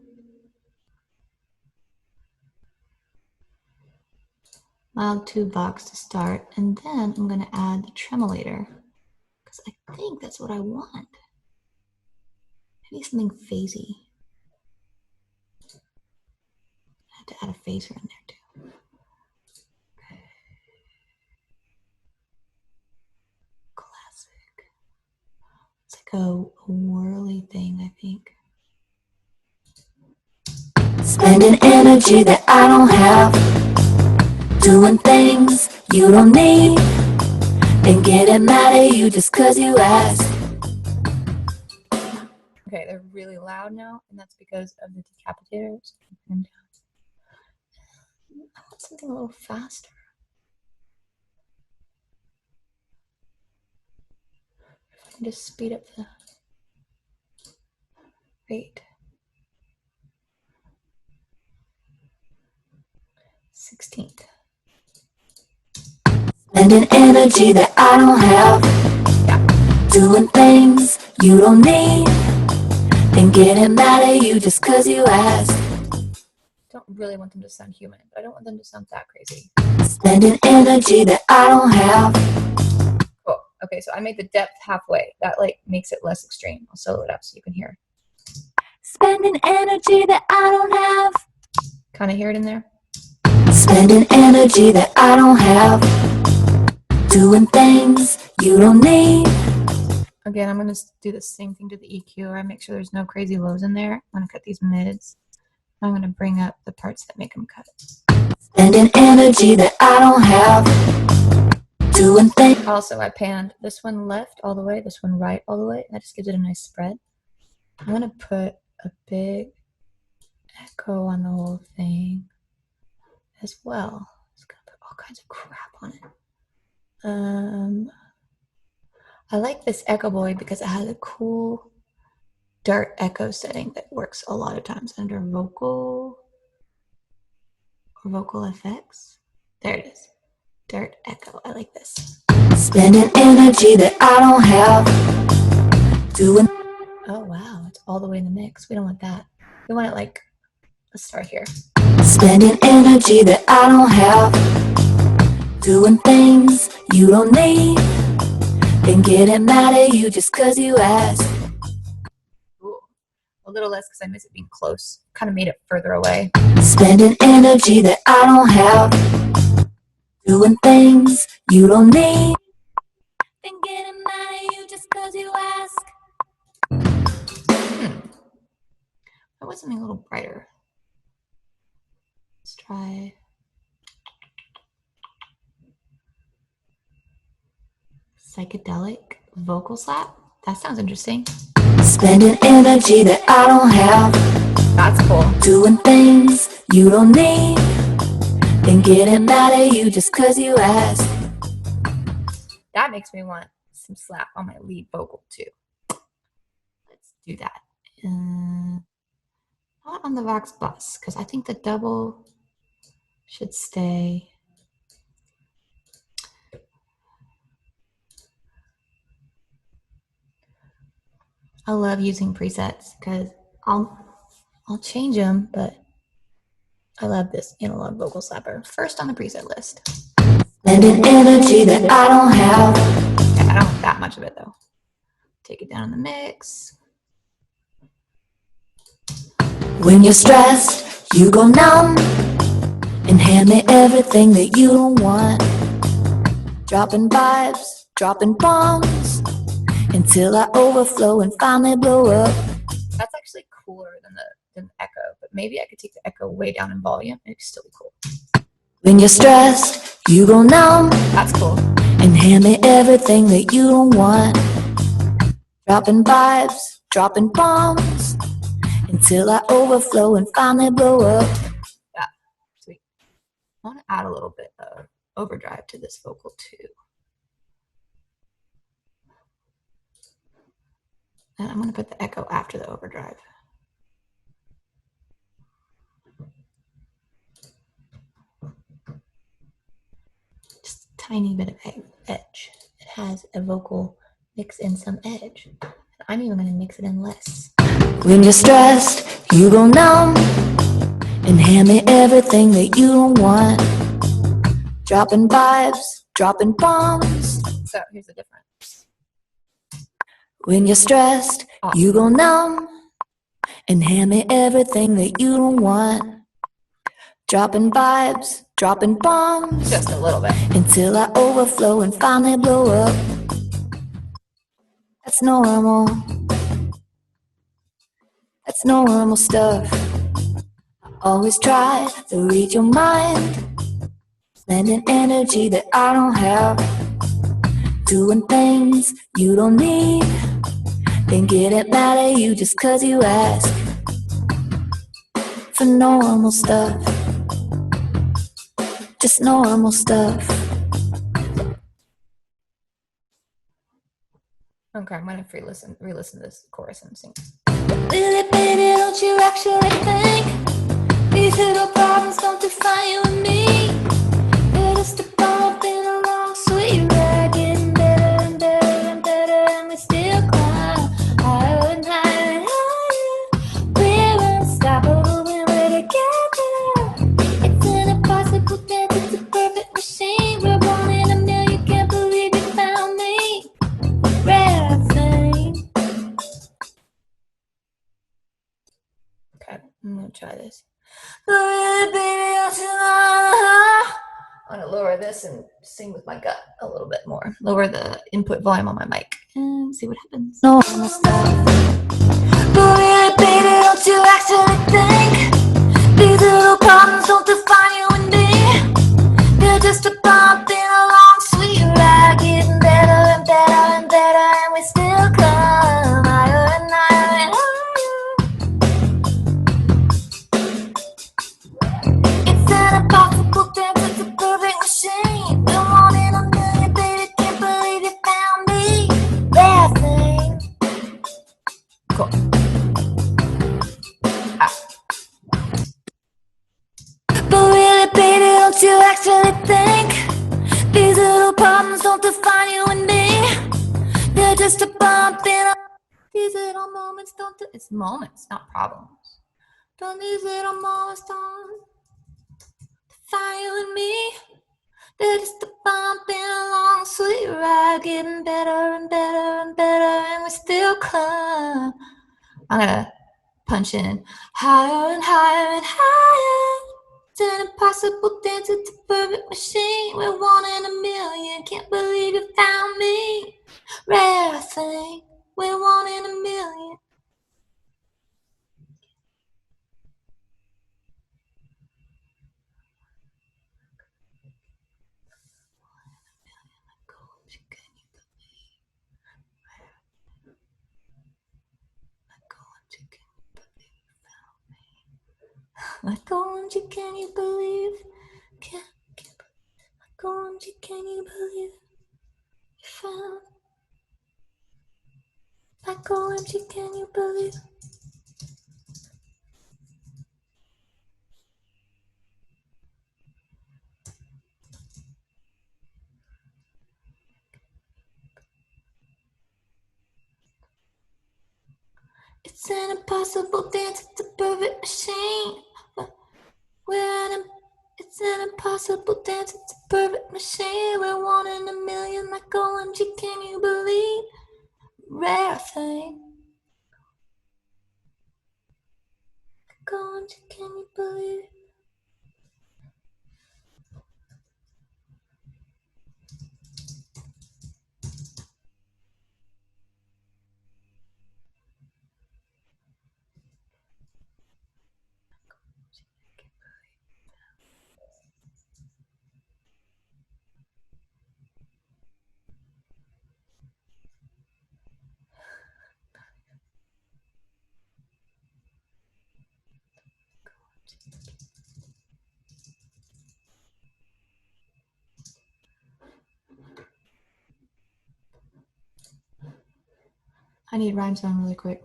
mild tube box to start, and then I'm going to add the tremolator because I think that's what I want. Maybe something phasey. I have to add a phaser in there too. Classic. It's like a whirly thing, I think. Spending energy that I don't have, doing things you don't need, and getting mad at you just cause you asked. Okay, they're really loud now, and that's because of the decapitators. And I want something a little faster. If I can just speed up the rate. 16th. Spending energy that I don't have, doing things you don't need, and getting mad at you just cause you asked. Don't really want them to sound human, but I don't want them to sound that crazy. Spending energy that I don't have. Cool. Okay, so I made the depth halfway. That like makes it less extreme. I'll solo it up so you can hear. Spending energy that I don't have. Kind of hear it in there? Spending energy that I don't have, doing things you don't need. Again, I'm going to do the same thing to the EQ. I make sure there's no crazy lows in there. I'm going to cut these mids. I'm going to bring up the parts that make them cut. Spending energy that I don't have, doing things. Also, I panned this one left all the way, this one right all the way. That just gives it a nice spread. I'm going to put a big echo on the whole thing as well. It's going to put all kinds of crap on it. I like this Echo Boy because it has a cool Dart echo setting that works a lot of times under vocal or vocal effects. There it is. Dart echo. I like this. Spending energy that I don't have, doing. Oh wow, it's all the way in the mix. We don't want that. We want it like, let's start here. Spending energy that I don't have, doing things you don't need, and getting mad at you just cause you asked. Ooh, a little less because I miss it being close. Kind of made it further away. Spending energy that I don't have, doing things you don't need, and getting mad at you just cause you ask. I want something a little brighter. Let's try. Psychedelic vocal slap. That sounds interesting. Spending energy that I don't have, That's cool. doing things you don't need, and getting mad at you just cause you asked. That makes me want some slap on my lead vocal too. Let's do that. Not on the Vox Bus, because I think the double should stay. I love using presets because I'll change them, but I love this analog vocal slapper. First on the preset list. Spending energy that I don't have. Okay, I don't want that much of it though. Take it down in the mix. When you're stressed, you go numb and hand me everything that you don't want. Dropping vibes, dropping bombs until I overflow and finally blow up. That's actually cooler than the echo, but maybe I could take the echo way down in volume and it'd still be cool. When you're stressed, you go numb That's cool. and hand me everything that you don't want. Dropping vibes, dropping bombs until I overflow and finally blow up. Yeah, sweet. I want to add a little bit of overdrive to this vocal too. And I'm going to put the echo after the overdrive. Just a tiny bit of edge. It has a vocal mix in some edge. I'm even going to mix it in less. When you're stressed, you go numb and hand me everything that you don't want. dropping vibes, dropping bombs. So here's the difference. When you're stressed, you go numb and hand me everything that you don't want. Dropping vibes, dropping bombs, Just a little bit. until I overflow and finally blow up. That's normal. That's normal stuff. Always try to read your mind, spending energy that I don't have, doing things you don't need, then getting mad at you just 'cause you ask for normal stuff. Just normal stuff. Okay, I'm gonna re-listen to this chorus and sing. Really, baby, don't you actually think these little problems don't define you and me? They're just a bump in a long sweet ride, getting better and better and better, and we still climb higher and higher and higher. We're unstoppable when we're together. It's an impossible dance, it's a perfect machine. We're one in a million, can't believe you found me. Rare thing. Okay, I'm gonna try this. I'm gonna lower this and sing with my gut a little bit more. Lower the input volume on my mic and see what happens. Normal stuff. But really, baby, don't you actually think these little problems don't define you and me? They're just a bump in a long sweet ride, getting better and better and better, and we still climb higher and higher and higher. It's an impossible dance, it's a perfect machine. We're one in a million, baby, can't believe you found me. Rare thing. Cool. But really, baby, don't you actually think these little problems don't define you and me? They're just a bump in a... These little moments don't... It's moments, not problems. Don't these little moments don't define you and me? They're just a bump in a long sweet ride, getting better and better and better, and we still climb. I'm gonna punch in. Higher and higher and higher. It's an impossible dance, it's a perfect machine. We're one in a million, can't believe you found me. Rare thing, we're one in a million. Like OMG, can you believe? Like OMG, can you believe? You found. Like OMG, can you believe? It's an impossible dance, it's a perfect machine. It's an impossible dance, it's a perfect machine. We're one in a million, like OMG, can you believe? Rare thing. Like OMG, can you believe? I need rhyme song really quick.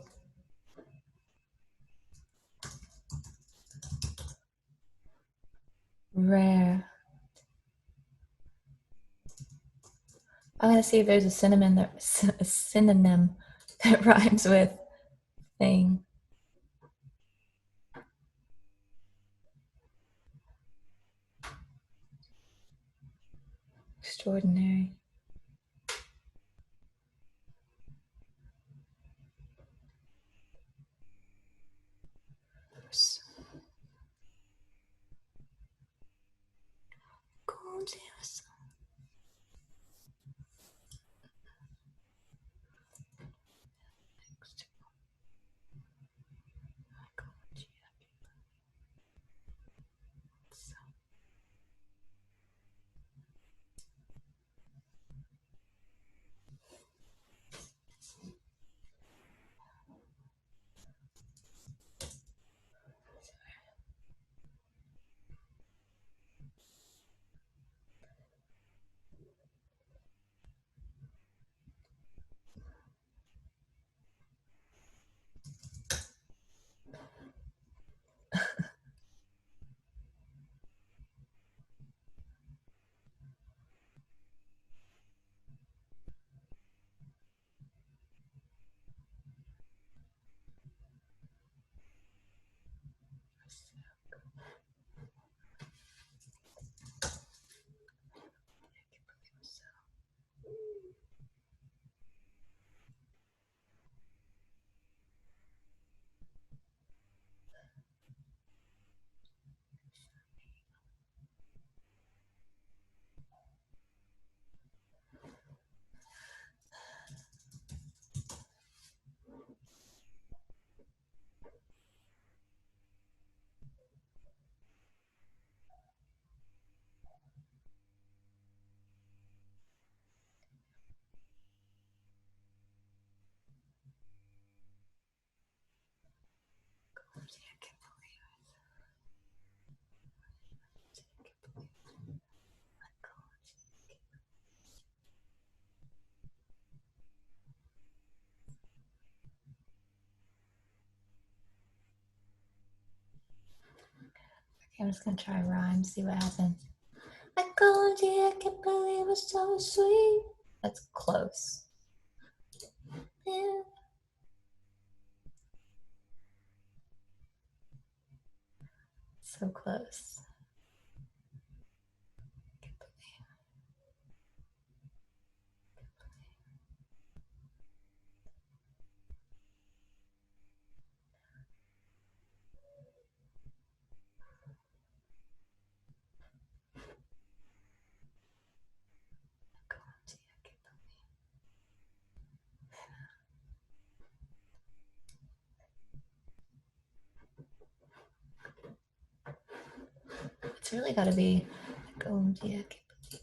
Rare. I'm gonna see if there's a synonym that rhymes with thing. extraordinary. Gorgeous. I'm just gonna try rhyme, see what happens. I can't believe it's so sweet. That's close. Yeah. So close. It's really got to be like, oh, yeah, I can't believe.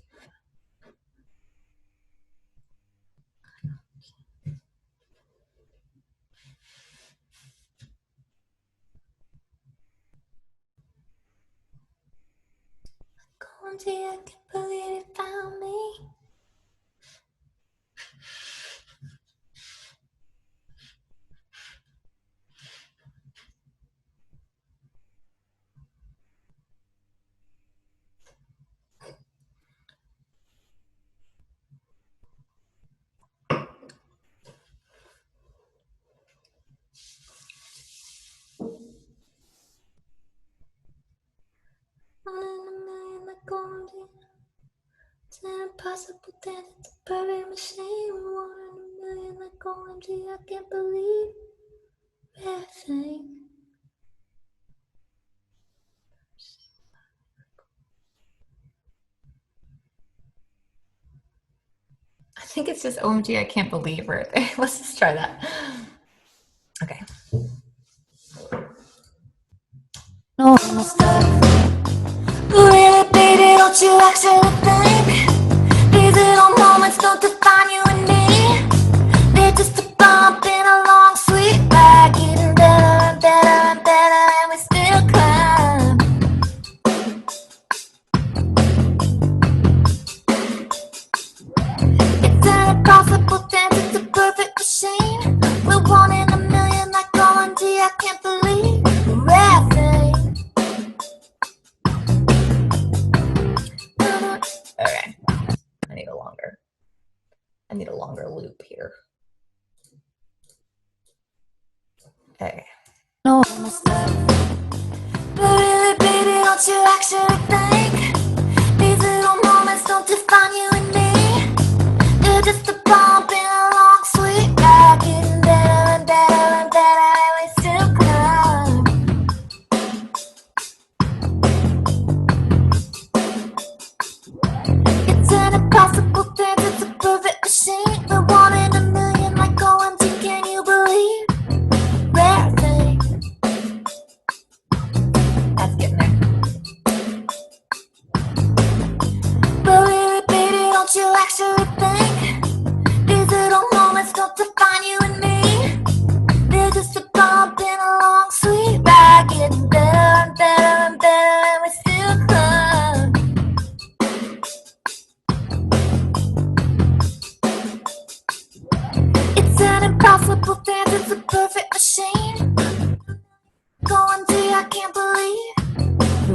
Oh, dear, I can't believe you found me. One in a million, like oh, dear. It's an impossible dance, it's a perfect machine. One in a million, like OMG, I can't believe everything. I think it's just OMG, I can't believe right there. Let's just try that. Okay. No, stuff. Really, baby, don't you actually think these little moments don't define you and me? They're just a bump in a long, sweet ride, getting better and better and better, and we still climb. It's an impossible dance, it's a perfect machine. We're one in a million, like OMG, I can't believe everything. Okay. I need a longer loop here. Okay. No, stuff. But really, baby, don't you actually think these little moments don't define you and me?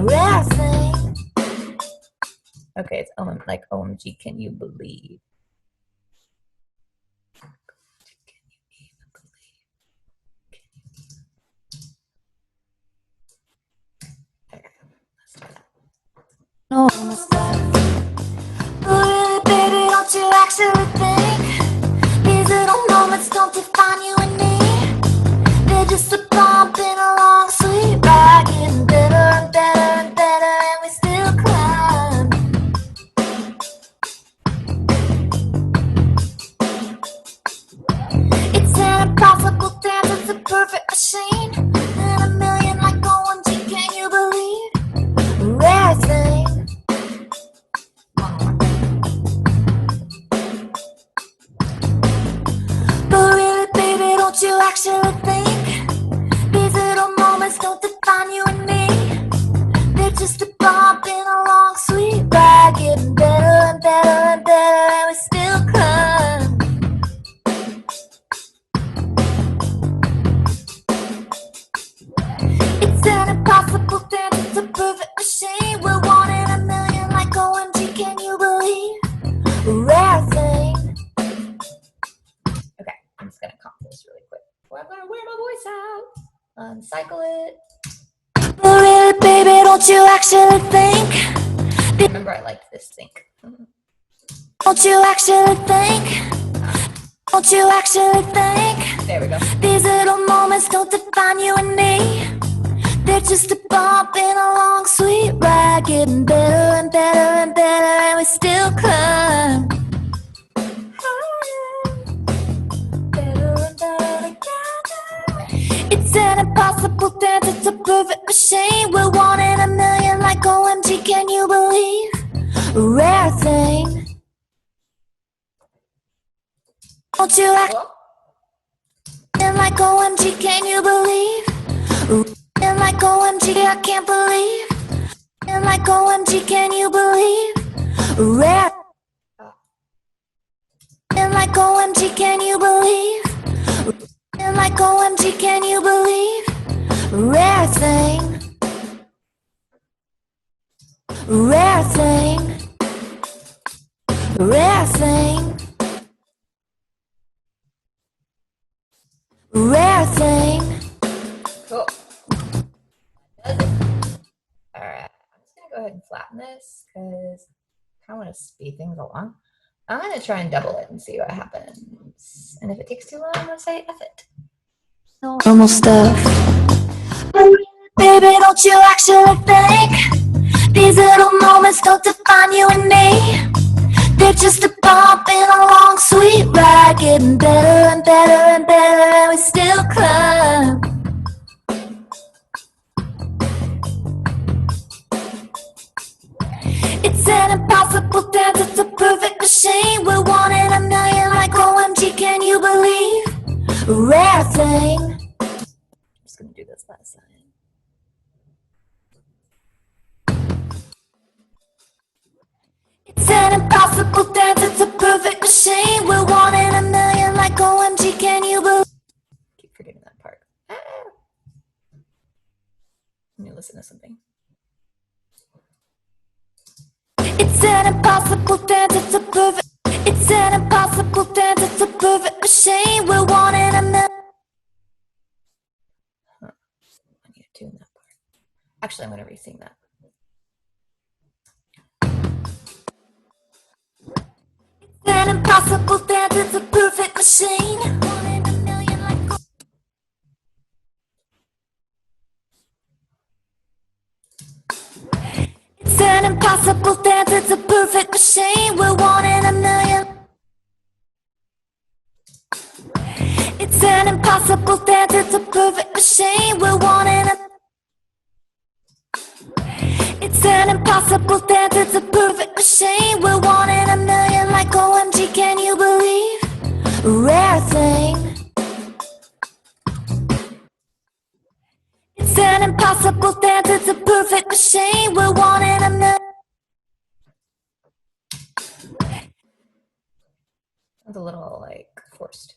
rare thing. Okay, it's like OMG, can you believe? Normal stuff. Really, baby, don't you actually think these little moments don't define you and me? They're just a bump in a long sweet ride, getting better and better and better, and we still climb. It's an impossible dance, it's a perfect machine, and a million like OMG, can you believe? Rare thing. But really, baby, don't you actually think these little moments don't define you and me? They're just a bump in a long sweet ride, getting better and better and better, and we still climb. It's an impossible dance, it's a perfect machine. We're one in a million, like OMG, can you believe? Rare thing. Okay, I'm just gonna comp this really quick. Or I'm gonna wear my voice out. Uncycle it. But really, baby, don't you actually think? Remember, I liked this sync. Don't you actually think? Don't you actually think? There we go. These little moments don't define you and me. They're just a bump in a long sweet ride, getting better and better and better, and we still climb. Better and better together. It's an impossible dance, it's a perfect machine. We're one in a million, like OMG, can you believe? Rare thing. Don't you act Well, like OMG, can you believe? And like OMG, I can't believe. And like OMG, can you believe? Rare. And like OMG, can you believe? And like OMG, can you believe? Rare thing. Rare thing. Rare thing. Rare thing. cool. Does it. Alright, I'm just gonna go ahead and flatten this because I want to speed things along. I'm gonna try and double it and see what happens. And if it takes too long, I'm gonna say F it. Normal stuff. Baby, don't you actually think these little moments don't define you and me? They're just a bump in a long sweet ride, getting better and better and better, and we still climb. It's an impossible dance, it's a perfect machine. We're one in a million, like OMG, can you believe? Rare thing. I'm just gonna do this last side. It's an impossible dance, it's a perfect machine. We're one in a million, like OMG, can you believe? Keep forgetting that part. Let me listen to something. It's an impossible dance, it's a perfect. It's an impossible dance, it's a perfect machine. We're one in a million. I need to tune that part. Actually, I'm gonna re-sing that. It's an impossible dance, it's a perfect machine. One in a million, like. It's an impossible dance, it's a perfect machine. We're one in a million. It's an impossible dance, it's a perfect machine. We're one in a. It's an impossible dance, it's a perfect machine. We're one in a million, like OMG, can you believe? Rare thing. It's an impossible dance, it's a perfect machine. We're one in a million. It's a little like forced.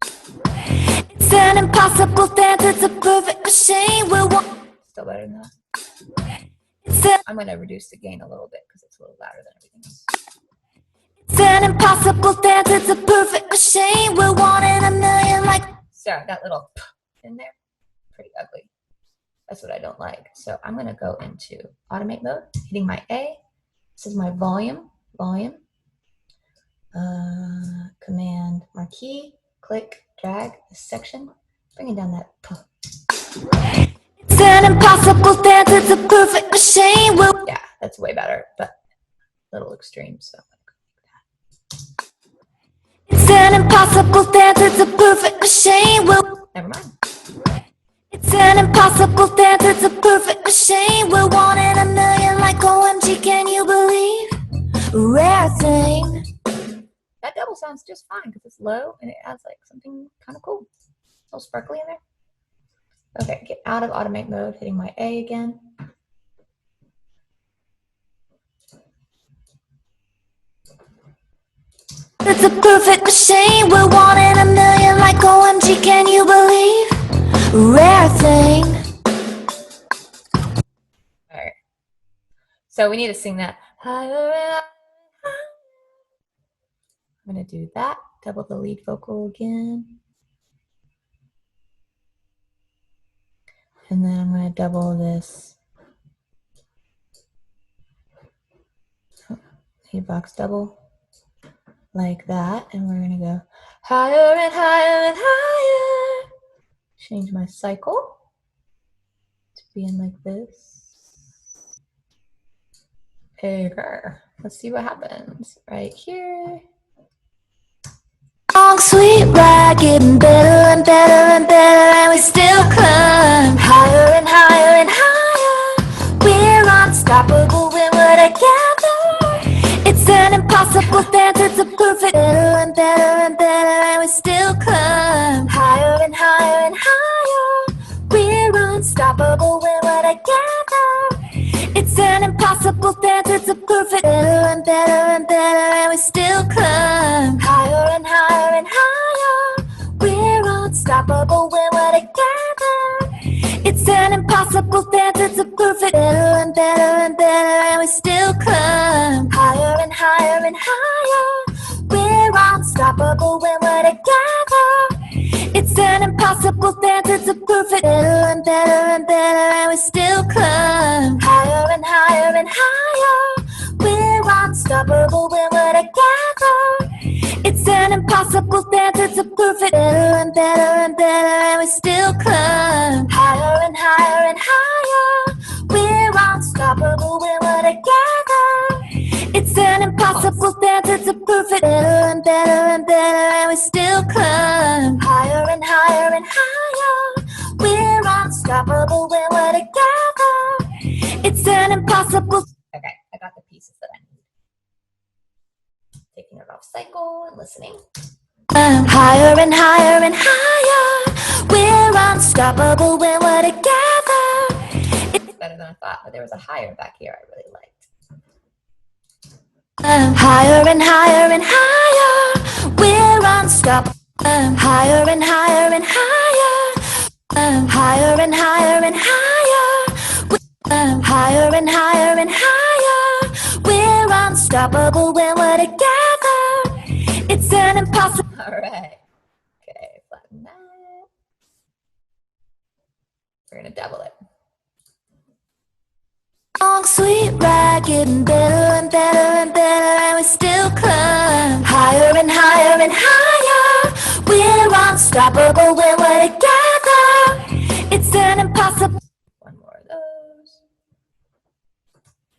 It's an impossible dance, it's a perfect machine. We're one. Still better than that. It's I'm going to reduce the gain a little bit because it's a little louder than everything else. It's an impossible dance, it's a perfect machine. We're one in a million like. Sorry, that little in there, pretty ugly. That's what I don't like. So I'm going to go into automate mode, hitting my A. This is my volume. Command marquee, click, drag this section, bringing down that. It's an impossible dance, it's a perfect machine. Yeah, that's way better, but a little extreme. So it's an impossible dance, it's a perfect machine. never mind. It's an impossible dance, it's a perfect machine. We're one in a million like OMG, can you believe? Rare thing. That double sounds just fine because it's low and it adds like something kind of cool. A little sparkly in there. Okay, get out of automate mode, hitting my A again. It's a perfect machine. We're one in a million like OMG, can you believe? Rare thing. All right. So we need to sing that. I'm going to do that. Double the lead vocal again. And then I'm going to double this lead box double like that. And we're going to go higher and higher and higher. Change my cycle to being like this. Okay. Let's see what happens right here. Long, sweet ride, getting better and better and better, and we still climb higher and higher and higher. We're unstoppable when we're together. It's an impossible dance, it's a perfect better and better and better, and we still climb higher and higher and higher. We're unstoppable when we're together. It's an impossible dance, it's a perfect better and better and better, and we still climb higher and higher and higher. We're unstoppable when we're together. It's an impossible dance, it's a perfect better and better and better, and we still climb higher and higher and higher. We're unstoppable when we're together. It's an impossible dance, it's a perfect better and better and better, and we still climb higher and higher and higher. We're unstoppable when we're together. It's an impossible dance, it's a perfect better and better and better, and we still climb higher and higher and higher. We're unstoppable when we're together. It's an impossible dance, it's a perfect better and better and better, and we still climb higher and higher and higher. We're unstoppable when we're together. It's an impossible. Okay, I got the pieces that I need. Taking it off cycle and listening. Higher and higher and higher. We're unstoppable when we're together. It's better than I thought, but there was a higher back here I really liked. Higher and higher and higher. We're unstoppable. Higher and higher and higher. Higher and higher and higher. Higher and higher and higher. We're unstoppable when we're together. It's an impossible. All right. Okay, flatten that. We're going to double it. Long, sweet ride, getting better and better and better, and we still climb higher and higher and higher. We're unstoppable when we're together. It's an impossible. One more of those.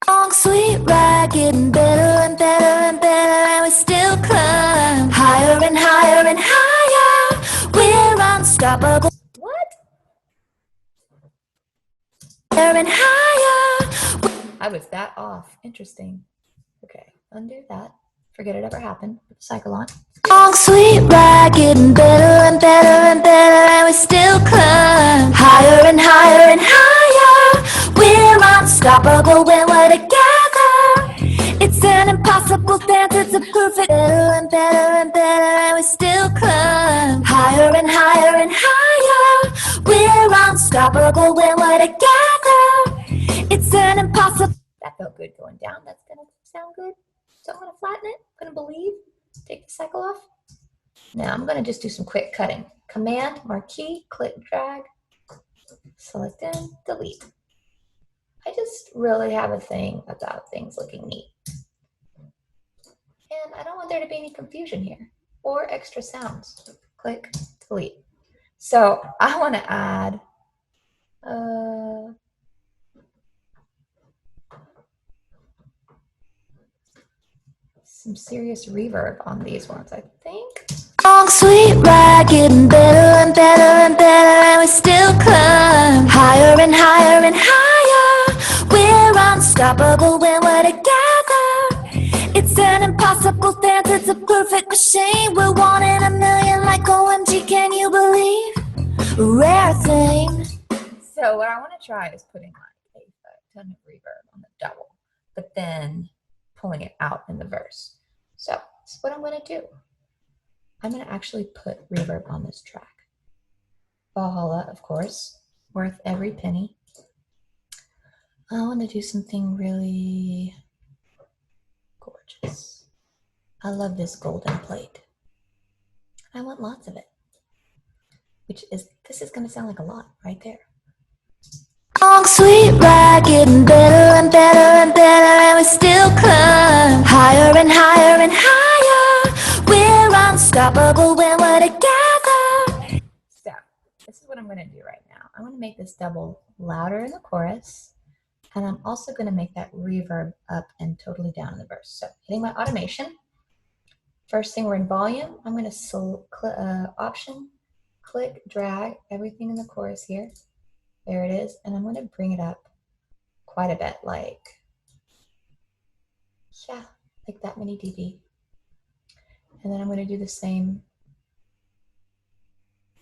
Long, sweet ride, getting better and better and better, and we still climb higher and higher and higher. We're unstoppable. What? Higher and higher. I was that off. Interesting. Okay, undo that. Forget it ever happened. Put the cycle on. Long, sweet ride, getting better and better and better, and we still climb higher and higher and higher. We're unstoppable when we're together. It's an impossible dance, it's a perfect better and better and better, and we still climb higher and higher and higher. We're unstoppable when we're together. It's an impossible. felt good going down. That's gonna sound good. So I'm gonna flatten it. I'm gonna believe. Take the cycle off. Now I'm gonna just do some quick cutting. Command, marquee, click, drag, select in, delete. I just really have a thing about things looking neat. And I don't want there to be any confusion here or extra sounds. Click, delete. So I want to add some serious reverb on these ones, I think. Long sweet ride, getting better and better and better, and we still climb higher and higher and higher. We're unstoppable when we're together. It's an impossible dance, it's a perfect machine. We're one in a million, like OMG, can you believe? A rare thing. So what I want to try is putting like a ton of reverb on the double, but then pulling it out in the verse. So that's what I'm going to do. I'm going to actually put reverb on this track. Valhalla, of course, worth every penny. I want to do something really gorgeous. I love this golden plate. I want lots of it, this is going to sound like a lot right there. Long sweet ride, getting better and better and better, and we still climb higher and higher and higher. We're unstoppable when we're together. So this is what I'm going to do right now. I'm going to make this double louder in the chorus, and I'm also going to make that reverb up and totally down in the verse. So hitting my automation. First thing, we're in volume. I'm going to option, click, drag everything in the chorus here. There it is. And I'm going to bring it up quite a bit, like that many dB. And then I'm going to do the same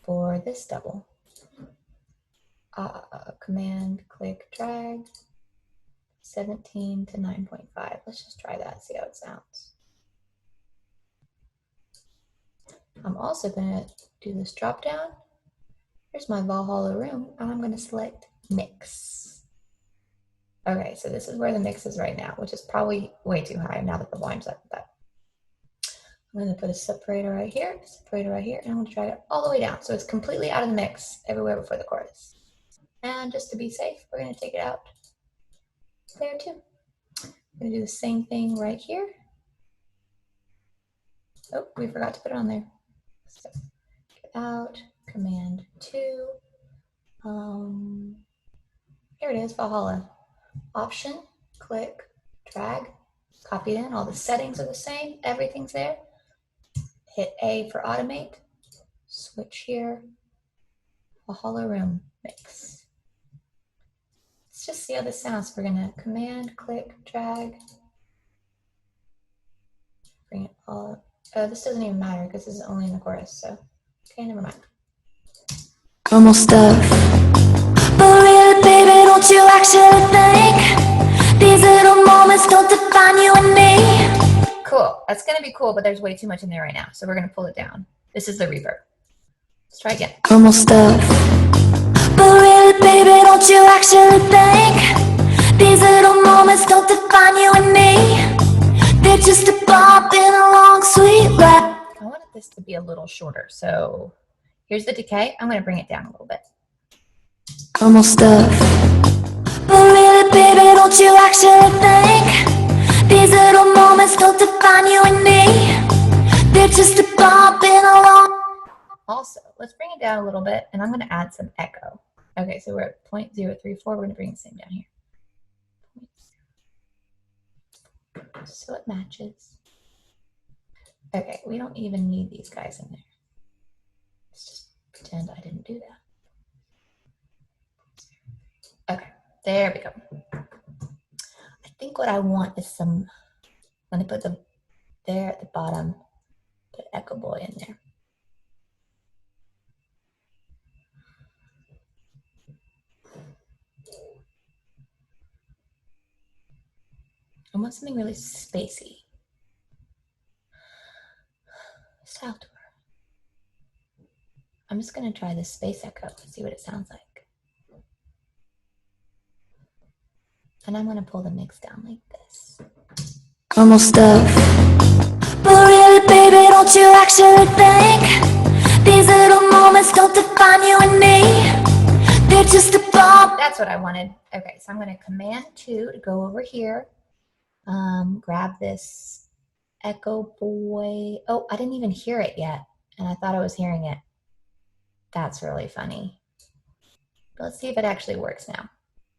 for this double. Command, click, drag, 17 to 9.5. Let's just try that, see how it sounds. I'm also going to do this drop down. Here's my Valhalla room, and I'm going to select mix. Okay, so this is where the mix is right now, which is probably way too high now that the volume's up. But I'm going to put a separator right here, and I'm going to drag it all the way down. So it's completely out of the mix everywhere before the chorus. And just to be safe, we're going to take it out there too. I'm going to do the same thing right here. Oh, we forgot to put it on there. So get out, Command 2. Here it is, Valhalla. Option, click, drag, copy it in. All the settings are the same. Everything's there. Hit A for automate. Switch here. Valhalla room mix. Let's just see how this sounds. We're gonna command, click, drag. Bring it all up. Oh, this doesn't even matter because this is only in the chorus, so okay, never mind. Normal stuff. But really, baby, don't you actually think these little moments don't define you and me? Cool. That's gonna be cool, but there's way too much in there right now, so we're gonna pull it down. This is the reverb. Let's try again. Normal stuff. But really, baby, don't you actually think these little moments don't define you and me? They're just a bump in a long, sweet ride. I wanted this to be a little shorter, so here's the decay. I'm gonna bring it down a little bit. Normal stuff. But really, baby, don't you actually think these little moments don't define you and me? They're just a bump in a long. Also, let's bring it down a little bit, and I'm going to add some echo. Okay, so we're at 0.034. We're going to bring the same down here. So it matches. Okay, we don't even need these guys in there. Let's just pretend I didn't do that. Okay, there we go. I think what I want is some, I'm going to put them there at the bottom, put Echo Boy in there. I want something really spacey. Style tour. I'm just going to try this space echo and see what it sounds like. And I'm going to pull the mix down like this. Normal stuff. But really, baby, don't you actually think these little moments don't define you and me? They're just a bump. That's what I wanted. Okay, so I'm going to Command 2 to go over here. Grab this Echo Boy. Oh, I didn't even hear it yet, and I thought I was hearing it. That's really funny. But let's see if it actually works now.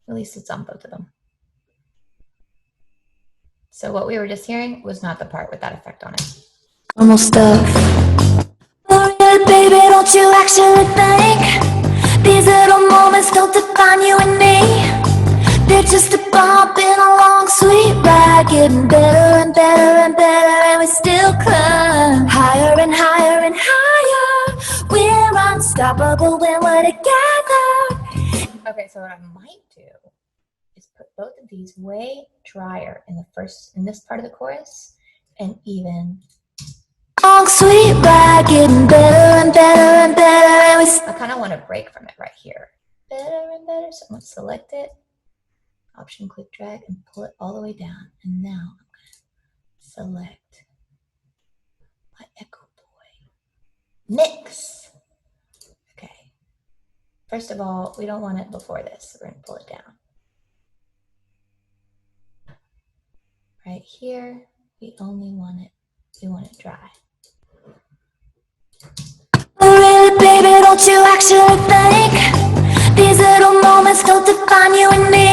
At least it's on both of them. So what we were just hearing was not the part with that effect on it. Normal stuff. But really, baby, don't you actually think these little moments don't define you and me? They're just a bump in a long, sweet ride, getting better and better and better, and we still climb higher and higher and higher. We're unstoppable when we're together. Okay, so what I might do is put both of these way drier in this part of the chorus, and even Long, sweet ride, getting better and better and better, and we I kind of want to break from it right here. Better and better. So I'm going to select it, Option click drag, and pull it all the way down. And now I'm going to select my Echo Boy. Mix. Okay. First of all, we don't want it before this. So we're going to pull it down. Right here, we only want it dry. really, baby, don't you actually think these little moments don't define you and me?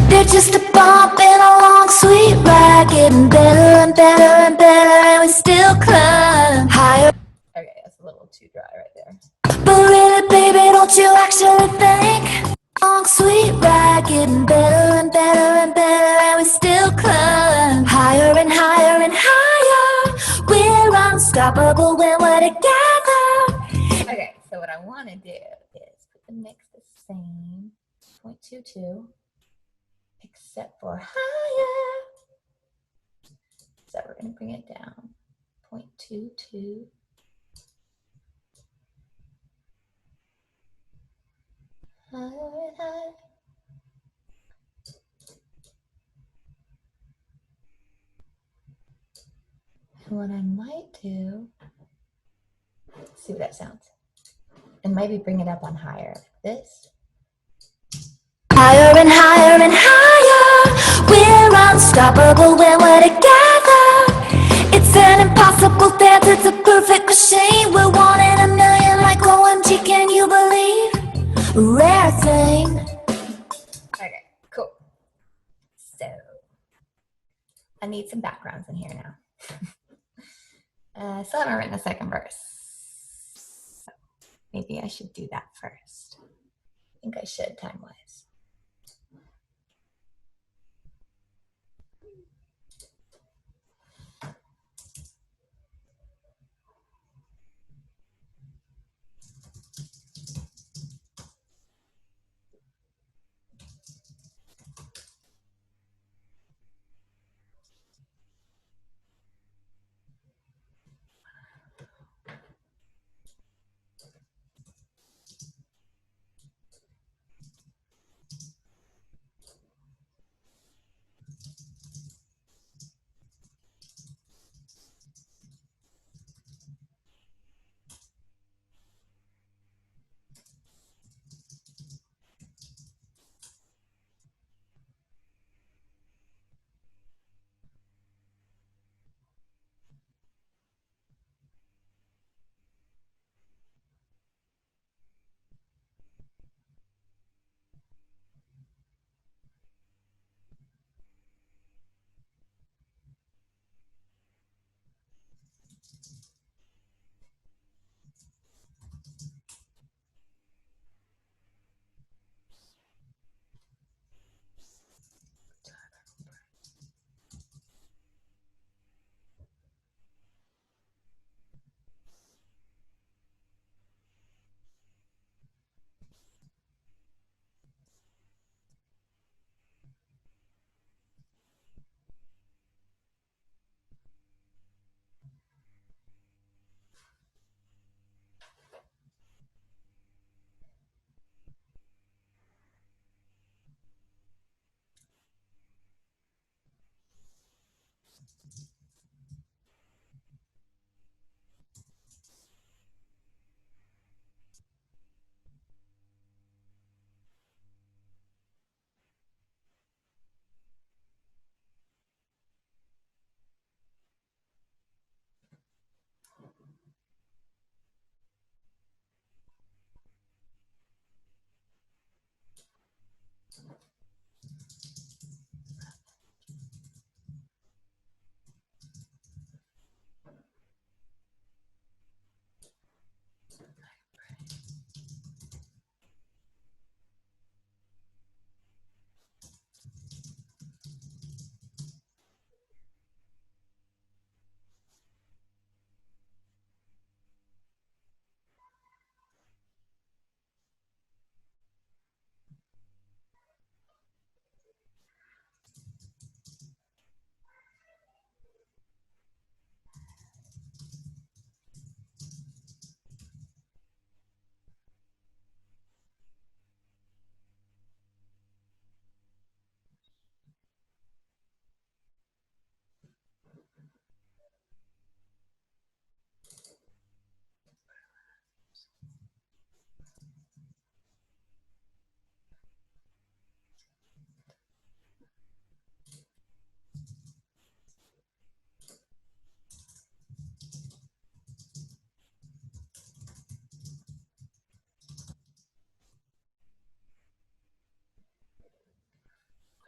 They're just a bump in a long, sweet ride, getting better and better and better, and we still climb higher. Okay, that's a little too dry right there. But really, baby, don't you actually think long, sweet ride, getting better and better and better, and we still climb higher and higher and higher. We're unstoppable when we're together. Okay, so what I want to do is put the mix the same, 0.22, except for higher. So we're going to bring it down, 0.22. Higher and higher. And what I might do, let's see what that sounds. And maybe bring it up on higher, like this. Higher and higher and higher. We're unstoppable when we're together. It's an impossible dance, it's a perfect machine. We're one in a million, like OMG, can you believe? Rare thing. Okay, cool. So I need some backgrounds in here now. I still haven't written a second verse. So maybe I should do that first. I think I should, time-wise.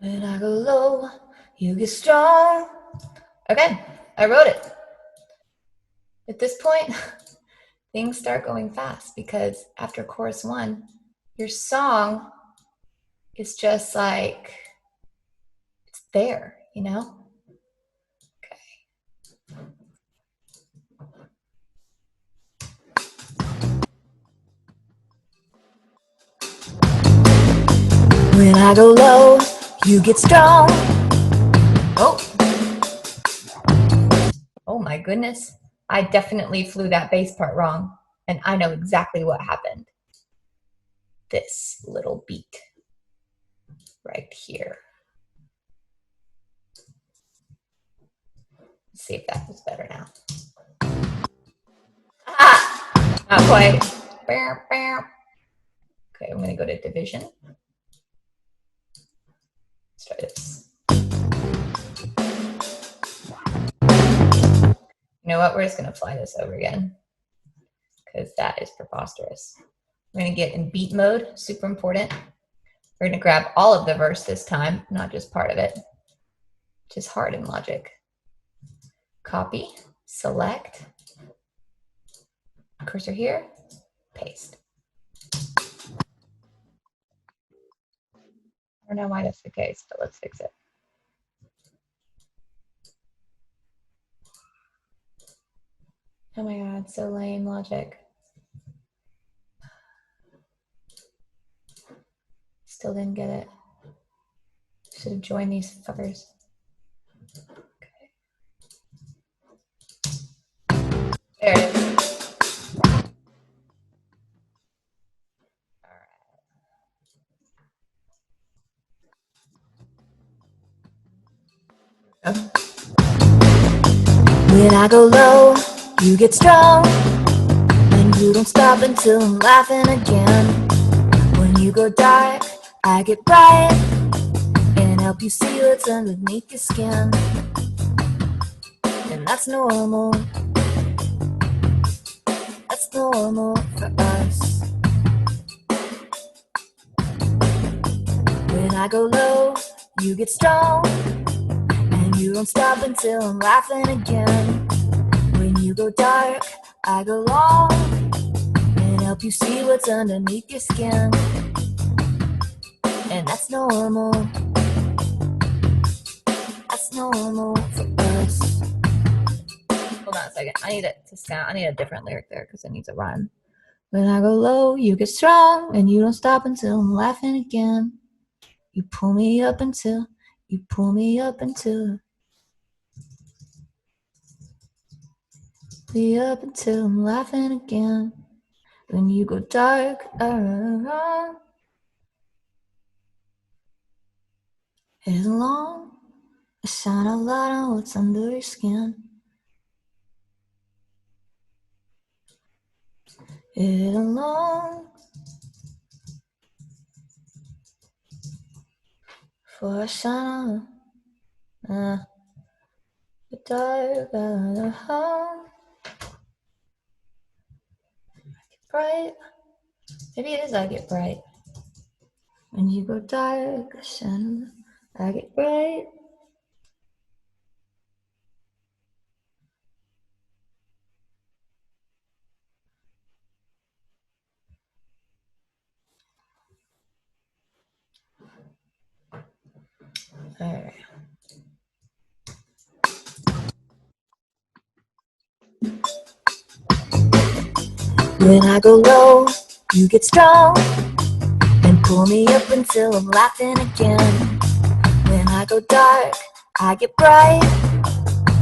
When I go low, you get strong. Okay, I wrote it. At this point, things start going fast because after chorus 1, your song is just like, it's there, you know? Okay. When I go low, you get strong. Oh. Oh my goodness. I definitely flew that bass part wrong. And I know exactly what happened. This little beat right here. Let's see if that was better now. Ah, not quite. Okay, I'm gonna go to division. Let's try this. You know what? We're just gonna fly this over again because that is preposterous. We're gonna get in beat mode, super important. We're gonna grab all of the verse this time, not just part of it, which is hard in Logic. Copy, select, cursor here, paste. I don't know why that's the case, but let's fix it. Oh my God, so lame, Logic. Still didn't get it. Should have joined these fuckers. Okay. There it is. All right. When I go low, you get strong. And you don't stop until I'm laughing again. When you go dark, I get bright and help you see what's underneath your skin. And that's normal. That's normal for us. When I go low, you get strong. And you don't stop until I'm laughing again. When you go dark, I go long and help you see what's underneath your skin. And that's normal. That's normal for us. Hold on a second. I need it to sound. I need a different lyric there because it needs a rhyme. When I go low, you get strong, and you don't stop until I'm laughing again. You pull me up until I'm laughing again. When you go dark, it's long. I shine a light on what's under your skin. It's long. For a shine on the dark, bright. Maybe it is I get bright. When you go dark, I get bright. All right. When I go low, you get strong and pull me up until I'm laughing again. When I go dark, I get bright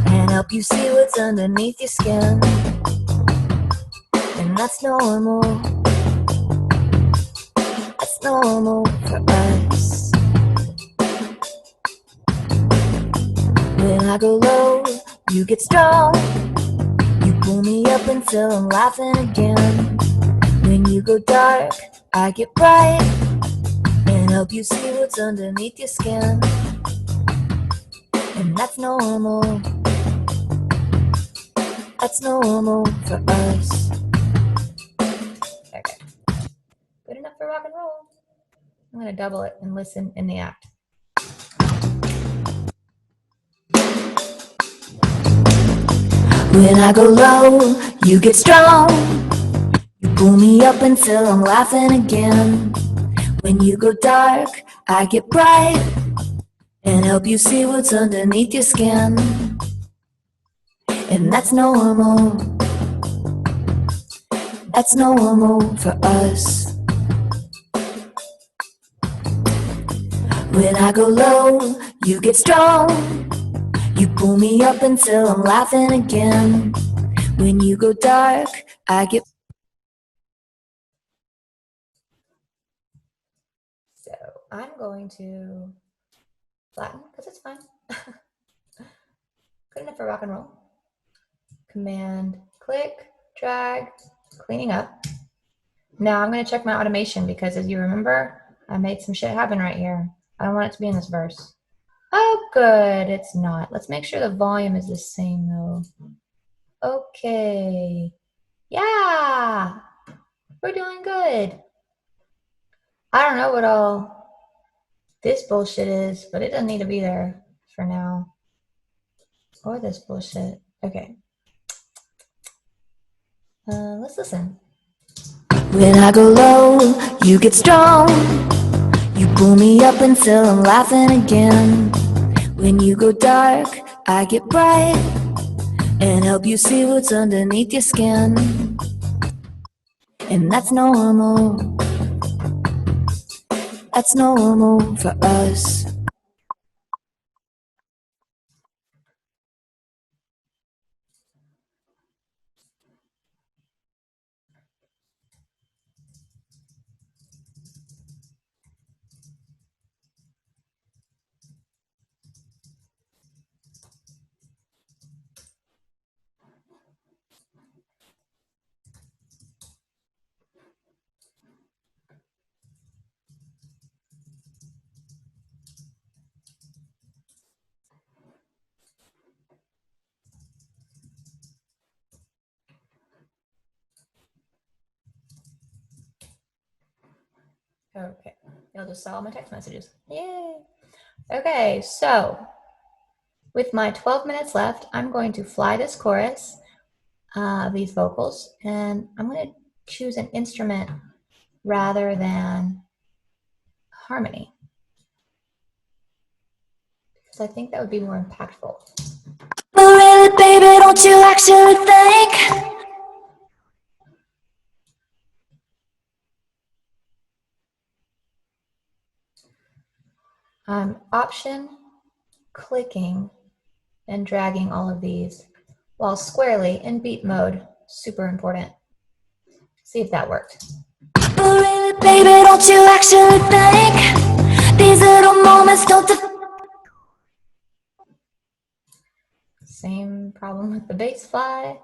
and help you see what's underneath your skin. And that's normal. That's normal for us. When I go low, you get strong. You pull me up until I'm laughing again. When you go dark, I get bright and help you see what's underneath your skin. And that's normal. That's normal for us. Okay. Good enough for rock and roll. I'm gonna double it and listen in the act. When I go low, you get strong. You pull me up until I'm laughing again. When you go dark, I get bright and help you see what's underneath your skin. And that's normal. That's normal for us. When I go low, you get strong. You pull me up until I'm laughing again. When you go dark, I get... So I'm going to flatten, because it's fine. Good enough for rock and roll. Command, click, drag, cleaning up. Now I'm going to check my automation because as you remember, I made some shit happen right here. I don't want it to be in this verse. Oh, good. It's not. Let's make sure the volume is the same though. Okay. Yeah. We're doing good. I don't know what all this bullshit is, but it doesn't need to be there for now. Or this bullshit. Okay. Let's listen. When I go low, you get strong. You pull me up until I'm laughing again. When you go dark, I get bright and help you see what's underneath your skin. And that's normal. That's normal for us. Okay, you'll just saw all my text messages. Yay! Okay, so with my 12 minutes left, I'm going to fly this chorus of these vocals, and I'm going to choose an instrument rather than harmony, because I think that would be more impactful. But really, baby, don't you actually think? I'm option clicking and dragging all of these while squarely in beat mode. Super important. See if that worked. But really, baby, don't you actually think these little moments don't Same problem with the bass fly.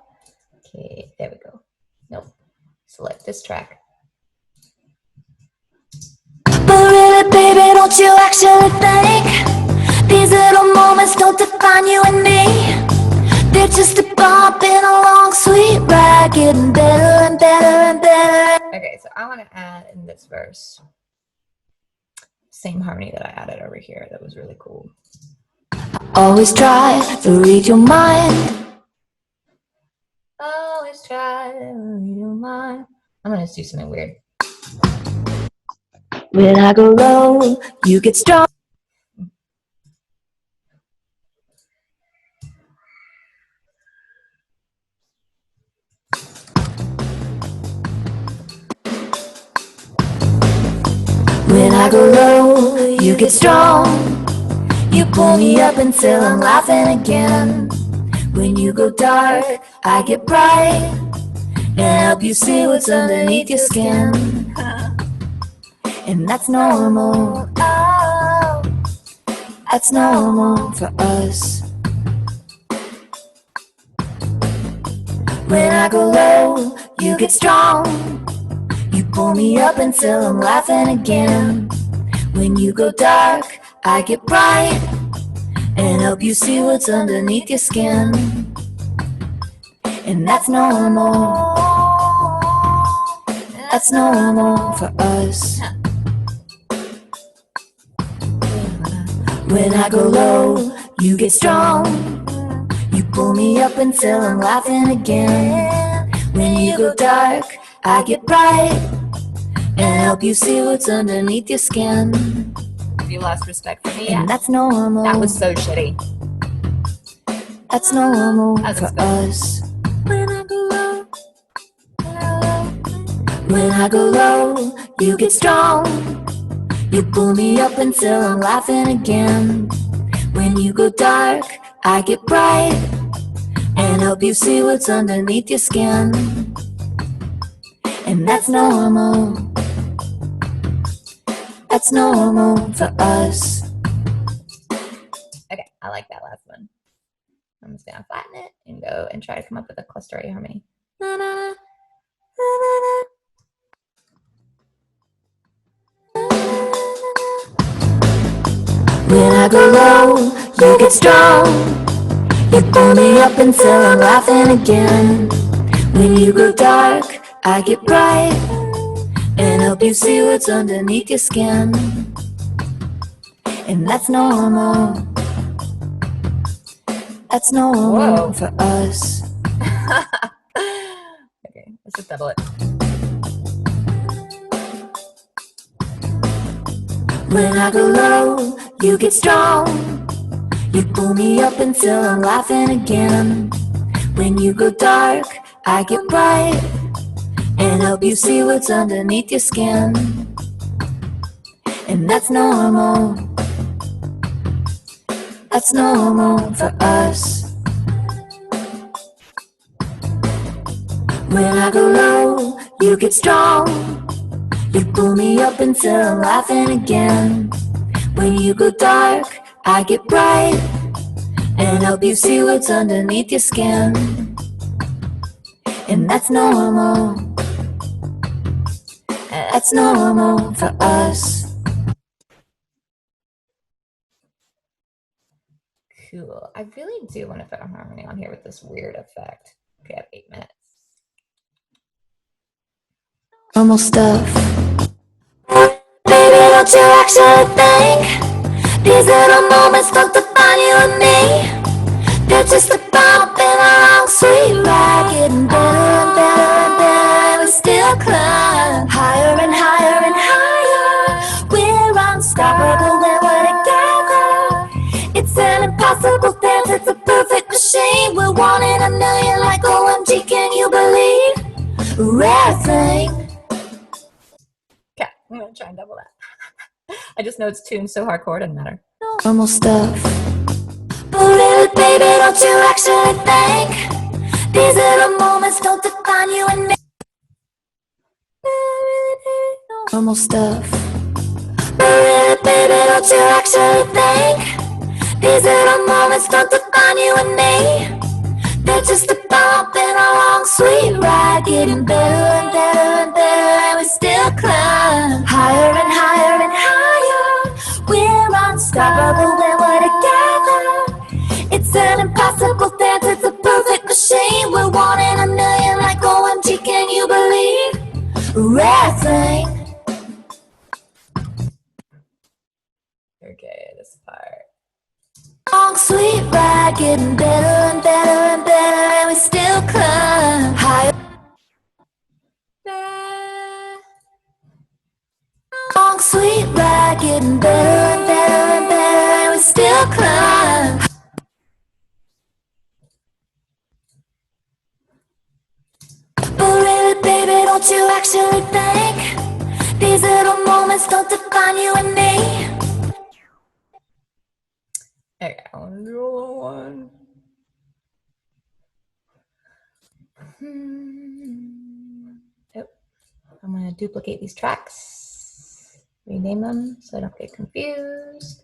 Okay, there we go. Nope. Select this track. But really, baby, don't you actually think these little moments don't define you and me? They're just a bump in a long, sweet ride, getting better and better and better. Okay, so I want to add in this verse. same harmony that I added over here. That was really cool. Always try to read your mind. Always try to read your mind. I'm gonna do something weird. When I go low, you get strong. When I go low, you get strong. You pull me up until I'm laughing again. When you go dark, I get bright and help you see what's underneath your skin. And that's normal. Oh, that's normal for us. When I go low, you get strong. You pull me up until I'm laughing again. When you go dark, I get bright and help you see what's underneath your skin. And that's normal. That's normal for us. When I go low, you get strong. You pull me up until I'm laughing again. When you go dark, I get bright and help you see what's underneath your skin. Have you lost respect for me? And that's normal. That was so shitty. That's normal That's for good. us. When I go low, you get strong. You pull me up until I'm laughing again. When you go dark, I get bright and help you see what's underneath your skin. And that's normal. That's normal for us. Okay, I like that last one. I'm just gonna flatten it and go and try to come up with a cluster A harmony. Na, na, na, na, na, na. When I go low, you get strong. You pull me up until I'm laughing again. When you go dark, I get bright and help you see what's underneath your skin. And that's normal. That's normal Whoa. for us. Okay, let's just double it. When I go low, you get strong. You pull me up until I'm laughing again. When you go dark, I get bright and help you see what's underneath your skin. And that's normal. That's normal for us. When I go low, you get strong. You pull me up until I'm laughing again. When you go dark, I get bright and help you see what's underneath your skin. And that's normal. That's normal for us. Cool. I really do want to put a harmony on here with this weird effect. Okay, I have 8 minutes. Normal stuff. Baby, don't you actually think these little moments don't define you and me? They're just a bump in a long sweet ride, getting better and better and better, and we still climb higher and higher and higher. We're unstoppable when we're together. It's an impossible dance, it's a perfect machine. We're one in a million, like OMG, can you believe? Rare thing. Okay, I'm gonna try and double that. I just know it's tuned so hardcore, it doesn't matter. Normal stuff. But really, baby, don't you actually think these little moments don't define you and me? Normal stuff. But really, baby, don't you actually think these little moments don't define you and me? They're just a bump in a long sweet ride, getting better and better and better, and we still climb higher and higher and higher. We're unstoppable when we're together. It's an impossible dance, it's a perfect machine. We're one in a million, like OMG, can you believe? Rare thing. Okay, this part. Long sweet ride, getting better and better and better, and we still climb higher. Long sweet ride, getting better and better and better, and we still climb. But really, baby, don't you actually think these little moments don't define you and me? Okay, I want to do a little one. Oh, I'm going to duplicate these tracks, rename them so I don't get confused.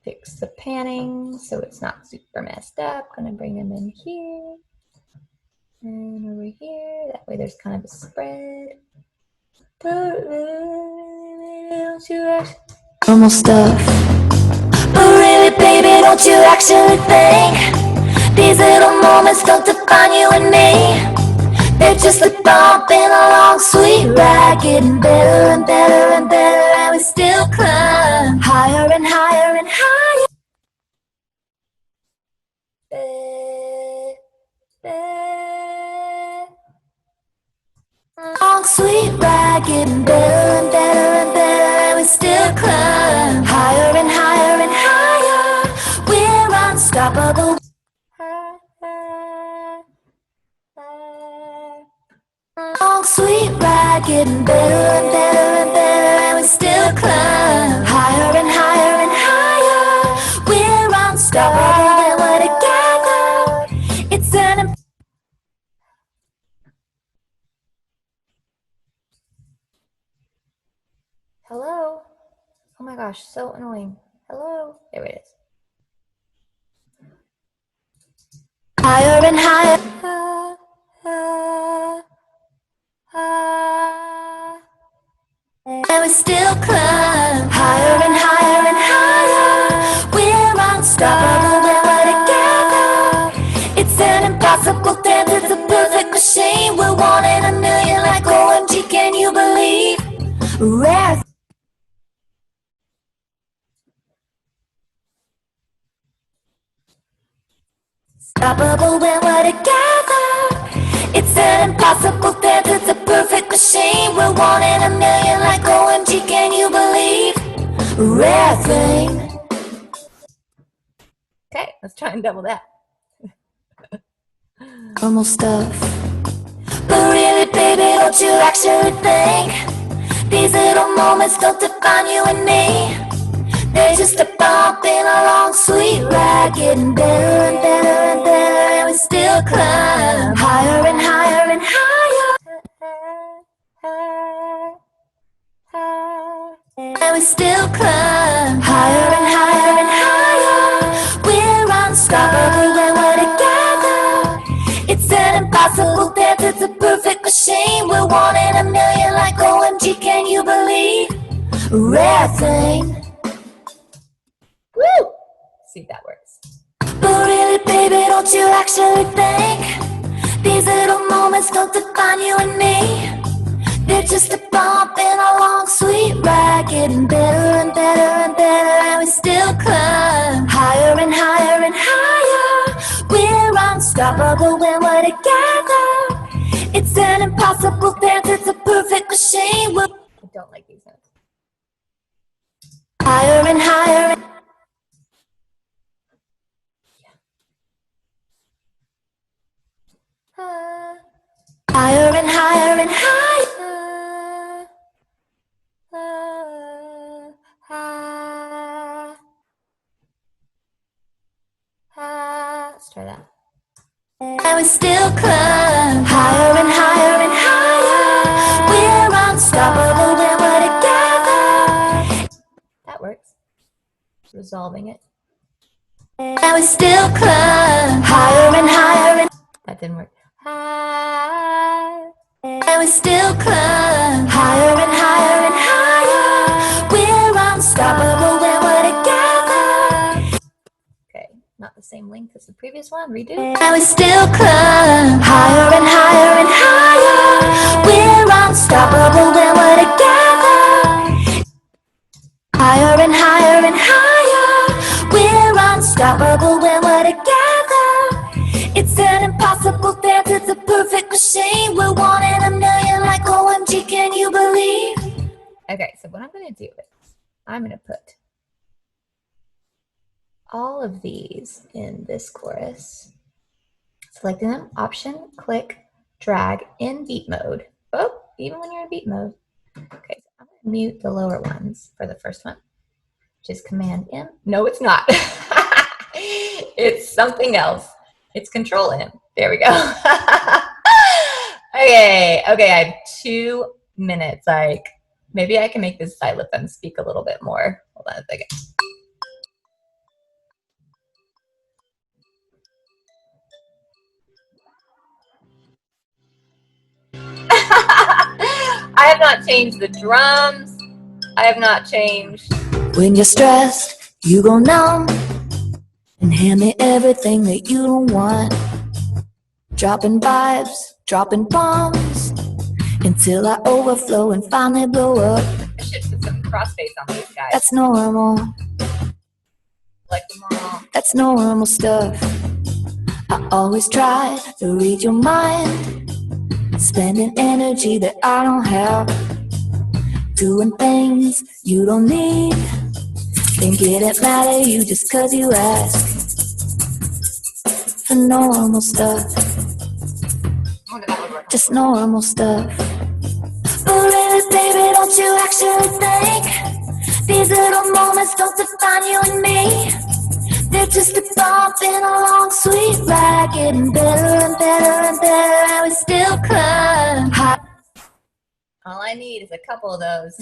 Fix the panning so it's not super messed up. Going to bring them in here and over here. That way there's kind of a spread. Normal stuff. But really, baby, don't you actually think these little moments don't define you and me? They're just a bump in a long sweet ride, getting better and better and better, and we still climb higher and higher and higher. Long sweet ride, getting better and better and better, and we still climb higher and higher and higher. We're unstoppable. Long sweet ride, getting better and better and better, and we still climb higher and higher and higher. We're unstoppable and we're together. It's an Hello? Oh my gosh, so annoying. Hello? There it is. higher and higher. And we still climb higher and higher and higher. We're unstoppable when we're together. It's an impossible dance, it's a perfect machine. We're one in a million, like OMG, can you believe? Rare. Unstoppable when we're together. It's an impossible dance, it's a perfect machine. We're one in a million, like OMG, can you believe? Rare thing. Okay, let's try and double that. Normal stuff. But really, baby, don't you actually think these little moments don't define you and me? They're just a bump in a long sweet ride, getting better and better and better, and we still climb higher and higher and higher. And we still climb higher and higher and higher. We're unstoppable when we're together. It's an impossible dance, it's a perfect machine. We're one in a million, like OMG, can you believe? Rare thing. Woo! See if that works. But really, baby, don't you actually think these little moments don't define you and me? They're just a bump in a long sweet ride, getting better and better and better, and we still climb higher and higher and higher. We're unstoppable when we're together. It's an impossible dance, it's a perfect machine. We're I don't like these notes. higher and higher and higher and higher and higher. Let's try that. And we still climb higher and higher and higher. We're unstoppable when we're together. That works. Resolving it. And we still climb higher and higher and That didn't work. High. and we still climb higher and higher and higher. We're unstoppable when we're together. Okay, not the same length as the previous one. Redo. And we still climb higher and higher and higher. We're unstoppable when we're together. machine. We're one in a million, like OMG, can you believe? Okay, so what I'm going to do is I'm going to put all of these in this chorus, selecting them, option, click, drag in beat mode. Oh, even when you're in beat mode. Okay, so I'm going to mute the lower ones for the first one, which is Command M. No, it's not. It's something else. It's Control M. There we go. Okay, I have 2 minutes. Like, maybe I can make this xylophone speak a little bit more. Hold on a second. I have not changed the drums. I have not changed. When you're stressed, you go numb and hand me everything that you don't want. Dropping vibes, dropping bombs until I overflow and finally blow up. I should put some crossface on these guys. That's normal, Like them all. that's normal stuff. I always try to read your mind, spending energy that I don't have, doing things you don't need, then getting mad at you just cause you ask for normal stuff, I wonder if that would work. just normal stuff. But really, baby, don't you actually think these little moments don't define you and me? They're just a bump in a long sweet ride, getting better and better and better, and we still climb high. All I need is a couple of those.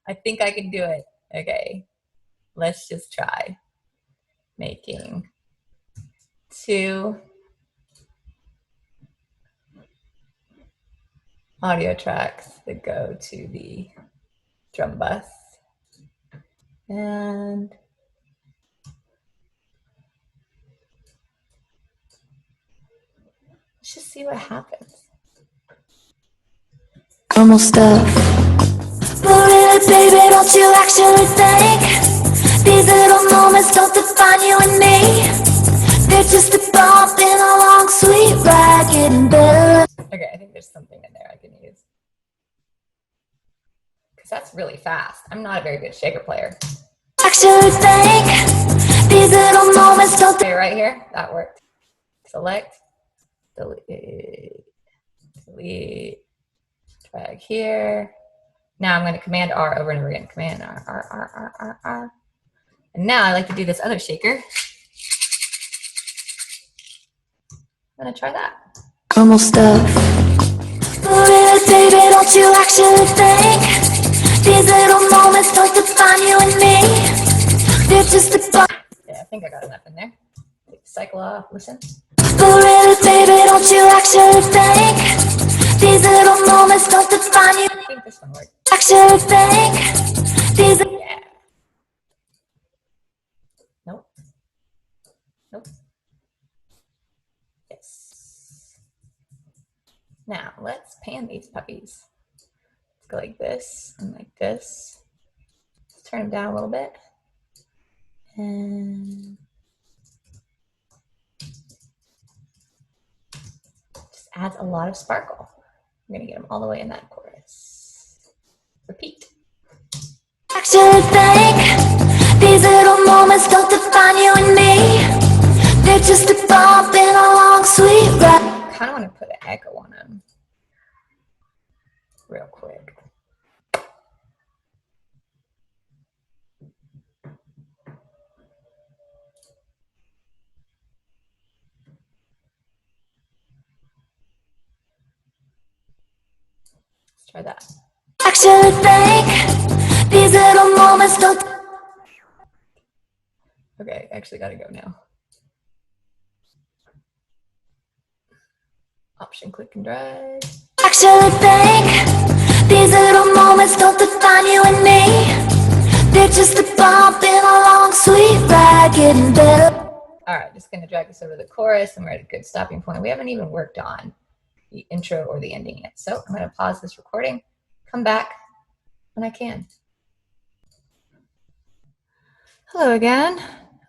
I think I can do it. Okay, let's just try making 2 audio tracks that go to the drum bus. And let's just see what happens. Normal stuff. But really, baby, don't you actually think these little moments don't define you and me? They're just a bump in a long sweet ride, getting better. Okay, I think there's something in there I can use. Because that's really fast. I'm not a very good shaker player. Actually think these little moments don't. Okay, right here, that worked. Select, delete, drag here. Now I'm going to Command R over and over again. Command R, R, R, R, R, R. And now I like to do this other shaker. I'm going to try that. Normal stuff. But really, baby, don't you actually think these little moments don't define you and me? They're just a bump. Yeah, I think I got enough in there. Take the cycle off, listen. But really, baby, don't you actually think these little moments don't define you? I think this one worked. Actually think these. Yeah. Nope. Nope. Yes. Now let's pan these puppies. Let's go like this and like this. Let's turn them down a little bit. And just adds a lot of sparkle. I'm gonna get them all the way in that chorus. Repeat. Actually think these little moments don't define you and me. They're just a bump in a long sweet ride. I kind of want to put an echo on them real quick. Let's try that. Actually think these little moments don't. Okay, actually gotta go now. Option, click and drag. Actually think these little moments don't define you and me. They're just a bump in a long sweet ride, getting better. All right, just gonna drag this over the chorus and we're at a good stopping point. We haven't even worked on the intro or the ending yet. So I'm gonna pause this recording, come back when I can. Hello again.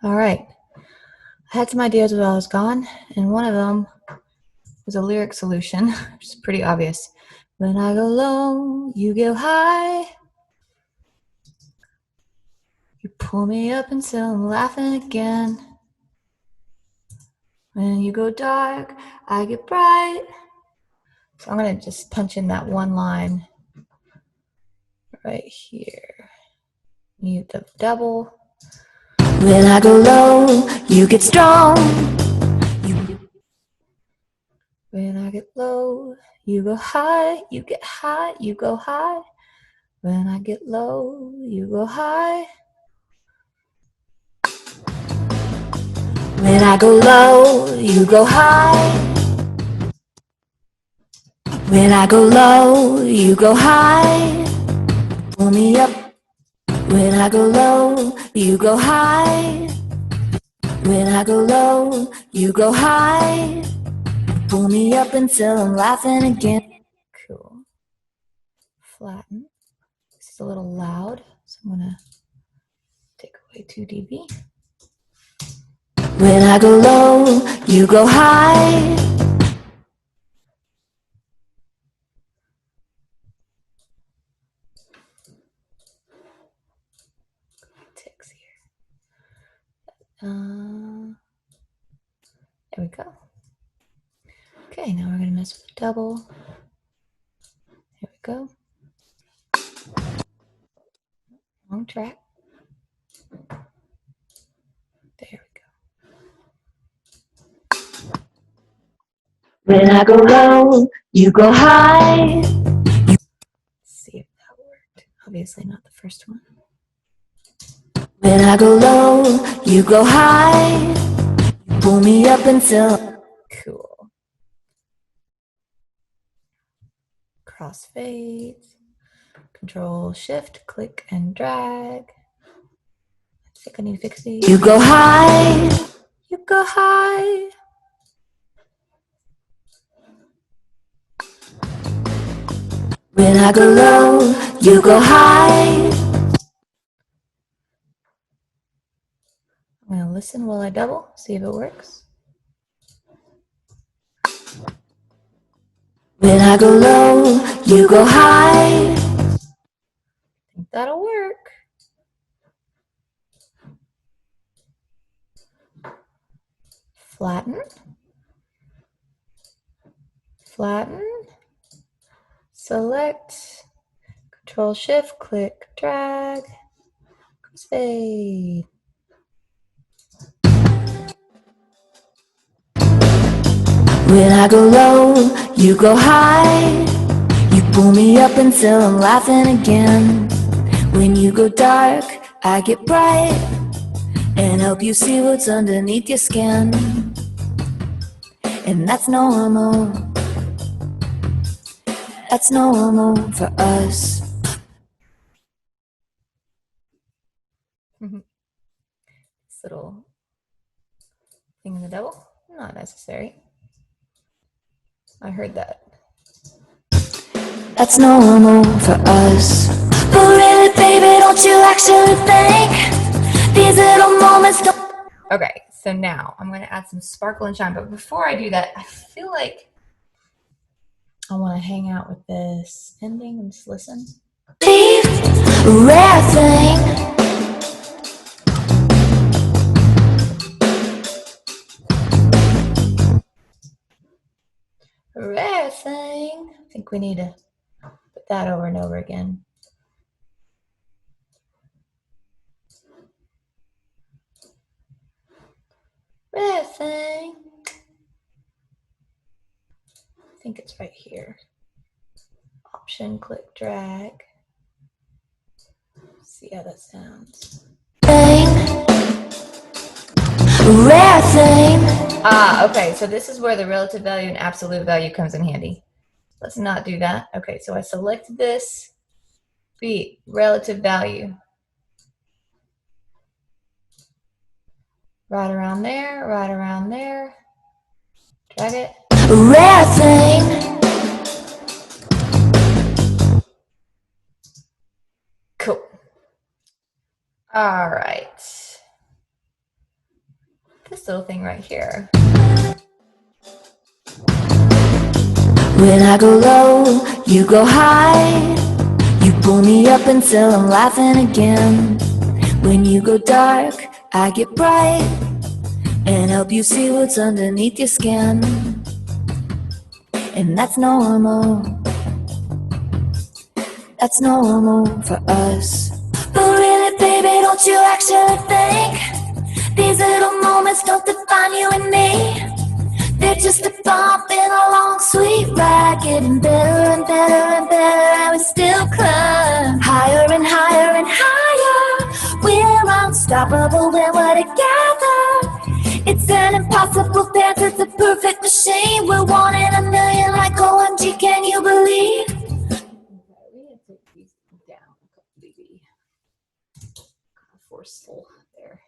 All right, I had some ideas while I was gone, and one of them was a lyric solution, which is pretty obvious. When I go low, you go high. You pull me up until I'm laughing again. When you go dark, I get bright. So I'm going to just punch in that one line right here. Mute the double. When I go low, you get strong. When I get low, you go high. You get high, you go high. When I get low, you go high. When I go low, you go high. When I go low, you go high. Pull me up. When I go low, you go high. When I go low, you go high. Pull me up until I'm laughing again. Cool. Flatten. This is a little loud, so I'm gonna take away 2 dB. When I go low, you go high. Ticks here. There we go. Okay, now we're gonna mess with the double. Here we go. Wrong track. There we go. When I go low, you go high. Let's see if that worked. Obviously not the first one. When I go low, you go high. You pull me up until... Cool. Crossfades. Control Shift, click and drag. I think I need to fix these. You go high. You go high. When I go low, you go high. I'm going to listen while I double, see if it works. When I go low, you go high. I think that'll work. Flatten. Flatten. Select. Control Shift, click, drag. Fade. When I go low, you go high. You pull me up until I'm laughing again. When you go dark, I get bright and help you see what's underneath your skin. And that's normal. That's normal for us. This little thing in the double, not necessary. I heard that. That's normal for us. But really, baby, don't you actually think these little moments don't... Okay, so now I'm going to add some sparkle and shine. But before I do that, I feel like I want to hang out with this ending and just listen. Rare thing. Rare thing. I think we need to put that over and over again. Rare thing. I think it's right here. Option, click, drag. See how that sounds. Rare thing. Ah, okay, so this is where the relative value and absolute value comes in handy. Let's not do that. Okay, so I selected this beat, relative value. Right around there, right around there. Drag it. Rare thing. Cool. All right. This little thing right here. When I go low, you go high. You pull me up until I'm laughing again. When you go dark, I get bright and help you see what's underneath your skin. And that's normal. That's normal for us. But really, baby, don't you actually think these little moments don't define you and me? They're just a bump in a long, sweet ride, getting better and better and better, and we still climb higher and higher and higher. We're unstoppable when we're together. It's an impossible dance, it's a perfect machine. We're one in a million, like OMG, can you believe? We need to take these down, maybe. Kind of forceful there.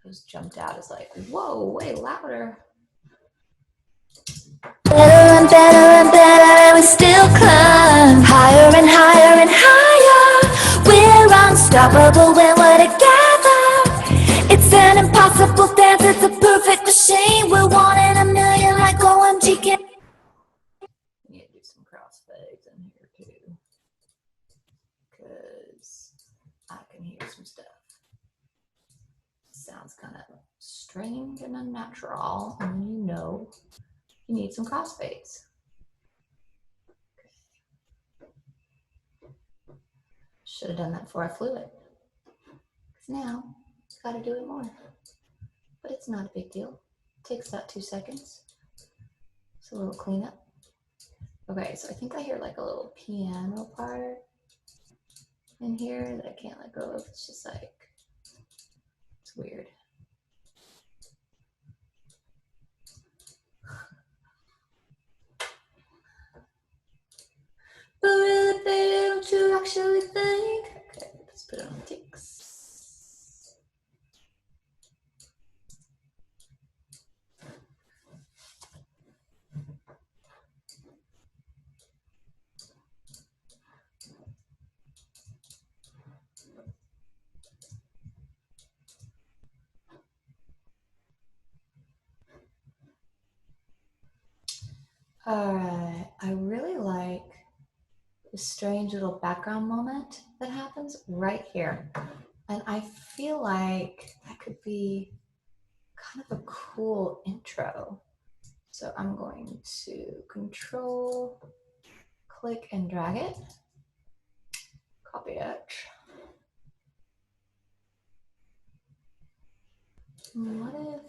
Those jumped out as like, whoa, way louder. Better and better and better, and we still climb higher and higher and higher. We're unstoppable when we're together. It's an impossible dance, it's a perfect machine. We're one in a million, like OMG. We need to do some crossfades in here too, because I can hear some stuff. Sounds kind of strange and unnatural, and you know you need some crossfades. Should have done that before I flew it, because now got to do it more. But it's not a big deal. It takes about 2 seconds. It's a little cleanup. Okay, so I think I hear like a little piano part in here that I can't let go of. It's just like, it's weird. But really, baby, don't you actually think? Okay, let's put it on ticks. All right, I really like this strange little background moment that happens right here. And I feel like that could be kind of a cool intro. So I'm going to control, click and drag it. Copy it. What if,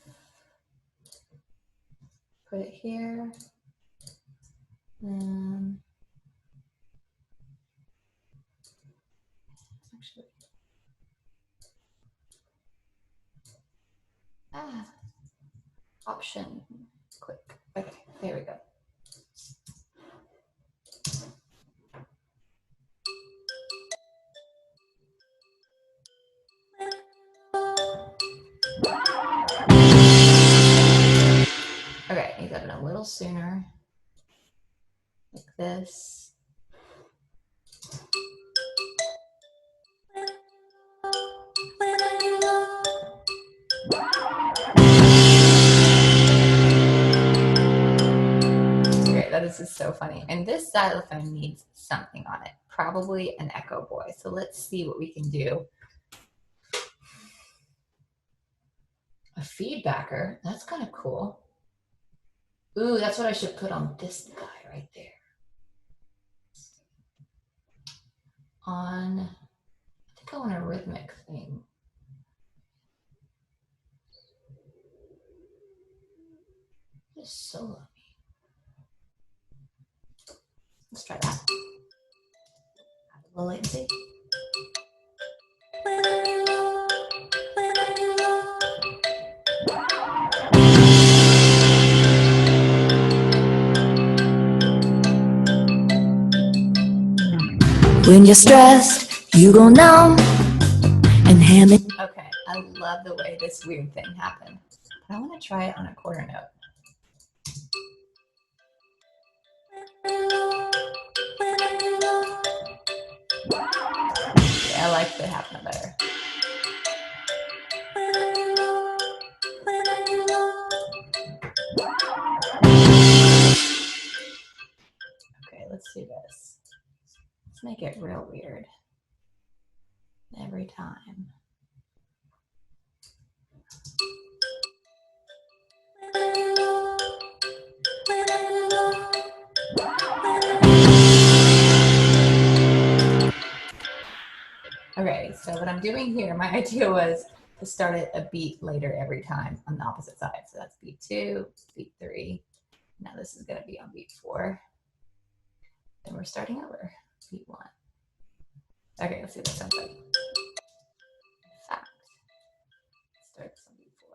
put it here, and actually, option, click. Okay, there we go. Okay, you got it a little sooner, like this. Okay, that is just so funny. And this xylophone needs something on it, probably an Echo Boy. So let's see what we can do. A feedbacker, that's kind of cool. Ooh, that's what I should put on this guy right there. On, I think I want a rhythmic thing. What does solo mean? Let's try that. Add a little latency. When you're stressed, you go numb and hand it. Okay, I love the way this weird thing happened. But I want to try it on a quarter note. Yeah, I like the half note better. every time. Okay, so what I'm doing here, my idea was to start it a beat later every time on the opposite side. So that's beat 2, beat 3. Now this is going to be on beat 4. Then we're starting over, beat 1. Okay, let's see what that sounds like. In fact, start this on beat 4.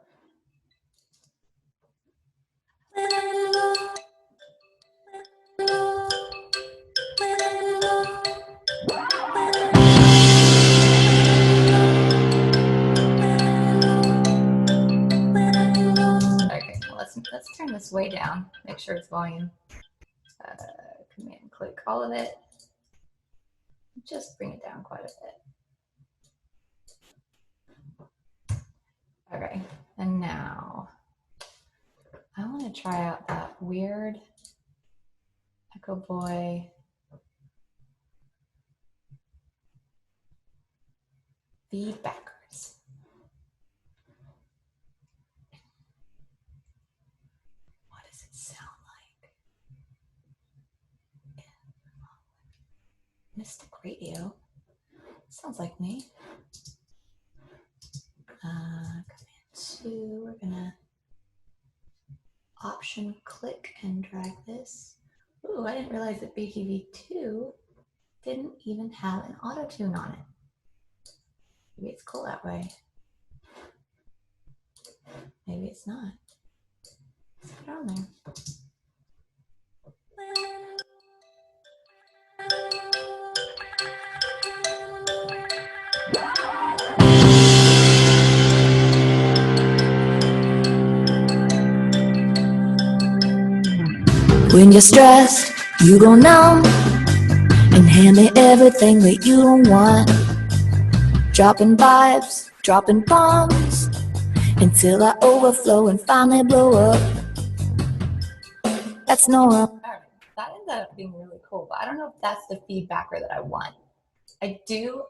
Okay, well, let's turn this way down. Make sure it's volume. Command click all of it. Just bring it down quite a bit. Okay, and now I want to try out that weird Echo Boy feed backwards. What does it sound like? Mystic Radio. Sounds like me. Command 2. We're gonna option click and drag this. Ooh, I didn't realize that BTV2 didn't even have an auto tune on it. Maybe it's cool that way. Maybe it's not. Let's put it on there. When you're stressed, you go numb and hand me everything that you don't want. Dropping vibes, dropping bombs until I overflow and finally blow up. That's normal. All right, that ended up being really cool, but I don't know if that's the feedbacker that I want. I do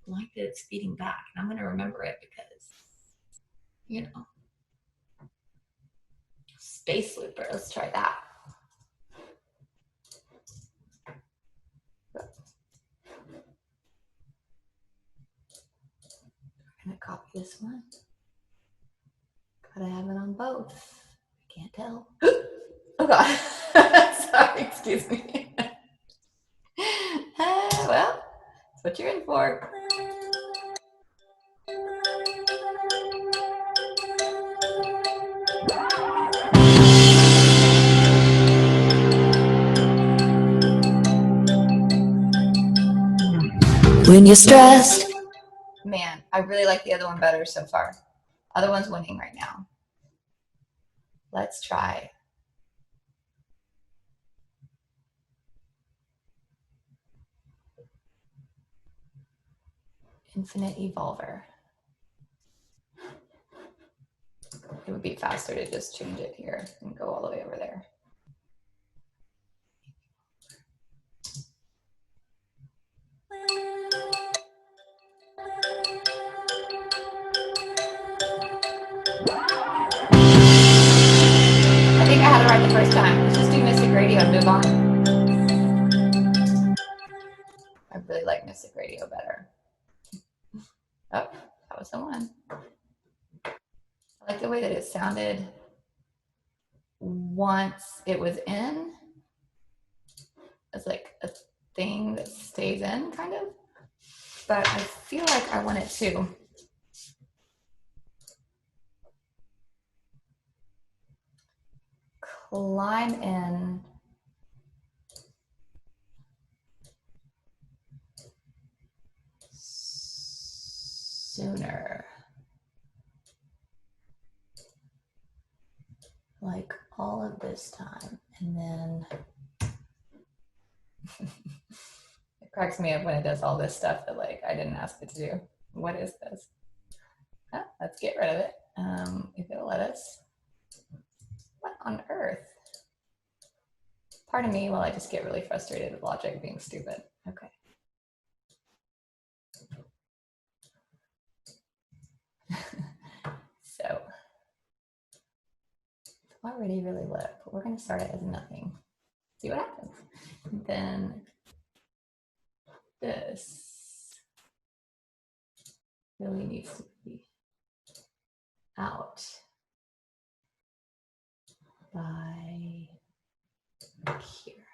like that it's feeding back, and I'm going to remember it because, you know, Space Looper. Let's try that. I'm going to copy this one. Gotta have it on both. I can't tell. Oh God. Sorry, excuse me. Well, that's what you're in for. When you're stressed, Man, I really like the other one better so far. Other one's winning right now. Let's try. Infinite Evolver. It would be faster to just change it here and go all the way over there. I think I had it right the first time. Let's just do Mystic Radio and move on. I really like Mystic Radio better. Oh, that was the one. I like the way that it sounded once it was in. It's like a thing that stays in, kind of. But I feel like I want it to climb in sooner. Like all of this time. And then it cracks me up when it does all this stuff that like I didn't ask it to do. What is this? Oh, let's get rid of it. If it'll let us. What on earth? Pardon me while I just get really frustrated with Logic being stupid. Okay. already really low. But we're going to start it as nothing. See what happens. And then this really needs to be out by here.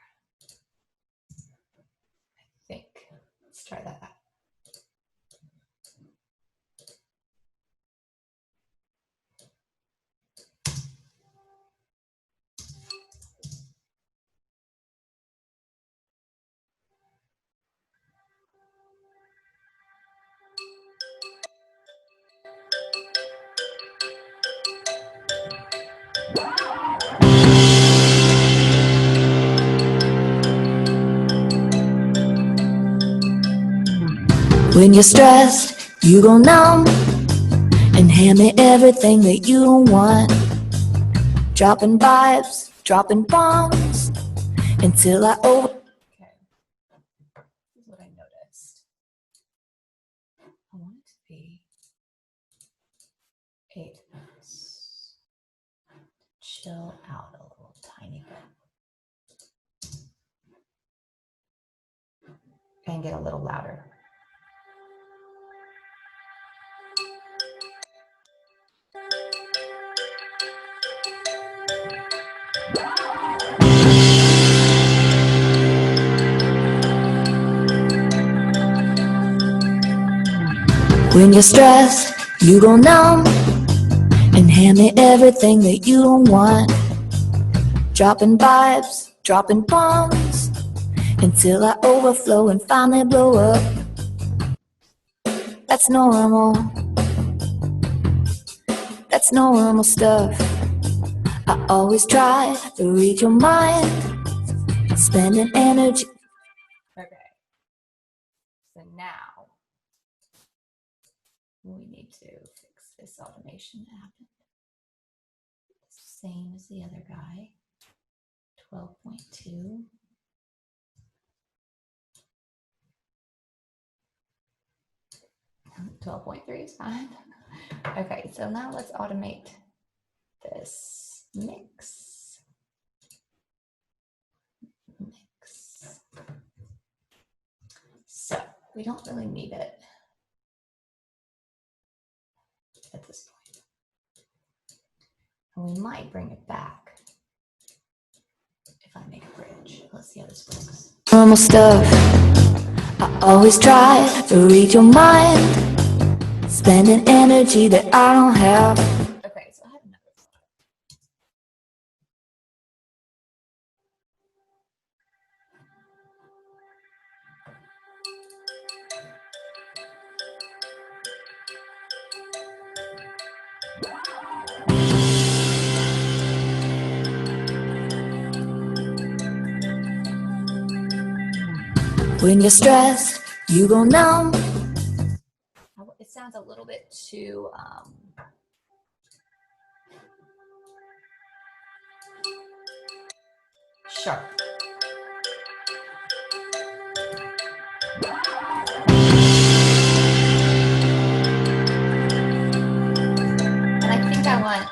I think. Let's try that out. When you're stressed, you go numb and hand me everything that you don't want. Dropping vibes, dropping bombs until I over. Okay. This is what I noticed. I want it to be 8 notes. Chill out a little tiny bit. And get a little louder. When you're stressed, you go numb and hand me everything that you don't want. Dropping vibes, dropping bombs until I overflow and finally blow up. That's normal. That's normal stuff. I always try to read your mind, spending energy. Okay. So now we need to fix this automation that happened. Same as the other guy. 12.2. And 12.3 is fine. Okay, so now let's automate this mix. So we don't really need it at this point. And we might bring it back if I make a bridge. Let's see how this works. Normal stuff. I always try to read your mind, spending energy that I don't have. Okay, so I have another thought. When you're stressed, you go numb. It sounds a little bit too sharp. And I think I want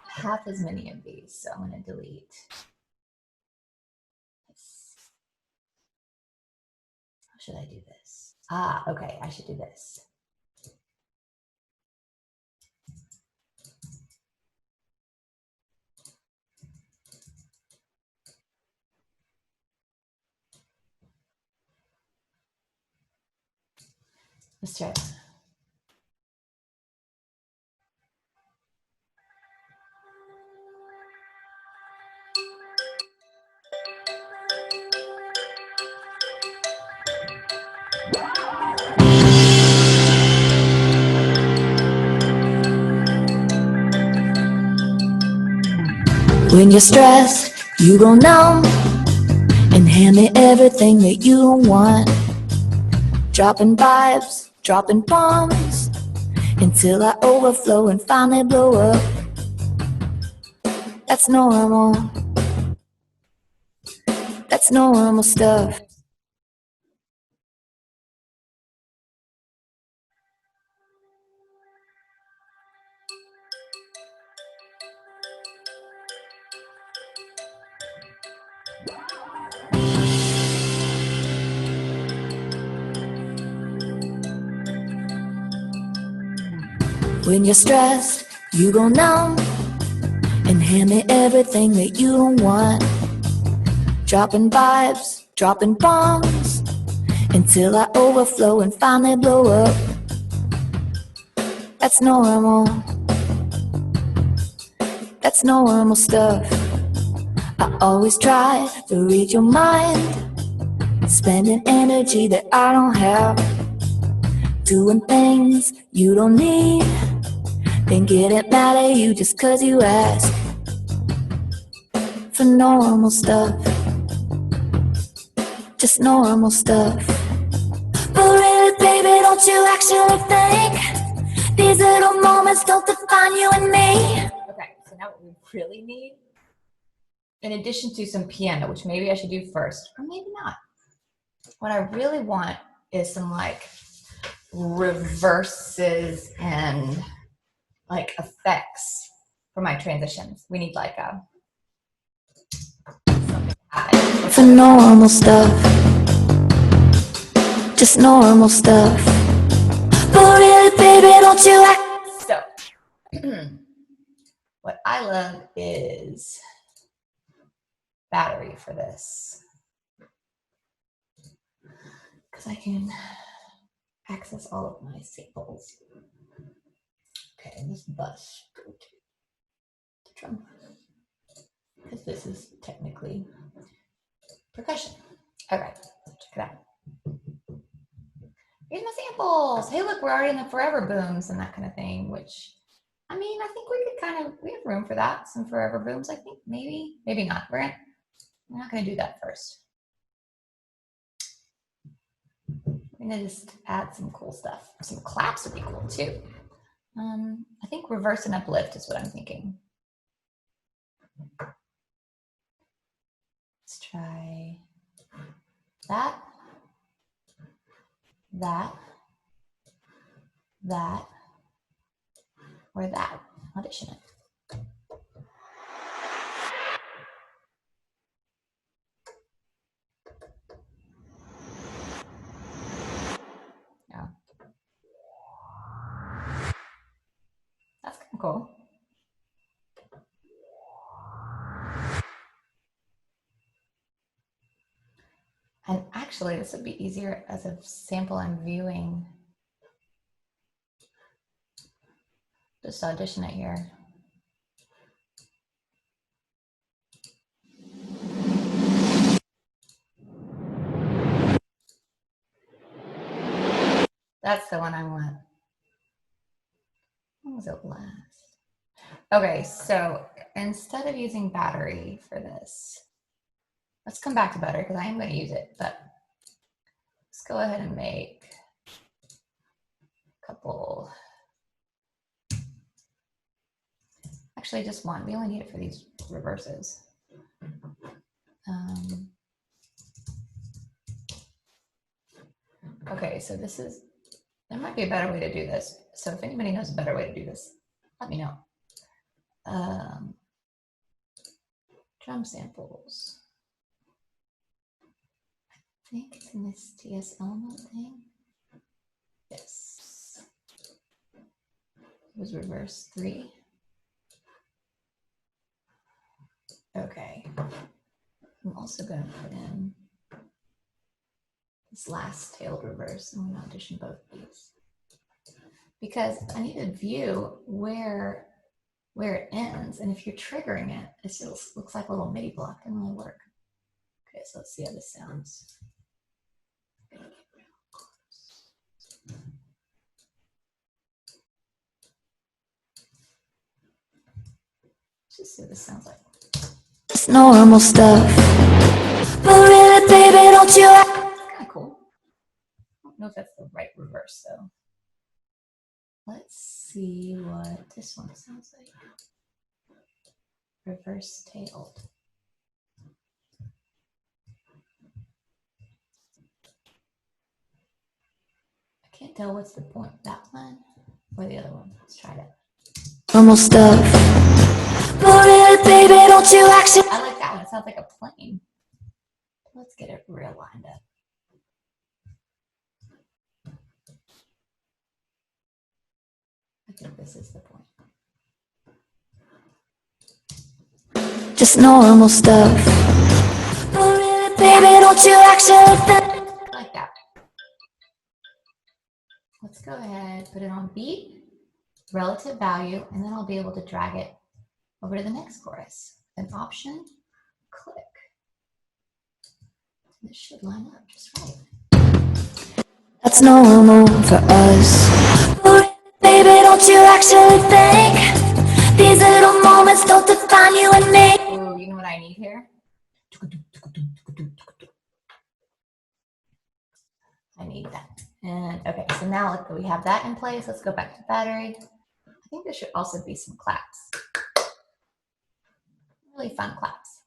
half as many of these, so I'm going to delete this. How should I do this? Ah, okay, I should do this. Let's try it. When you're stressed, you go numb and hand me everything that you don't want. Dropping vibes, dropping bombs until I overflow and finally blow up. That's normal. That's normal stuff. When you're stressed, you go numb and hand me everything that you don't want. Dropping vibes, dropping bombs until I overflow and finally blow up. That's normal. That's normal stuff. I always try to read your mind, spending energy that I don't have, doing things you don't need, then getting mad at you just cause you ask for normal stuff. Just normal stuff. But really, baby, don't you actually think these little moments don't define you and me? Okay, so now what we really need, in addition to some piano, which maybe I should do first, or maybe not. What I really want is some like reverses and like effects for my transitions. We need like a something For normal stuff. Just normal stuff. But really, baby, don't you act. So what I love is battery for this, because I can access all of my samples. Okay, and this bus go to the drum, because this is technically percussion. Okay, so check it out. Here's my samples. Hey, look, we're already in the forever booms and that kind of thing, which, I mean, I think we could we have room for that. Some forever booms, I think, maybe not. We're not gonna do that first. We're gonna just add some cool stuff. Some claps would be cool too. I think reverse and uplift is what I'm thinking. Let's try that, or that. Audition it. Yeah. That's kind of cool. And actually, this would be easier as a sample I'm viewing. Just audition it here. That's the one I want. When was it last? Okay, so instead of using battery for this, let's come back to battery because I am going to use it, but let's go ahead and make a couple. Actually, just one. We only need it for these reverses. Okay, so this is, there might be a better way to do this. So if anybody knows a better way to do this, let me know. Drum samples. I think it's in this TS element thing. Yes. It was reverse 3. Okay. I'm also going to put in this last tailed reverse. I'm going to audition both of these because I need to view where it ends, and if you're triggering it, it still looks like a little MIDI block. It doesn't really work. Okay, so let's see how this sounds. Let's just see what this sounds like. It's normal stuff. But really, baby, don't you act. Kind of cool. I don't know if that's the right reverse though. Let's see what this one sounds like. Reverse tailed. I can't tell what's the point. That one or the other one. Let's try that. Normal stuff. But really, baby, don't you actually. I like that one. It sounds like a plane. Let's get it real lined up. I think this is the point. Just normal stuff. But really, baby, don't you actually think? Like that. Let's go ahead, put it on beat, relative value, and then I'll be able to drag it over to the next chorus. An option, click. This should line up just right. That's normal for us. But really, baby, don't you actually think? These little moments don't define you and me. Ooh, you know what I need here? I need that. And okay, so now look, we have that in place. Let's go back to battery. I think there should also be some claps. Really fun claps.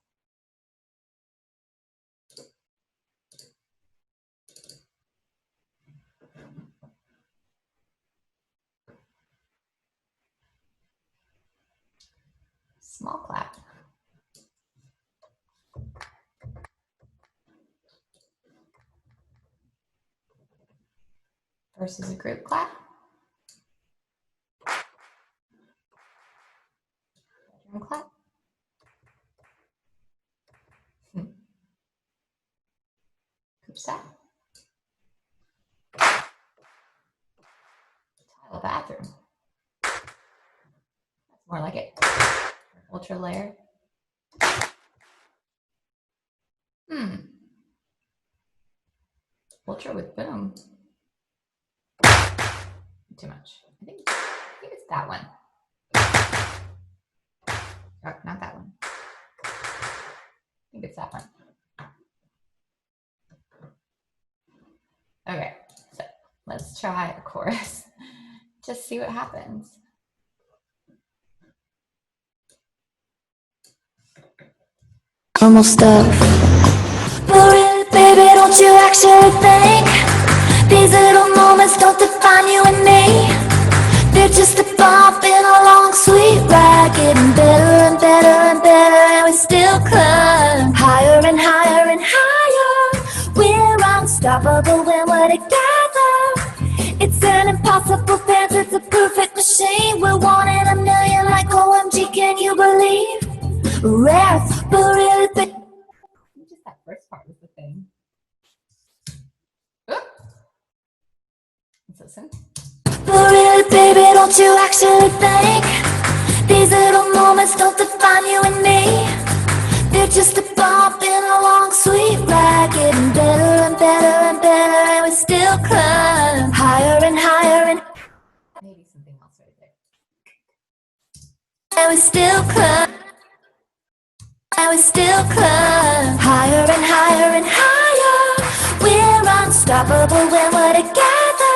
Small clap. Versus a group clap. Drum clap. Group step. Tile bathroom. That's more like it. Ultra layer. Ultra with boom. Too much. I think it's that one. Oh, not that one. I think it's that one. Okay, so let's try a chorus. Just see what happens. Normal stuff. But really, baby, don't you actually think? These little moments don't define you and me. They're just a bump in a long sweet ride, getting better and better and better, and we still climb higher and higher and higher. We're unstoppable when we're together. It's an impossible dance, it's a perfect machine. We're one in a million, like OMG, can you believe? Rare, but really big. Just that first part was the thing. Oop. Let's listen. But really, baby, don't you actually think? These little moments don't define you and me. They're just a bump in a long sweet ride, getting better and better and better, and we still climb higher and higher and Maybe something else right there. and we still climb. And we still climb higher and higher and higher. We're unstoppable when we're together.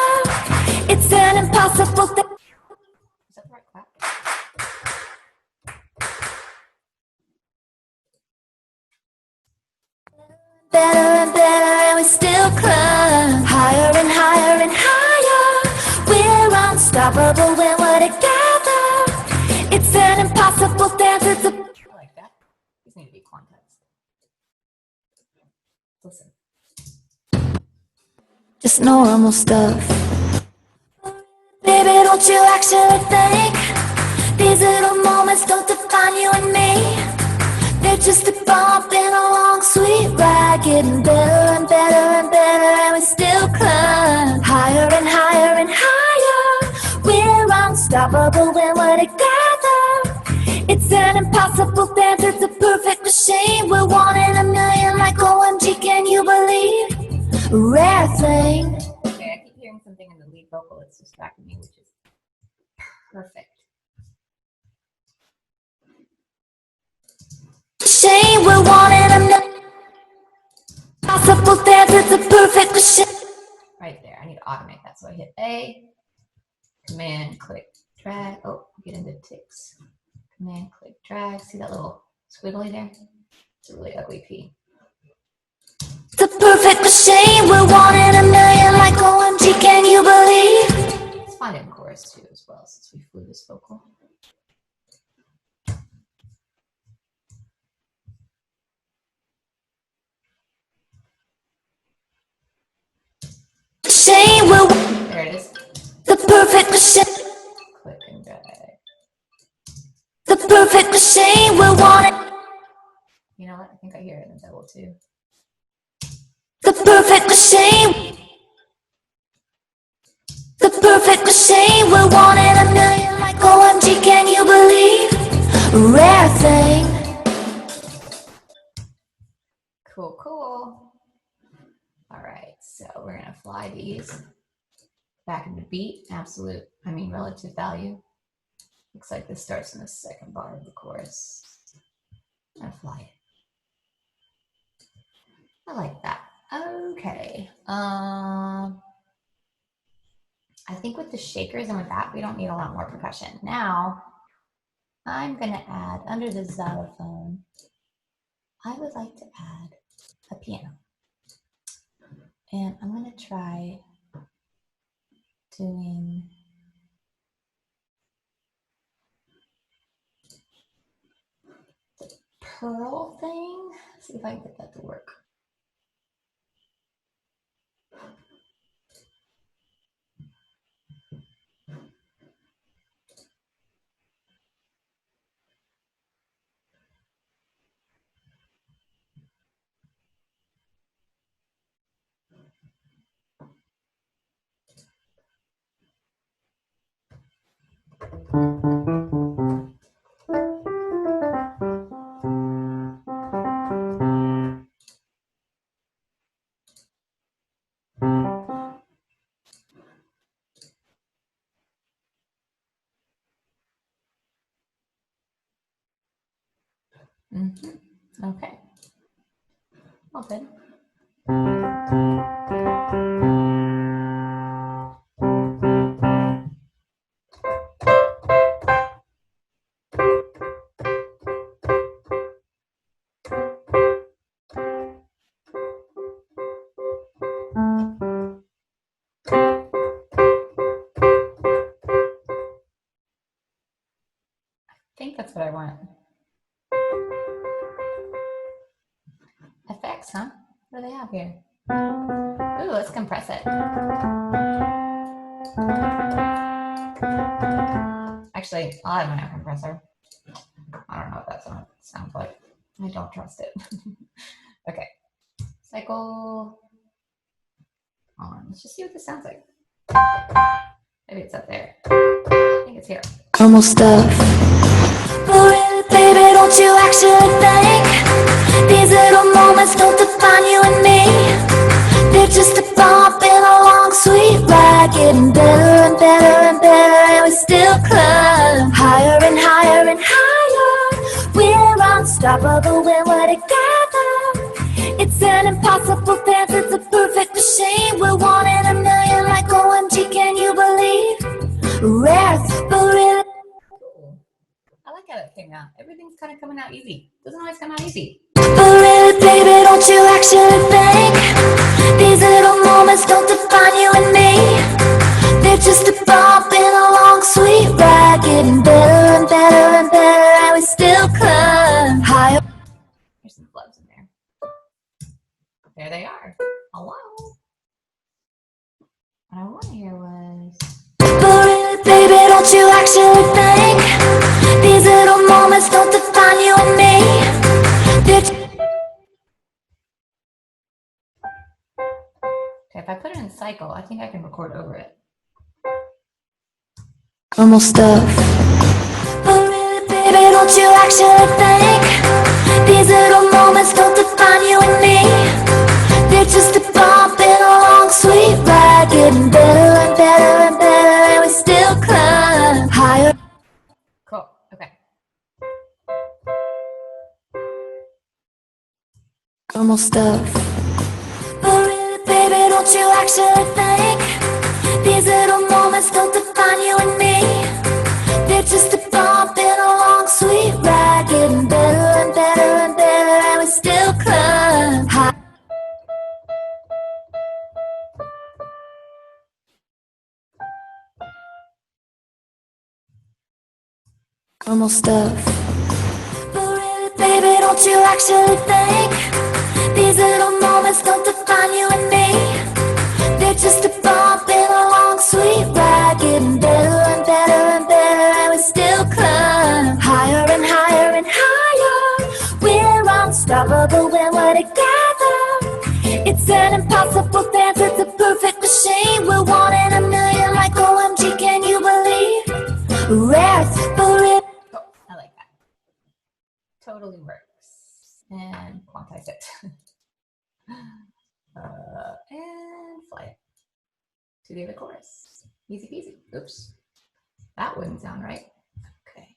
It's an impossible thing. Is that the right clap? Better and better, and we still climb higher and higher and higher. We're unstoppable when we're together. It's an impossible dance. It's a I like that. These need to be quantized. Listen. just normal stuff. Baby, don't you actually think? These little moments don't define you and me. They're just a bump in a long sweet ride, getting better and better and better, and we still climb higher and higher and higher. We're unstoppable when we're together. It's an impossible dance, it's a perfect machine. We're one in a million, like OMG, can you believe? Rare thing. Okay, I keep hearing something in the lead vocal that's distracting me, which is perfect. Shame, we're one in a million. Possible dance, it's a perfect machine. Right there. I need to automate that. So I hit A, command, click, drag. Oh, get into ticks. Command, click, drag. See that little squiggly there? It's a really ugly P. It's a perfect machine, we're one in a million, like OMG, can you believe? Let's find it in chorus too as well, since we flew this vocal. Shame, we're There it is. the perfect machine. Click machine. We're wanting You know what? I think I hear it in the double too. the perfect machine. The perfect machine. We're wanting a million like OMG. Can you believe? Rare thing. Cool, cool. All right, so we're gonna fly these back into beat, relative value. Looks like this starts in the second bar of the chorus. And fly it. I like that. Okay. I think with the shakers and with that, we don't need a lot more percussion. Now, I'm gonna add under the xylophone, I would like to add a piano. And I'm gonna try doing the pearl thing. See if I can get that to work. Okay. All good. I think that's what I want. Effects, huh? What do they have here? Ooh, let's compress it. Actually, I'll have my own compressor. I don't know what that sounds like. I don't trust it. Okay. Cycle on. Let's just see what this sounds like. Maybe it's up there. I think it's here. Normal stuff. But really, baby, don't you actually think these little moments don't define you and me? They're just a bump in a long, sweet ride, getting better and better and better, and we still climb higher and higher and higher. We're unstoppable when we're together. It's an impossible dance, it's a perfect machine. We're one in a million like OMG, can you believe? Rare, but really. Cool. I like how it came out. Everything's kind of coming out easy. Doesn't always come out easy. But really, baby, don't you actually think these little moments don't define you and me? They're just a bump in a long, sweet ride, getting better and better and better, and we still climb higher. There's some flubs in there. There they are. Hello. What I want to hear was. But really, baby, don't you actually think these little moments don't define you and me? They're Okay, if I put it in cycle, I think I can record over it. normal stuff. But really, baby, don't you actually think these little moments don't define you and me? They're just a bump in a long, sweet ride, getting better and better and better, and we still climb higher. Cool. Okay. Normal stuff. But really, baby, don't you actually think these little moments don't define you and me? They're just a bump in a long, sweet ride, getting better and better and better, and we still climb high. Normal stuff. But really, baby, don't you actually think these little moments don't define you and me? They're just a bump in a long, sweet ride, getting better and better and better, and we still climb higher and higher and higher. and quantize it. And fly it to the other chorus. Easy peasy. Oops. That wouldn't sound right. Okay.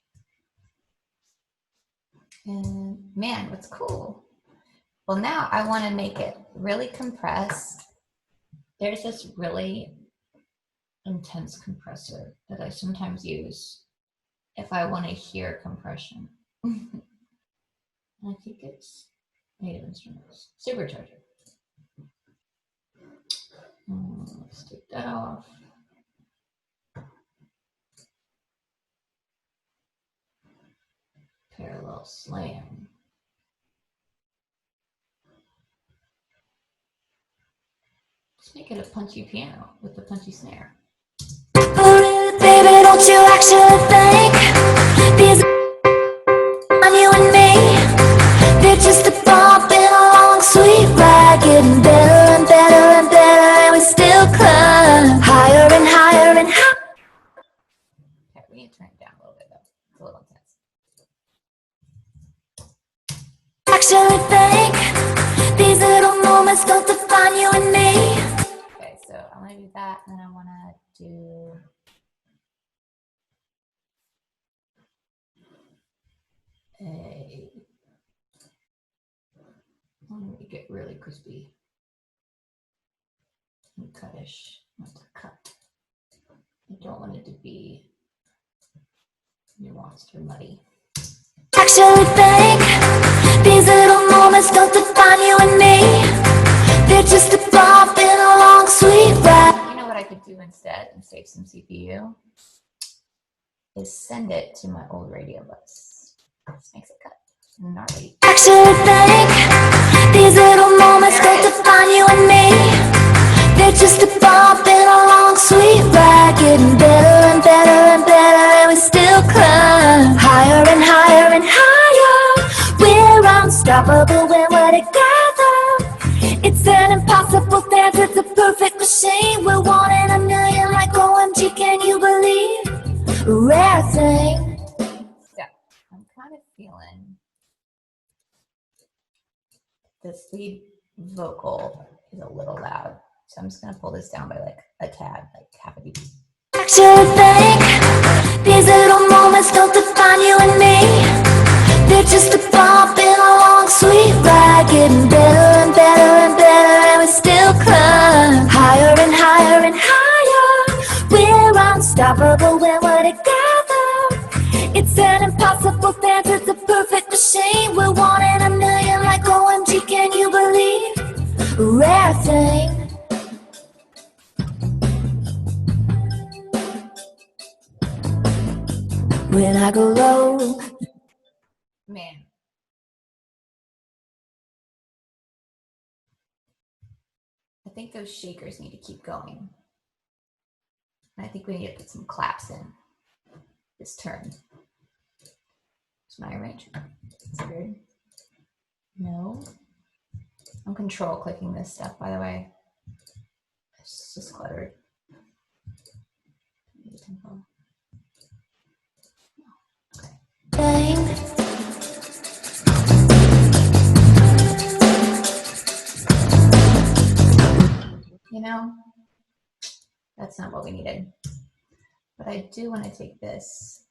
And man, what's cool. Well, now I want to make it really compressed. There's this really intense compressor that I sometimes use if I want to hear compression. I think it's Native Instruments. Supercharger. Let's take that off. Parallel slam. Let's make it a punchy piano with a punchy snare. Baby, don't you actually think these on you and me? They're just a bumping along, sweet ride, getting better and better and better, and we still climb higher and higher and higher. Okay, we need to turn it down a little bit though. It's a little intense. Actually think these little moments don't define you and me. Okay, so I want to do that, and then I want to do I want to make it really crispy and cutish. Not to cut. I don't want it to be nuanced or muddy. Actually think these little moments don't define you and me. They're just a bumping along, sweet ride. You know what I could do instead and save some CPU? Is send it to my old radio bus. This makes it cut gnarly. Actually think these little moments don't define you and me. They're just a bumping along, sweet ride, getting better and better and better, and we still climb higher and higher and higher. We're unstoppable when we're together. It's an impossible dance, it's a perfect machine. We're one in a million, like OMG, can you believe? Rare thing. So I'm kind of feeling this lead vocal is a little loud. So I'm just gonna pull this down by like a tad, like half a dB. Actually think these little moments don't define you and me. They're just a bumping along, sweet ride, getting better and better and better, and we still climb higher and higher and higher. We're unstoppable when we're together. It's an impossible dance, it's a perfect machine. We're one in a million, like OMG, can you believe? Rare thing. When I go low, Man. I think those shakers need to keep going. And I think we need to put some claps in this turn. It's my arrangement. It's weird. No. I'm control clicking this stuff, by the way. It's just cluttered. Tempo. thing. You know, that's not what we needed. But I do want to take this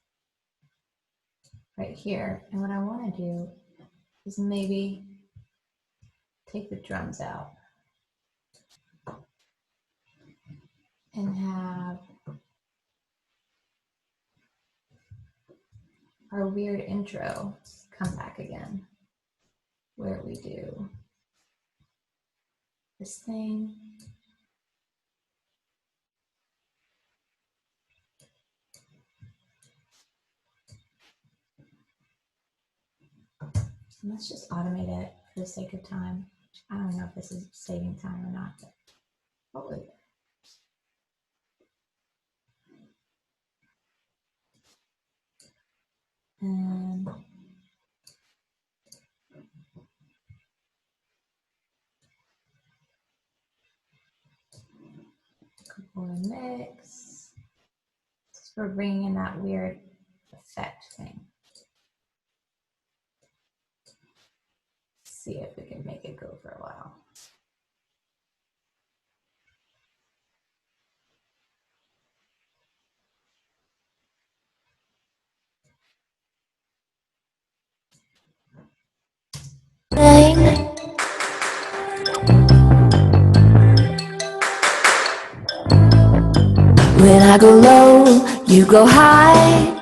right here. And what I want to do is maybe take the drums out and have our weird intro come back again, where we do this thing. And let's just automate it for the sake of time. I don't know if this is saving time or not, but hopefully. And couple of mix. So we're bringing in that weird effect thing. see if we can make it go for a while. When I go low, you go high.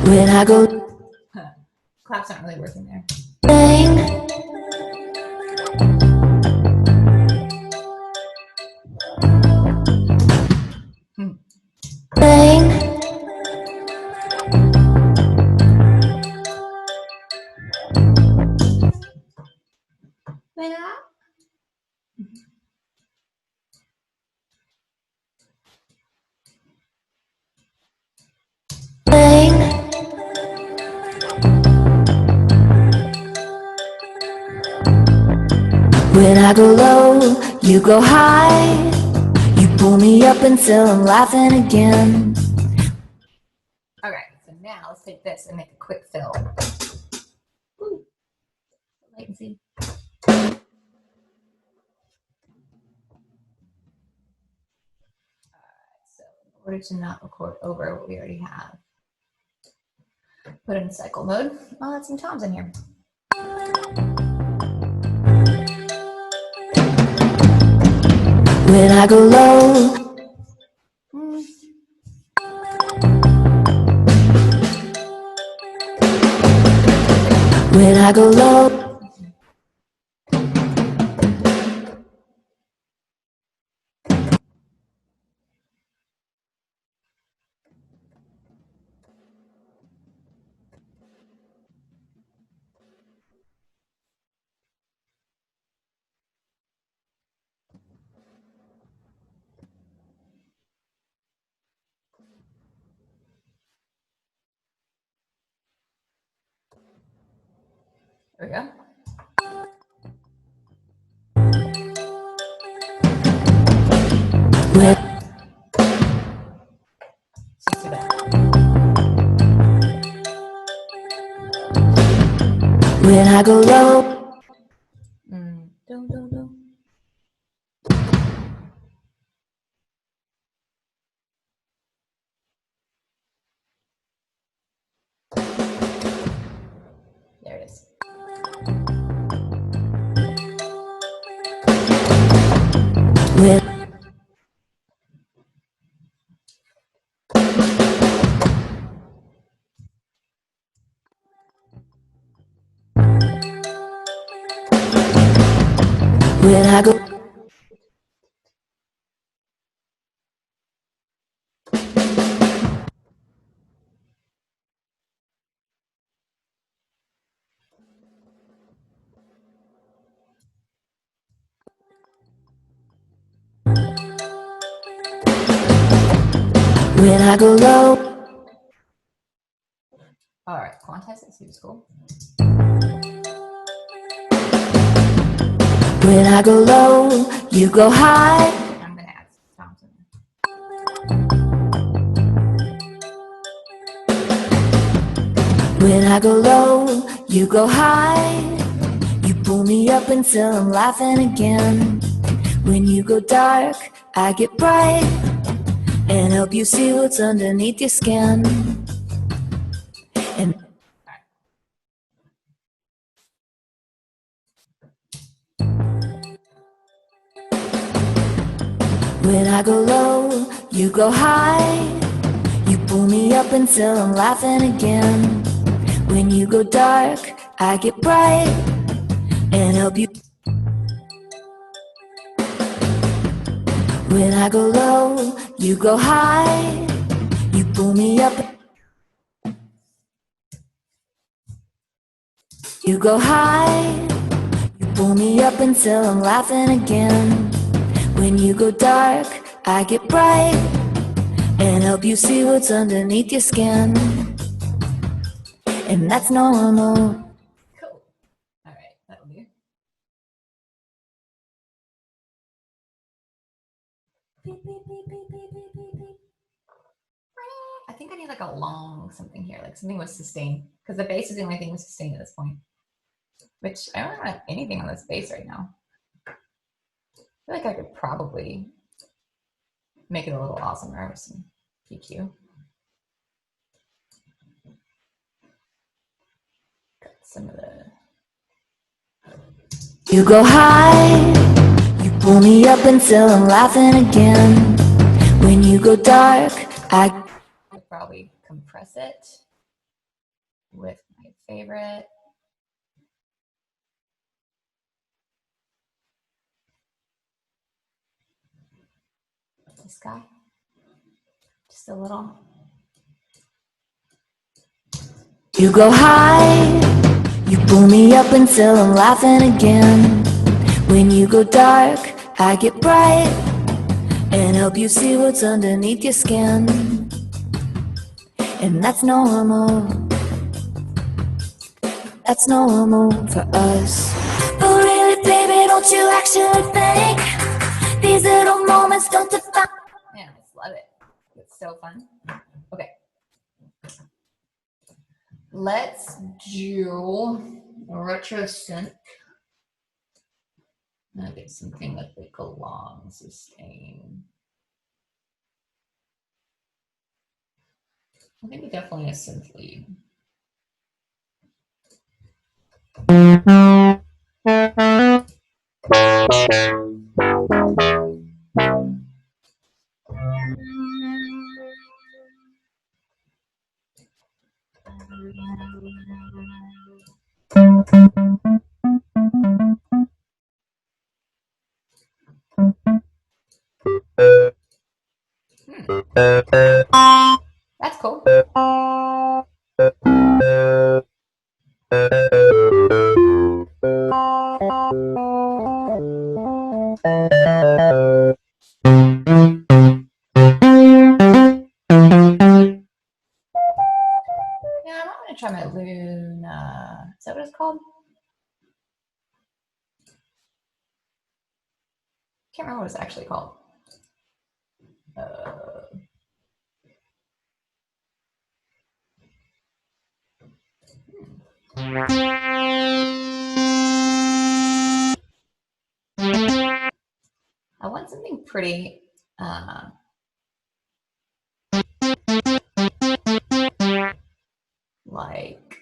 When I go, Claps aren't really working there. Yeah. When I go low, you go high. You pull me up until I'm laughing again. All right, so now let's take this and make a quick fill. Ooh. Latency. So in order to not record over what we already have, put it in cycle mode. I'll add some toms in here. When I go low, when I go low, There we go. It's too bad. when I go low, Do. There it is. when I go, when I go low, All right, quantize it. See what's cool. when I go low, you go high. I'm gonna add some toms in there. When I go low, you go high. You pull me up until I'm laughing again. When you go dark, I get bright and help you see what's underneath your skin. And when I go low, you go high. You pull me up until I'm laughing again. When you go dark, I get bright and help you. When I go low, you go high. You pull me up. You go high. You pull me up until I'm laughing again. When you go dark, I get bright and help you see what's underneath your skin. And that's normal. Cool. All right, that'll do. I think I need like a long something here, like something with sustain, because the bass is the only thing with sustain at this point. Which I don't have anything on this bass right now. I feel like I could probably make it a little awesomer with some PQ. Got some of the. You go high, you pull me up until I'm laughing again. When you go dark, I could probably compress it with my favorite. This guy. Just a little. You go high, you pull me up until I'm laughing again. When you go dark, I get bright and help you see what's underneath your skin. And that's normal. That's normal for us. But really, baby, don't you actually think these little moments don't define? Man, I just love it. It's so fun. Okay. Let's do a retro synth. I'm gonna get something with like a long sustain. I think definitely a synth lead. That's cool. Yeah, I'm gonna try my Luna. Is that what it's called? Can't remember what it's actually called. I want something pretty. Like.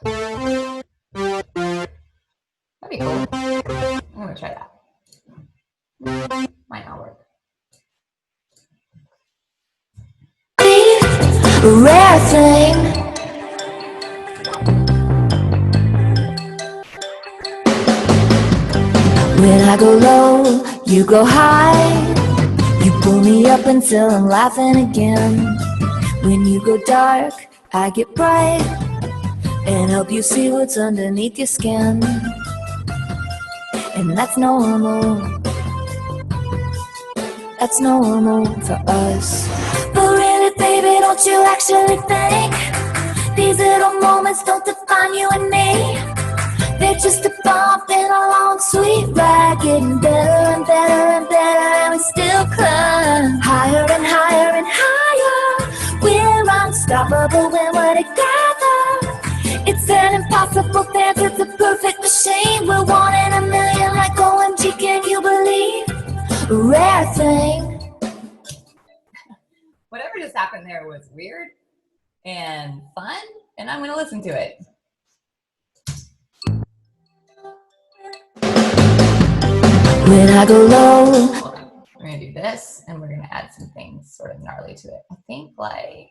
That'd be cool. I'm gonna try that. Might not work. Rare thing. When I go low, you go high. You pull me up until I'm laughing again. When you go dark, I get bright and help you see what's underneath your skin. And that's normal. That's normal for us. But really, baby, don't you actually think these little moments don't define you and me? They're just a bump in a long, sweet ride, getting better and better and better, and we still climb higher and higher and higher. We're unstoppable when we're together. It's an impossible dance, it's a perfect machine. We're one in a million, like OMG, can you believe? A rare thing. Whatever just happened there was weird and fun, and I'm gonna listen to it. When I go low, We're gonna do this, and we're gonna add some things sort of gnarly to it. I think like.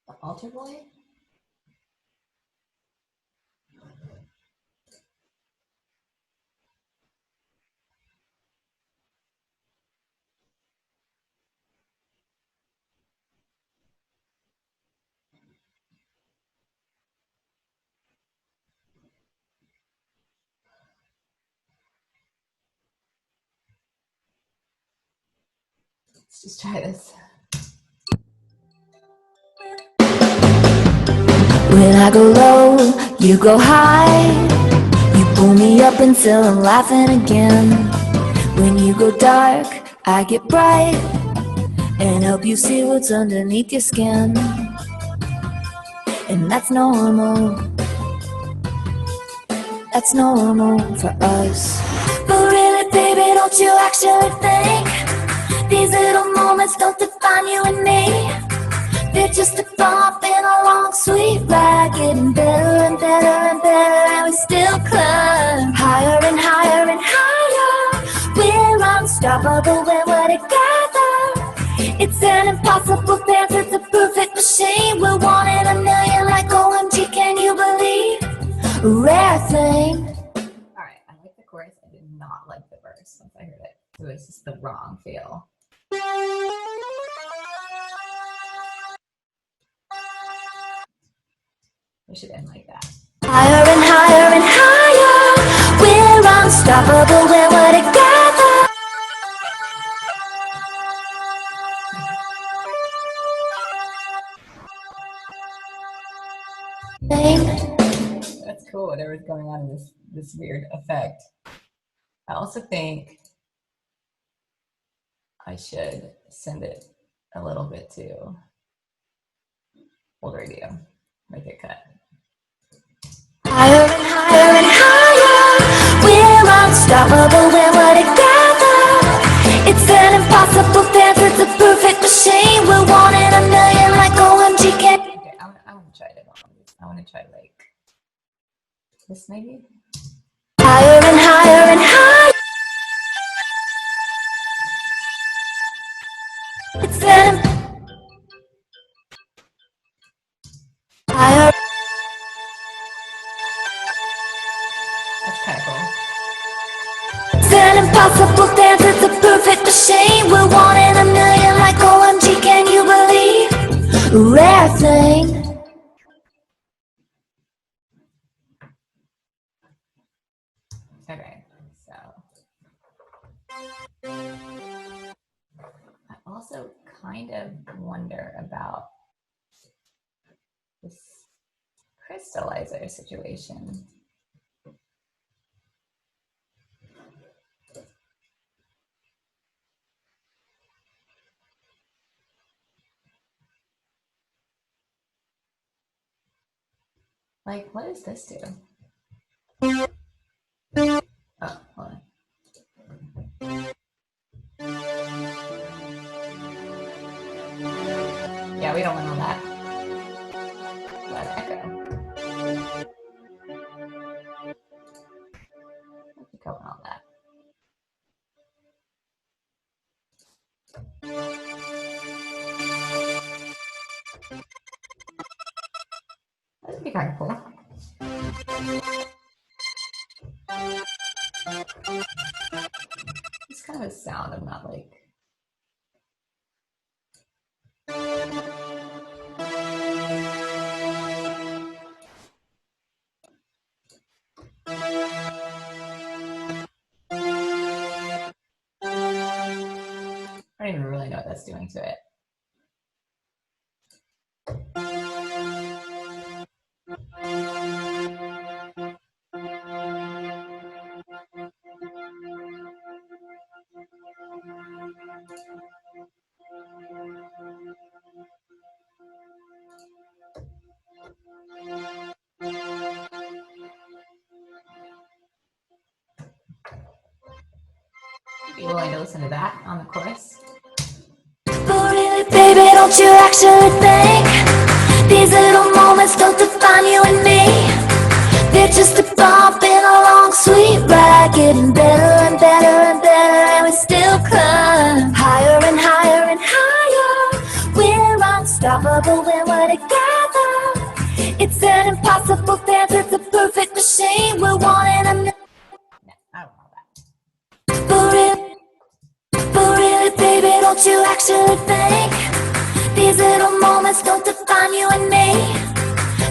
The altar boy? Let's just try this. When I go low, you go high. You pull me up until I'm laughing again. When you go dark, I get bright and help you see what's underneath your skin. And that's normal. That's normal for us. But really, baby, don't you actually think these little moments don't define you and me? They're just a bump in a long, sweet ride, getting better and better and better, and we still climb higher and higher and higher. We're unstoppable when we're together. It's an impossible dance, it's a perfect machine. We're one in a million, like OMG, can you believe? A rare thing. All right, I like the chorus. I did not like the verse once I heard it. So it's just the wrong feel. We should end like that. Higher and higher and higher. We're unstoppable when we're together. That's cool. Whatever's going on in this weird effect. I also think I should send it a little bit to old radio. Make it cut. Higher and higher and higher. We're unstoppable when we're together. It's an impossible dance, it's a perfect machine. We're one in a million, like OMG, can. Okay, I want to try it on this. I want to try like this maybe. Higher and higher and higher. It's an higher. That's kind of cool. It's an impossible dance, it's a perfect machine. We're one in a million, like OMG, can you believe? A rare thing. Okay, so I also kind of wonder about this crystallizer situation. Like, what does this do? Oh, hold on. Yeah, we don't want all that. That echo. Let's go on all that. That'd be kind of cool. It's kind of a sound I'm not like. I don't even really know what that's doing to it. Be willing to listen to that on the chorus. But really, baby, don't you actually think these little moments don't define you and me? They're just a bump in a long, sweet ride, getting better and better and better, and we still climb higher and higher and higher. We're unstoppable when we're together. It's an impossible dance, it's a perfect machine. We're one in a million. I don't know that. But really, baby, don't you actually think these little moments don't define you and me?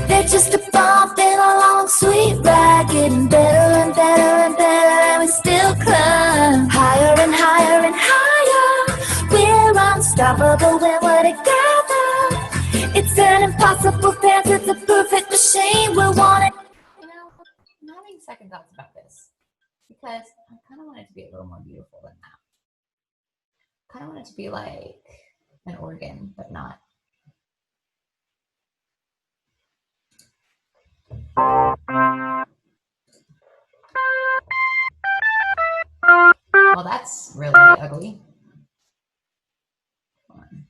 They're just a bump in a long, sweet ride, getting better and better and better, and we still climb higher and higher and higher. We're say we want it. You know, I'm having second thoughts about this because I kind of want it to be a little more beautiful than that. Kind of want it to be like an organ, but not. Well, that's really ugly. Hold on.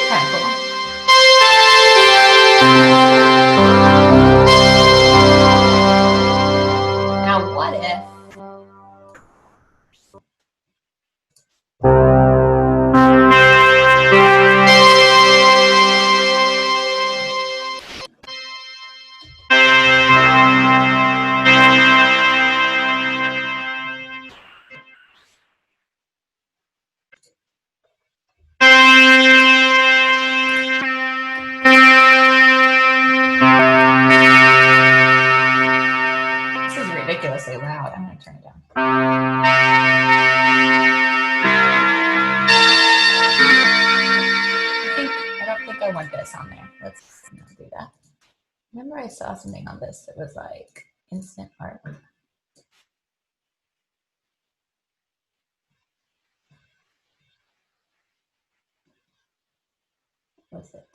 Kind of cool. Now, what if this is ridiculously loud? I'm going to turn it down. I don't think I want this on there. Let's not do that. Remember I saw something on this that was like instant art. What was it?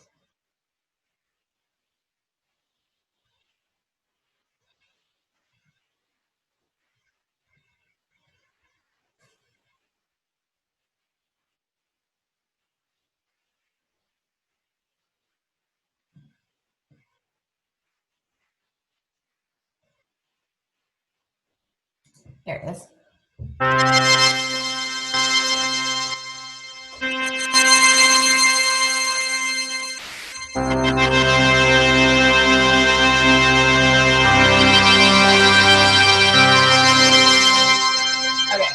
There it is. Okay,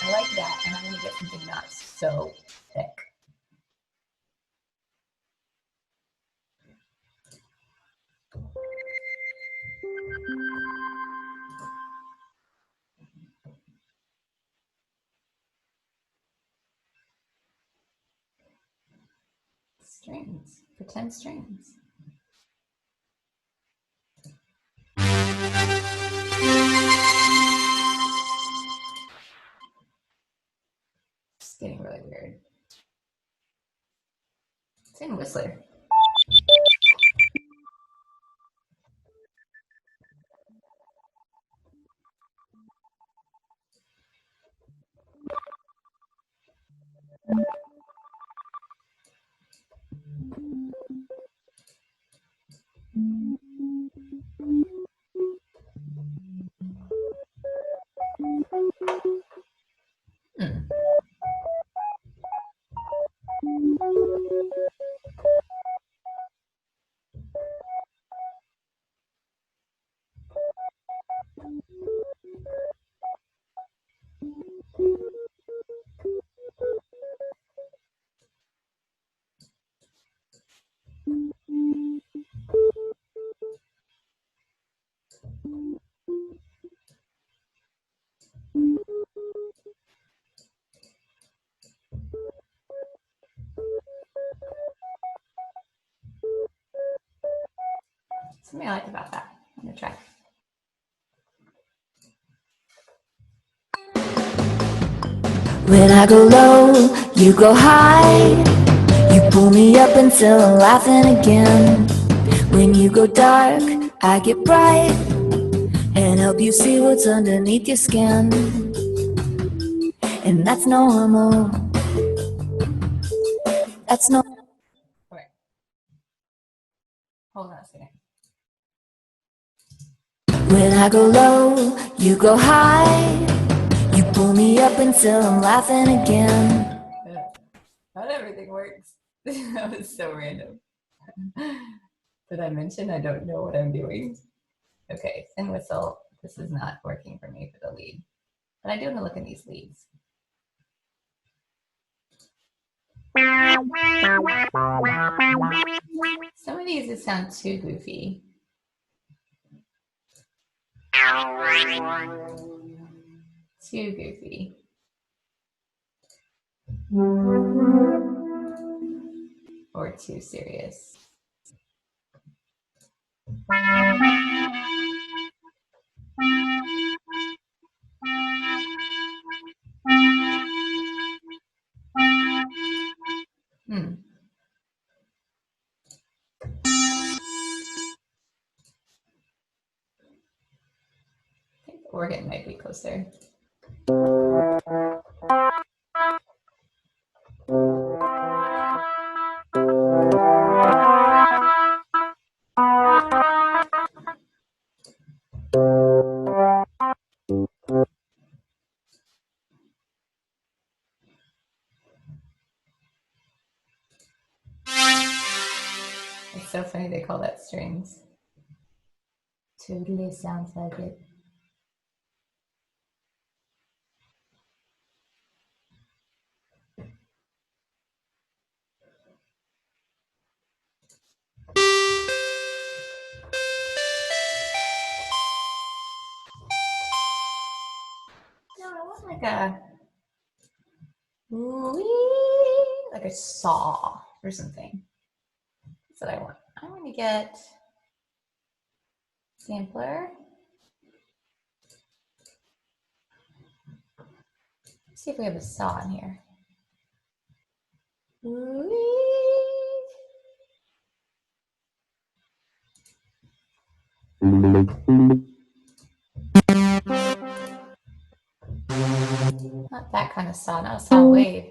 I like that, and I'm going to get something not so thick. Strings, pretend strings. It's getting really weird. It's in Whistler. Hmm. Something I like about that. I'm gonna try. When I go low, you go high. You pull me up until I'm laughing again. When you go dark, I get bright and help you see what's underneath your skin. And that's normal. That's no. Okay. Hold on a second. When I go low, you go high. You pull me up until I'm laughing again. Not everything works. That was so random. Did I mention I don't know what I'm doing? Okay, thin whistle. This is not working for me for the lead. But I do want to look at these leads. Some of these just sound too goofy. Too goofy. Or too serious? Hmm. I think the organ might be closer. It's so funny they call that strings. Totally sounds like it. No, I want like a like a saw or something. That's what I want. I want to get sampler. Let's see if we have a saw in here. Not that kind of saw, not a saw wave.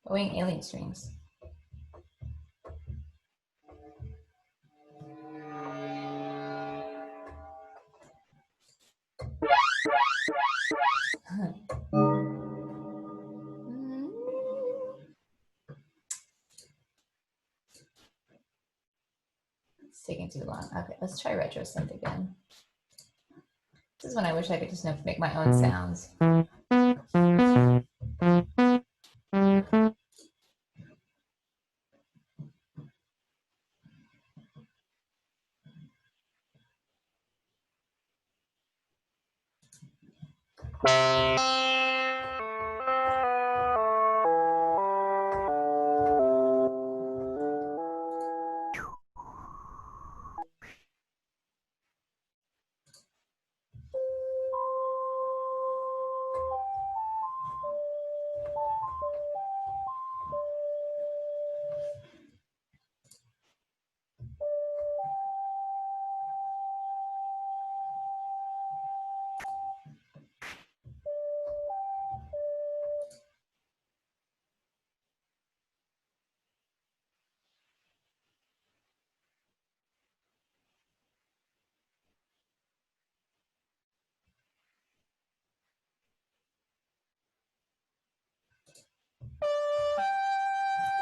Going alien strings. It's taking too long. Okay, let's try retro synth again. This is when I wish I could just make my own sounds.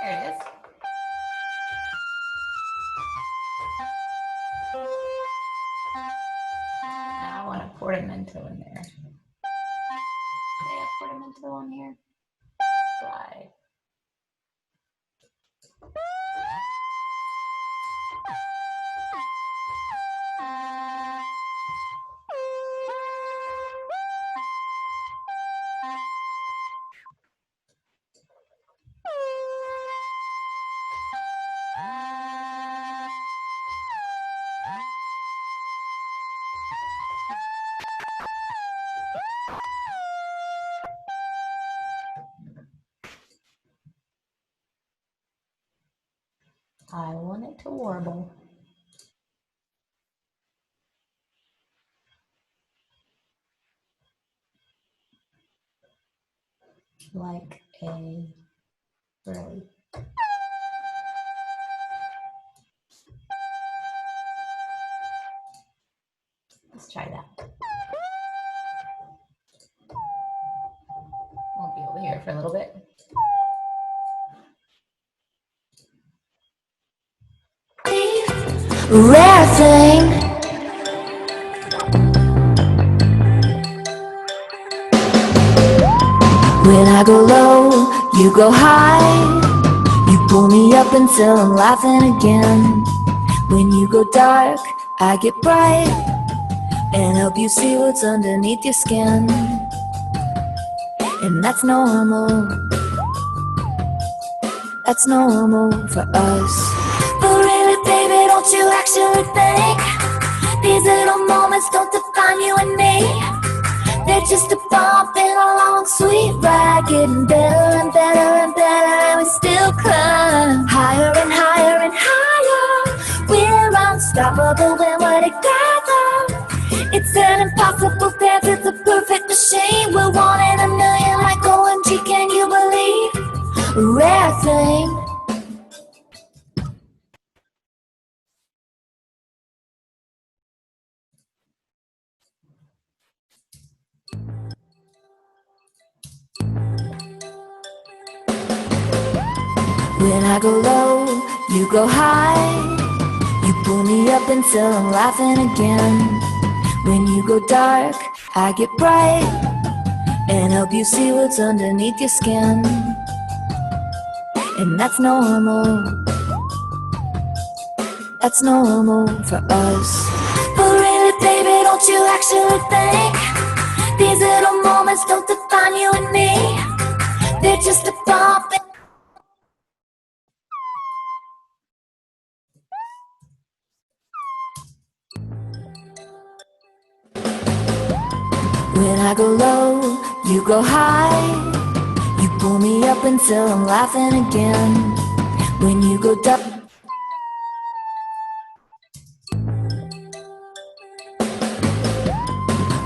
There it is. Now I want a portamento in there. Do they have portamento on here? Slide. I want it to warble. Like a really. Let's try that. Won't be able to hear it for a little bit. Rare thing. When I go low, you go high. You pull me up until I'm laughing again. When you go dark, I get bright and help you see what's underneath your skin. And that's normal. That's normal for us. But really, baby, don't you actually think these little moments don't define you and me? They're just a bump in a long, sweet ride, getting better and better and better, and we still climb higher and higher and higher. We're unstoppable when we're together. It's an impossible dance, it's a perfect machine. We're one in a million, like OMG, can you believe? A rare thing. When I go low, you go high. You pull me up until I'm laughing again. When you go dark, I get bright and help you see what's underneath your skin. And that's normal. That's normal for us. But really, baby, don't you actually think these little moments don't define you and me? They're just a bump. When I go low, you go high. You pull me up until I'm laughing again. When you go dark.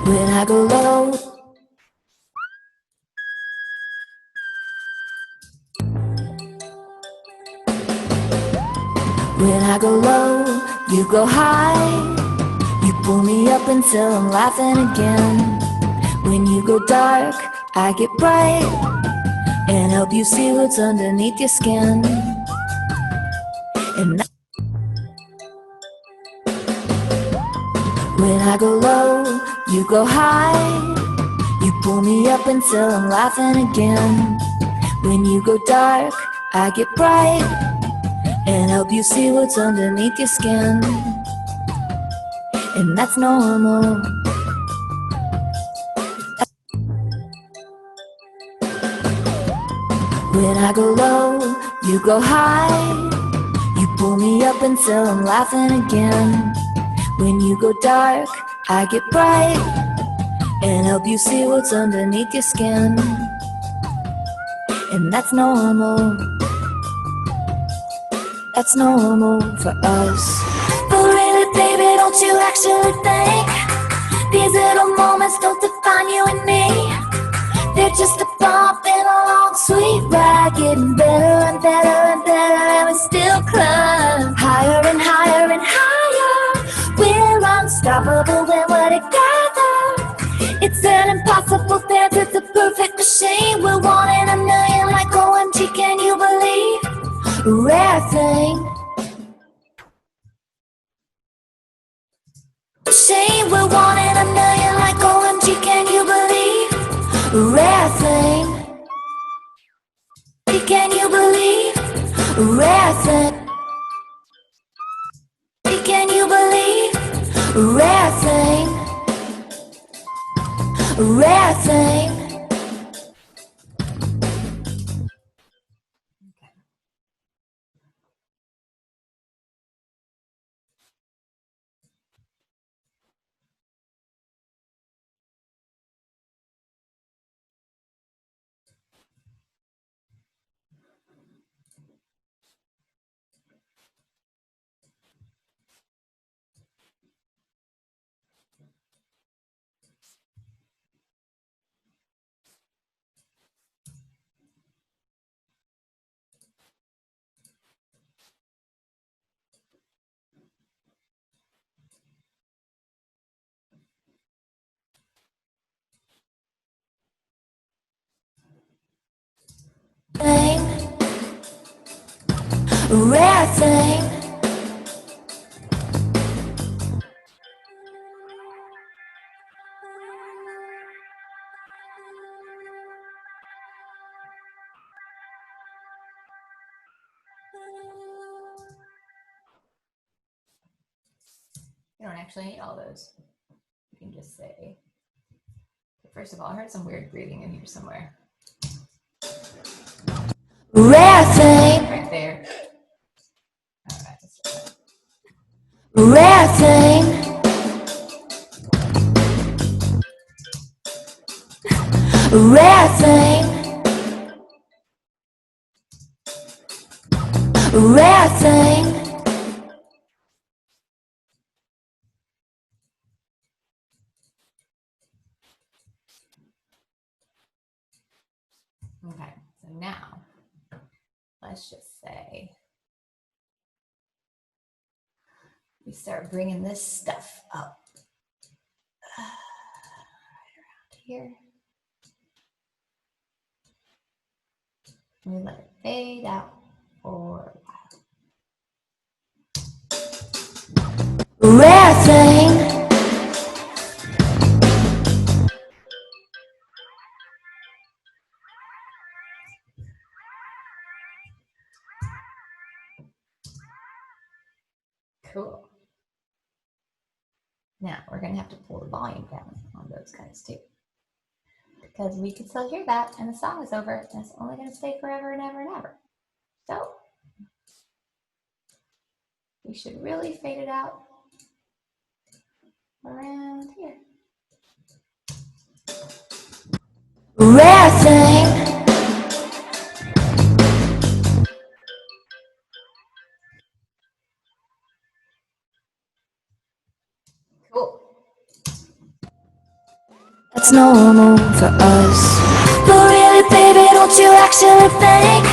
When I go low. When I go low, you go high. You pull me up until I'm laughing again. When you go dark, I get bright and help you see what's underneath your skin. And when I go low, you go high. You pull me up until I'm laughing again. When you go dark, I get bright and help you see what's underneath your skin. And that's normal. When I go low, you go high. You pull me up until I'm laughing again. When you go dark, I get bright and help you see what's underneath your skin. And that's normal. That's normal for us. But really, baby, don't you actually think these little moments don't define you and me? They're just a bump in a long, sweet ride, getting better and better and better, and we still climb higher and higher and higher. We're unstoppable when we're together. It's an impossible dance, it's a perfect machine. We're one in a million, like OMG, can you believe? A rare thing. Machine, we're one in a million, like OMG, can you believe? A rare thing. Can you believe? A rare thing. Can you believe? A rare thing. A rare thing. thing, a rare thing. You don't actually need all those. You can just say, first of all, I heard some weird breathing in here somewhere. Rare thing, Right there. All right, let's try that. rare thing, rare thing, rare thing. Okay, so now let's just say we start bringing this stuff up right around here. And we let it fade out for a while. Rare thing, Cool. Now we're going to have to pull the volume down on those guys too, because we can still hear that and the song is over and it's only going to stay forever and ever and ever. So we should really fade it out around here. rare thing, Cool. that's normal for us. But really, baby, don't you actually think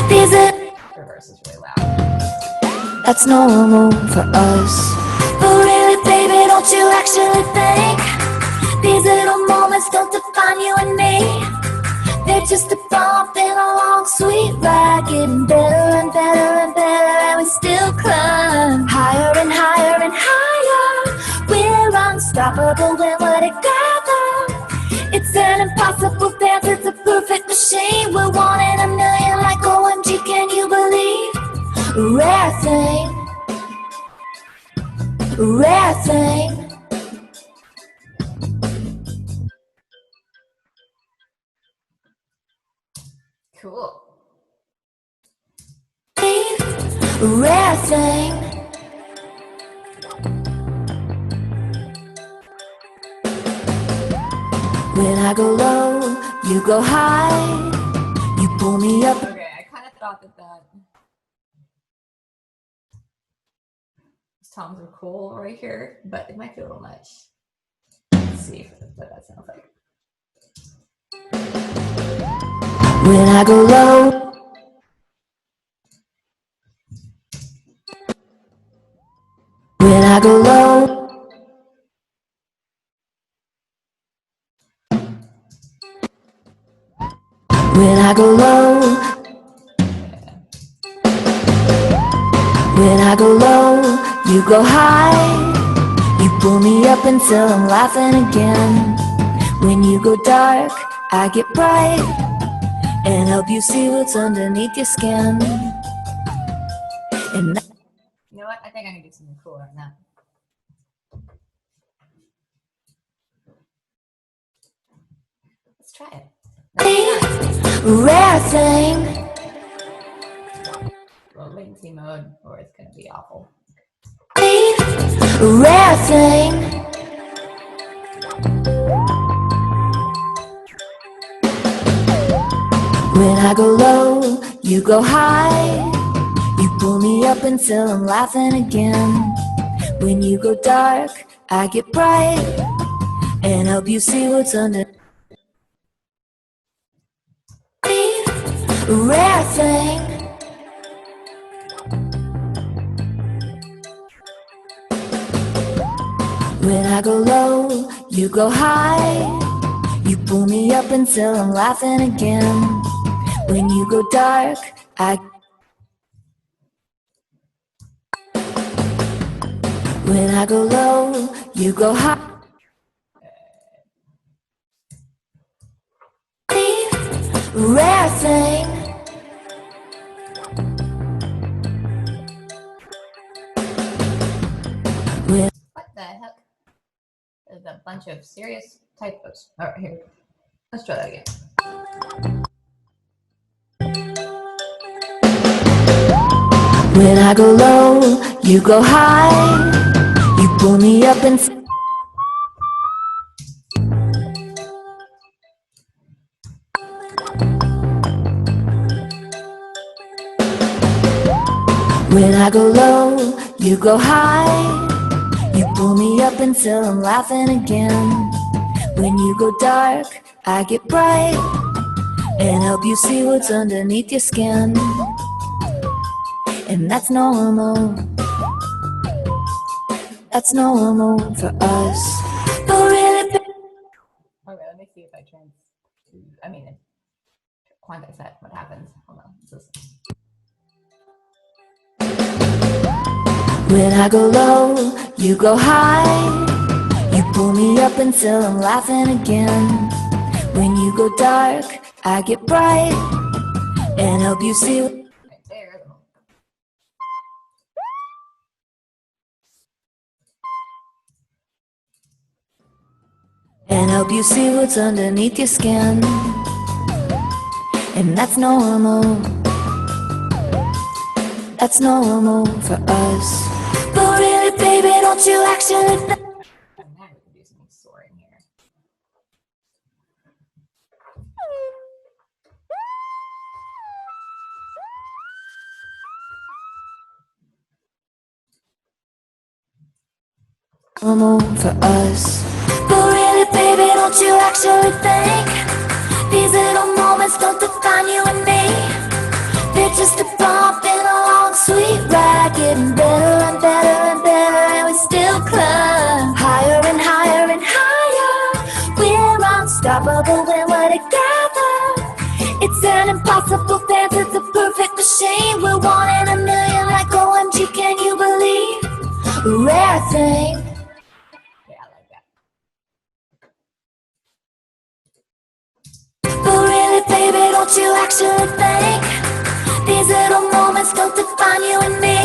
these are The verse is really loud. that's normal for us. But really, baby, don't you actually think these little moments don't define you and me? They're just a bump in a long, sweet ride, getting better and better and better, and we still climb higher and higher and higher. We're unstoppable when we're together. It's an impossible dance, it's a perfect machine. We're one in a million, like OMG, can you believe? Rare thing, rare thing. Cool. Rare thing. When I go low, you go high. You pull me up. Okay, I kind of thought that those toms were cool right here, but it might be a little much. Let's see what that sounds like. When I go low. When I go low. When I go low. When I go low, you go high. You pull me up until I'm laughing again. When you go dark, I get bright and help you see what's underneath your skin. And You know what? I think I can do something cooler than that. Let's try it. rare thing, Low latency mode, or it's gonna be awful. rare thing. When I go low, you go high. You pull me up until I'm laughing again. When you go dark, I get bright and help you see what's under. Rare thing. When I go low, you go high. You pull me up until I'm laughing again. When you go dark, when I go low, you go high. Rare thing. What the heck? There's a bunch of serious typos. All right, here. Let's try that again. When I go low, you go high. You pull me up and when I go low, you go high. You pull me up until I'm laughing again. When you go dark, I get bright and help you see what's underneath your skin. And that's normal. That's normal for us. But really, Okay, let me see if I quantize that. What happens? Hold on. when I go low, you go high. You pull me up until I'm laughing again. When you go dark, I get bright and help you see. Right there. And help you see what's underneath your skin. And that's normal. That's normal for us. But really, baby, don't you actually think? Now we can do some soaring here. Normal for us. But really, baby, don't you actually think these little moments don't define you and me? They're just a bump in a long, sweet ride, getting better and better and better, and we still climb higher and higher and higher. We're unstoppable when we're together. It's an impossible dance, it's a perfect machine. We're one in a million, like OMG, can you believe? Rare thing. Okay, I like that. But really, baby, don't you actually think these little moments don't define you and me?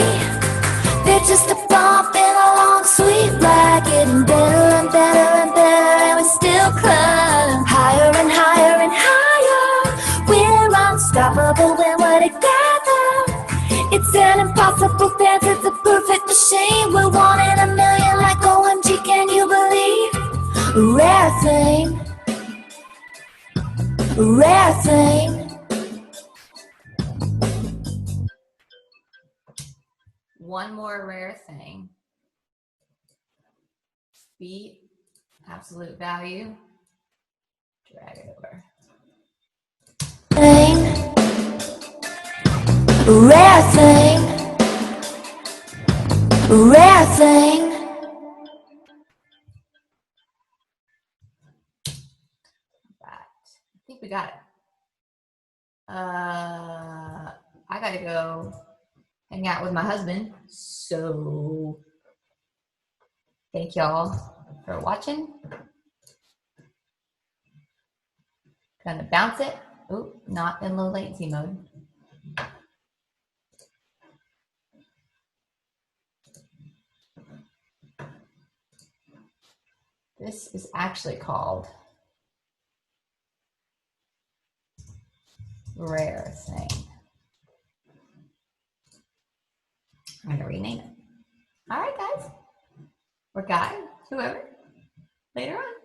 They're just a bump in a long, sweet ride, getting better and better and better, and we still climb higher and higher and higher. We're unstoppable when we're together. It's an impossible dance, it's a perfect machine. We're one in a million, like OMG, can you believe? Rare thing. Rare thing. One more rare thing. Beat, absolute value. Drag it over. Thing. Rare thing. Rare thing. Right. I think we got it. I gotta go hang out with my husband. So thank y'all for watching. Gonna bounce it. Oh, not in low latency mode. This is actually called Rare Thing. I'm gonna rename it. All right, guys. Or guy, whoever. Later on.